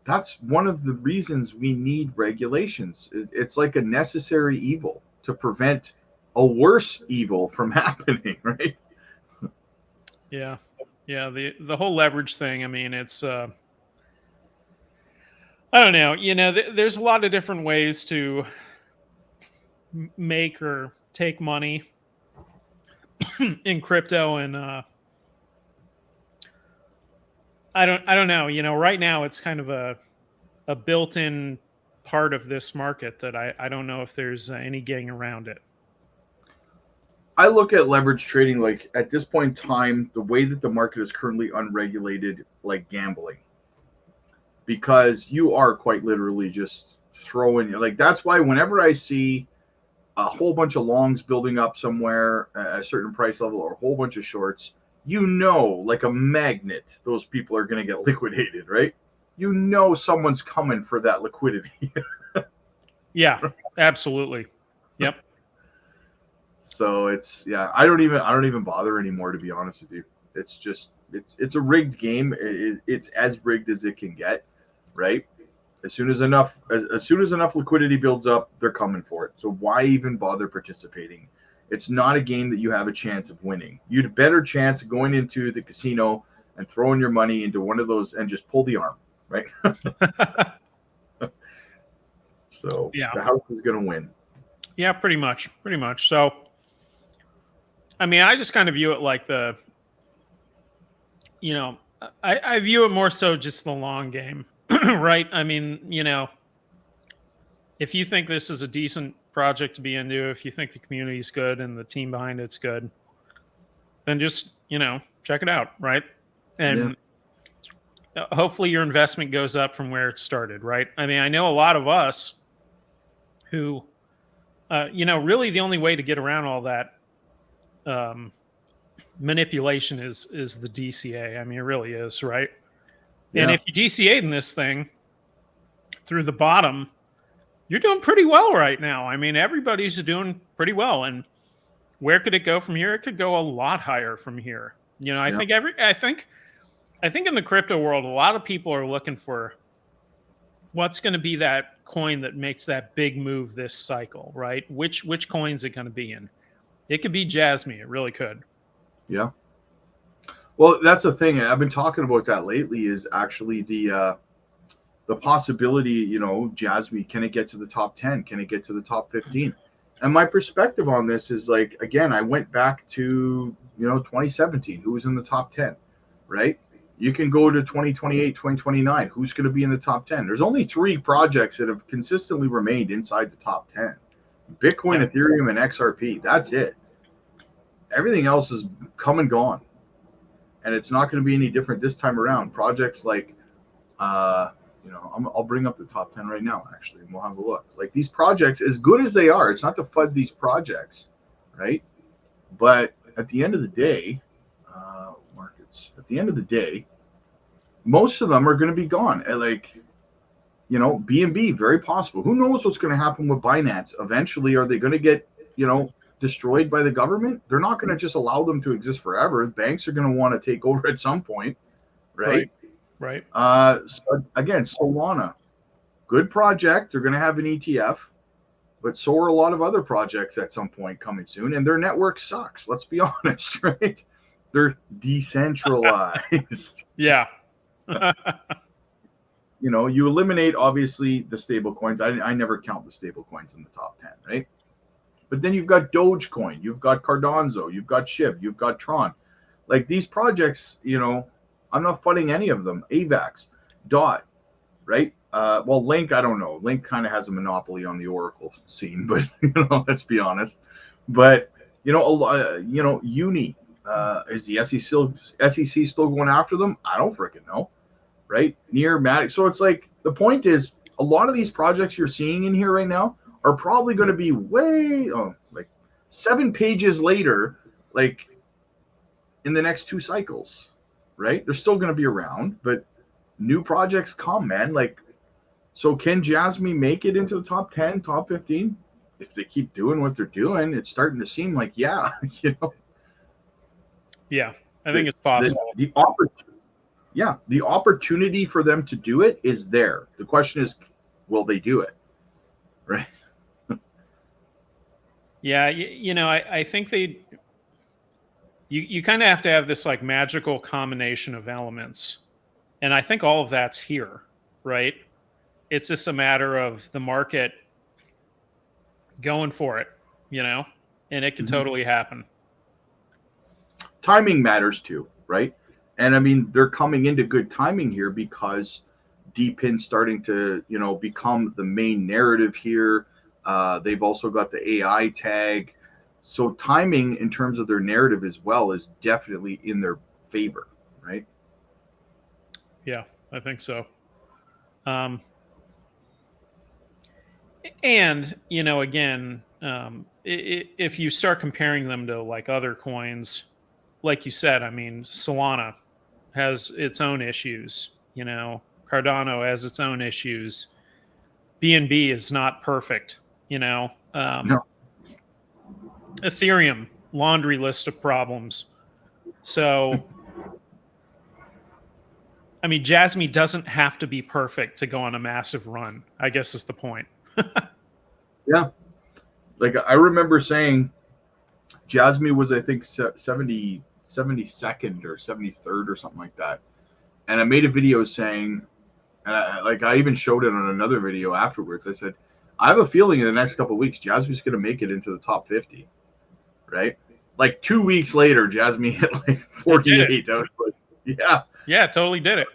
that's one of the reasons we need regulations. It's like a necessary evil to prevent a worse evil from happening, right? Yeah. Yeah, the whole leverage thing, I mean, it's I don't know, there's a lot of different ways to make or take money in crypto, and I don't know, right now it's kind of a built-in part of this market that I don't know if there's any getting around it. I look at leverage trading like at this point in time, the way that the market is currently unregulated, like gambling, because you are quite literally just throwing, like, that's why whenever I see a whole bunch of longs building up somewhere at a certain price level or a whole bunch of shorts, like a magnet, those people are going to get liquidated, right? Someone's coming for that liquidity. Yeah, absolutely. Yep. So I don't even bother anymore, to be honest with you. It's just it's a rigged game. It's as rigged as it can get, right? As soon as enough liquidity builds up, they're coming for it. So why even bother participating? It's not a game that you have a chance of winning. You had a better chance of going into the casino and throwing your money into one of those and just pull the arm, right? So yeah, the house is going to win. Yeah, pretty much. So, I mean, I just kind of view it like I view it more so just the long game, right? I mean, if you think this is a decent project to be into, if you think the community is good and the team behind it's good, then just, check it out, right? And hopefully your investment goes up from where it started, right? I mean, I know a lot of us who, really the only way to get around all that manipulation is the DCA. I mean, it really is, right? Yeah. And if you DCA in this thing through the bottom, you're doing pretty well right now. I mean, everybody's doing pretty well. And where could it go from here? It could go a lot higher from here. I think in the crypto world, a lot of people are looking for what's going to be that coin that makes that big move this cycle, right? Which coin's it going to be in? It could be Jasmy. It really could. Yeah. Well, that's the thing. I've been talking about that lately, is actually the possibility, Jasmy, can it get to the top 10? Can it get to the top 15? And my perspective on this is, like, again, I went back to, 2017, who was in the top 10, right? You can go to 2028, 2029. Who's going to be in the top 10? There's only 3 projects that have consistently remained inside the top 10. Bitcoin, Ethereum, and XRP. That's it. Everything else is come and gone. And it's not going to be any different this time around. Projects like, I'll bring up the top 10 right now, actually, and we'll have a look. Like, these projects, as good as they are, it's not to FUD these projects, right? But at the end of the day, markets, at the end of the day, most of them are going to be gone. And, like, BNB, very possible. Who knows what's going to happen with Binance? Eventually, are they going to get, destroyed by the government? They're not going to just allow them to exist forever. Banks are going to want to take over at some point, right? Right. So again, Solana, good project. They're going to have an ETF, but so are a lot of other projects at some point coming soon, and their network sucks. Let's be honest, right? They're decentralized. Yeah. You eliminate, obviously, the stable coins. I never count the stable coins in the top 10, right? But then you've got Dogecoin, you've got Cardano, you've got SHIB, you've got Tron. Like, these projects, I'm not funding any of them. AVAX, DOT, right? Well, Link, I don't know. Link kind of has a monopoly on the Oracle scene, but let's be honest. But Uni, is the SEC still going after them? I don't freaking know, right? Near Matic. So it's like, the point is, a lot of these projects you're seeing in here right now are probably going to be like 7 pages later, like in the next 2 cycles, right? They're still going to be around, but new projects come, man. Like, so can Jasmy make it into the top 10, top 15? If they keep doing what they're doing, it's starting to seem like, yeah, you know. Yeah, I think it's possible. The opportunity for them to do it is there. The question is, will they do it? Right. Yeah, you know, I think you kind of have to have this like magical combination of elements. And I think all of that's here, right? It's just a matter of the market going for it, you know, and it can totally happen. Timing matters too, right? And I mean, they're coming into good timing here because DPIN's starting to, you know, become the main narrative here. They've also got the AI tag. So timing in terms of their narrative as well is definitely in their favor, right? Yeah, I think so. And, you know, again, if you start comparing them to like other coins, like you said, I mean, Solana has its own issues, you know, Cardano has its own issues. BNB is not perfect, you know. No. Ethereum, laundry list of problems. So, I mean, Jasmy doesn't have to be perfect to go on a massive run, I guess is the point. Yeah. Like I remember saying Jasmy was, I think, 72nd or 73rd or something like that. And I made a video saying, I even showed it on another video afterwards. I said, I have a feeling in the next couple of weeks, Jasmy's going to make it into the top 50, right? Like 2 weeks later, Jasmy hit like 48. I was like, yeah. Yeah, totally did it.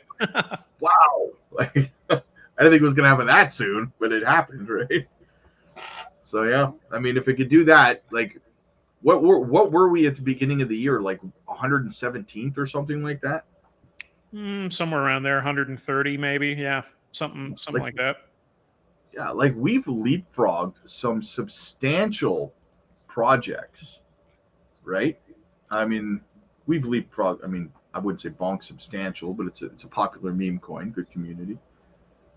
Wow. Like, I didn't think it was going to happen that soon, but it happened, right? So, yeah. I mean, if it could do that, like, what were we at the beginning of the year? Like 117th or something like that? Somewhere around there, 130 maybe. Yeah, something like that. Yeah, like we've leapfrogged some substantial projects, right? I mean, we've leapfrogged. I mean, I wouldn't say bonk substantial, but it's a popular meme coin, good community.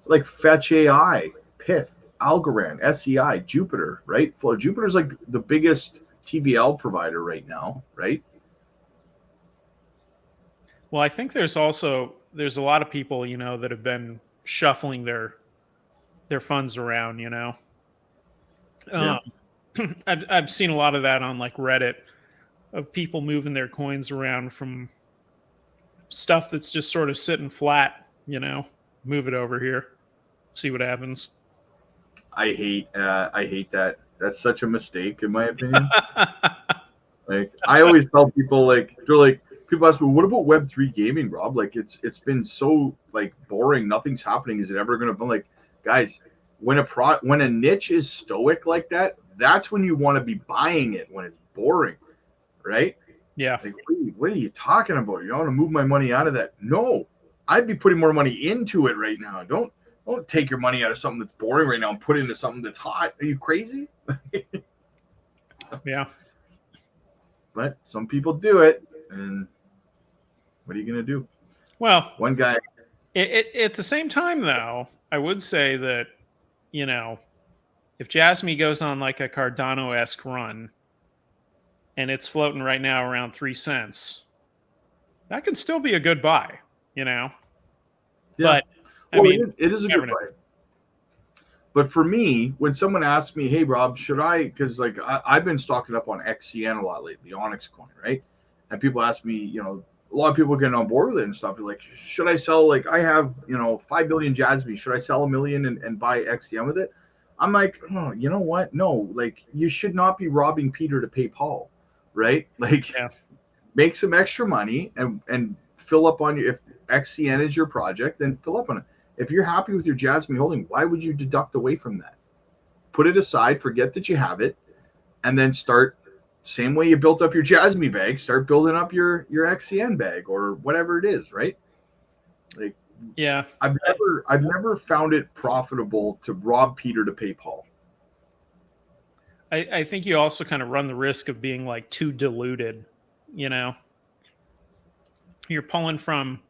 Like Fetch AI, Pith, Algorand, SEI, Jupiter, right? Well, Jupiter's like the biggest TVL provider right now, right? Well, I think there's a lot of people, you know, that have been shuffling their funds around, you know. Yeah. I've seen a lot of that on like Reddit of people moving their coins around from stuff that's just sort of sitting flat, you know, move it over here, see what happens. I hate that. That's such a mistake, in my opinion. Like I always tell people, like they're like, people ask me, what about Web3 gaming, Rob? Like it's been so like boring. Nothing's happening. Is it ever going to be like, guys? When a niche is stoic like that, that's when you want to be buying it. When it's boring, right? Yeah. Like what are you talking about? You want to move my money out of that? No, I'd be putting more money into it right now. Don't take your money out of something that's boring right now and put it into something that's hot. Are you crazy? Yeah. But some people do it, and what are you going to do? Well, one guy. At the same time, though, I would say that, you know, if Jasmy goes on like a Cardano-esque run and it's floating right now around 3 cents, that could still be a good buy, you know? Yeah. But, I mean, it is a good buy. But for me, when someone asks me, hey, Rob, should I, because like I've been stocking up on XCN a lot lately, Onyx coin, right? And people ask me, you know, a lot of people getting on board with it and stuff. They're like, should I sell, like I have, you know, 5 billion Jasmy, should I sell $1 million and buy XCN with it? I'm like, oh, you know what? No, like you should not be robbing Peter to pay Paul, right? Like make some extra money and fill up on your, if XCN is your project, then fill up on it. If you're happy with your Jasmy holding, why would you deduct away from that? Put it aside, forget that you have it, and then start, same way you built up your Jasmy bag, start building up your XCN bag or whatever it is, right? Like, yeah, I've never found it profitable to rob Peter to pay Paul. I think you also kind of run the risk of being like too diluted, you know? You're pulling from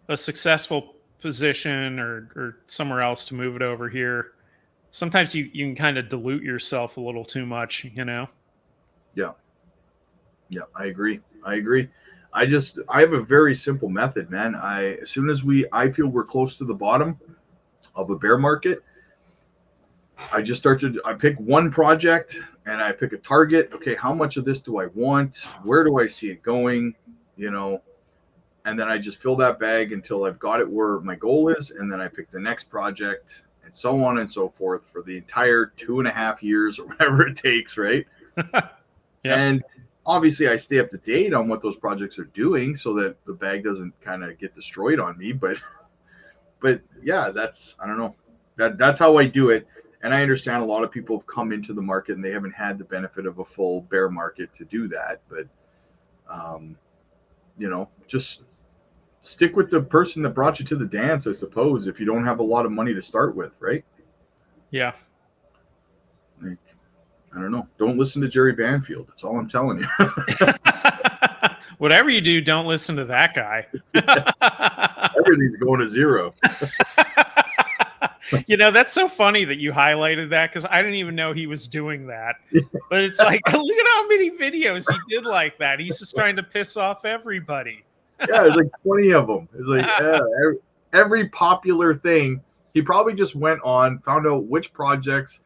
a successful position or somewhere else to move it over here, sometimes you can kind of dilute yourself a little too much, you know? Yeah. Yeah, I agree. I agree. I have a very simple method, man. As soon as I feel we're close to the bottom of a bear market, I pick one project and I pick a target. Okay, how much of this do I want? Where do I see it going? You know, and then I just fill that bag until I've got it where my goal is, and then I pick the next project, and so on and so forth for the entire 2.5 years or whatever it takes, right? Yeah. And obviously I stay up to date on what those projects are doing so that the bag doesn't kind of get destroyed on me. But yeah, I don't know. That's how I do it. And I understand a lot of people have come into the market and they haven't had the benefit of a full bear market to do that. But you know, just stick with the person that brought you to the dance, I suppose, if you don't have a lot of money to start with, right? Yeah. Like, I don't know. Don't listen to Jerry Banfield. That's all I'm telling you. Whatever you do, don't listen to that guy. Everything's going to zero. You know, that's so funny that you highlighted that because I didn't even know he was doing that. But it's like, look at how many videos he did like that. He's just trying to piss off everybody. Yeah, there's like 20 of them. It's like every popular thing. He probably just went on, found out which projects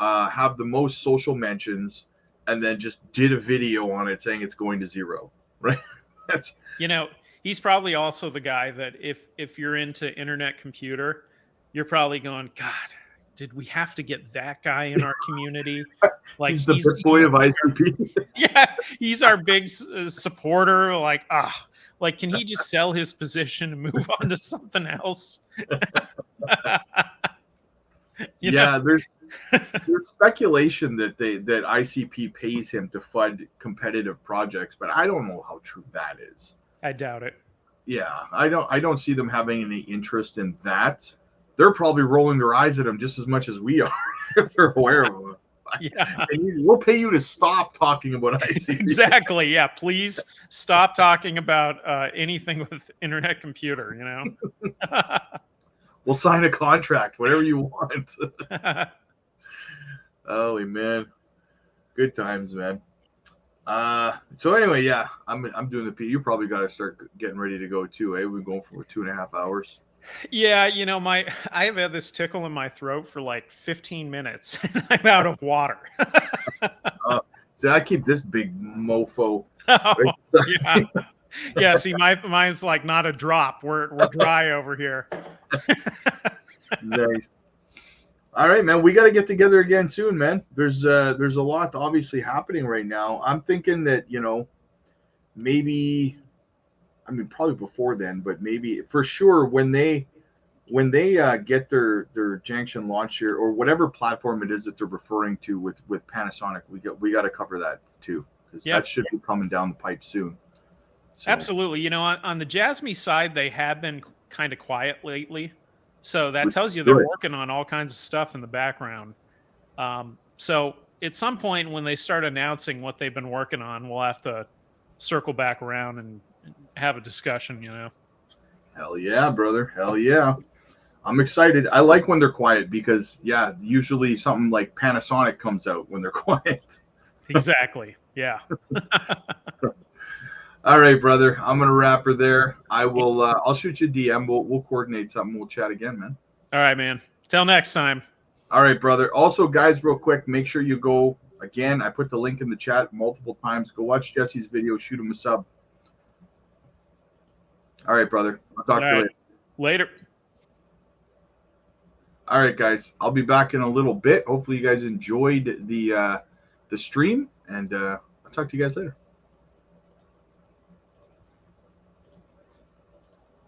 have the most social mentions, and then just did a video on it saying it's going to zero, right? That's, you know, he's probably also the guy that if you're into internet computer, you're probably going, God, did we have to get that guy in our community? Like he's the big boy of ICP. Yeah, he's our big supporter. Like, like, can he just sell his position and move on to something else? Yeah, there's speculation that that ICP pays him to fund competitive projects, but I don't know how true that is. I doubt it. Yeah, I don't see them having any interest in that. They're probably rolling their eyes at him just as much as we are if they're aware of him. Yeah. We'll pay you to stop talking about ICP. Exactly. Yeah. Please stop talking about anything with internet computer, you know? We'll sign a contract, whatever you want. Oh, man. Good times, man. So anyway, yeah, I'm doing the P. You probably got to start getting ready to go too, eh? We've been going for 2.5 hours. Yeah, you know, I have had this tickle in my throat for like 15 minutes and I'm out of water. See, I keep this big mofo. Oh, yeah. Yeah, see, mine's like not a drop. We're dry over here. Nice. All right, man. We got to get together again soon, man. There's a lot obviously happening right now. I'm thinking that, you know, maybe, I mean, probably before then, but maybe for sure when they get their Junction launch here or whatever platform it is that they're referring to with Panasonic, we got to cover that too, because that should be coming down the pipe soon. So. Absolutely. You know, on the Jasmy side, they have been kind of quiet lately. So that tells you they're working on all kinds of stuff in the background. So at some point when they start announcing what they've been working on, we'll have to circle back around and have a discussion, you know. Hell yeah, brother. Hell yeah. I'm excited. I like when they're quiet because, yeah, usually something like Panasonic comes out when they're quiet. Exactly. Yeah. All right, brother. I'm gonna wrap her there. I will. I'll shoot you a DM. We'll coordinate something. We'll chat again, man. All right, man. Till next time. All right, brother. Also, guys, real quick, make sure you go again. I put the link in the chat multiple times. Go watch Jesse's video. Shoot him a sub. All right, brother. I'll talk to you later. All right, guys. I'll be back in a little bit. Hopefully, you guys enjoyed the stream, and I'll talk to you guys later.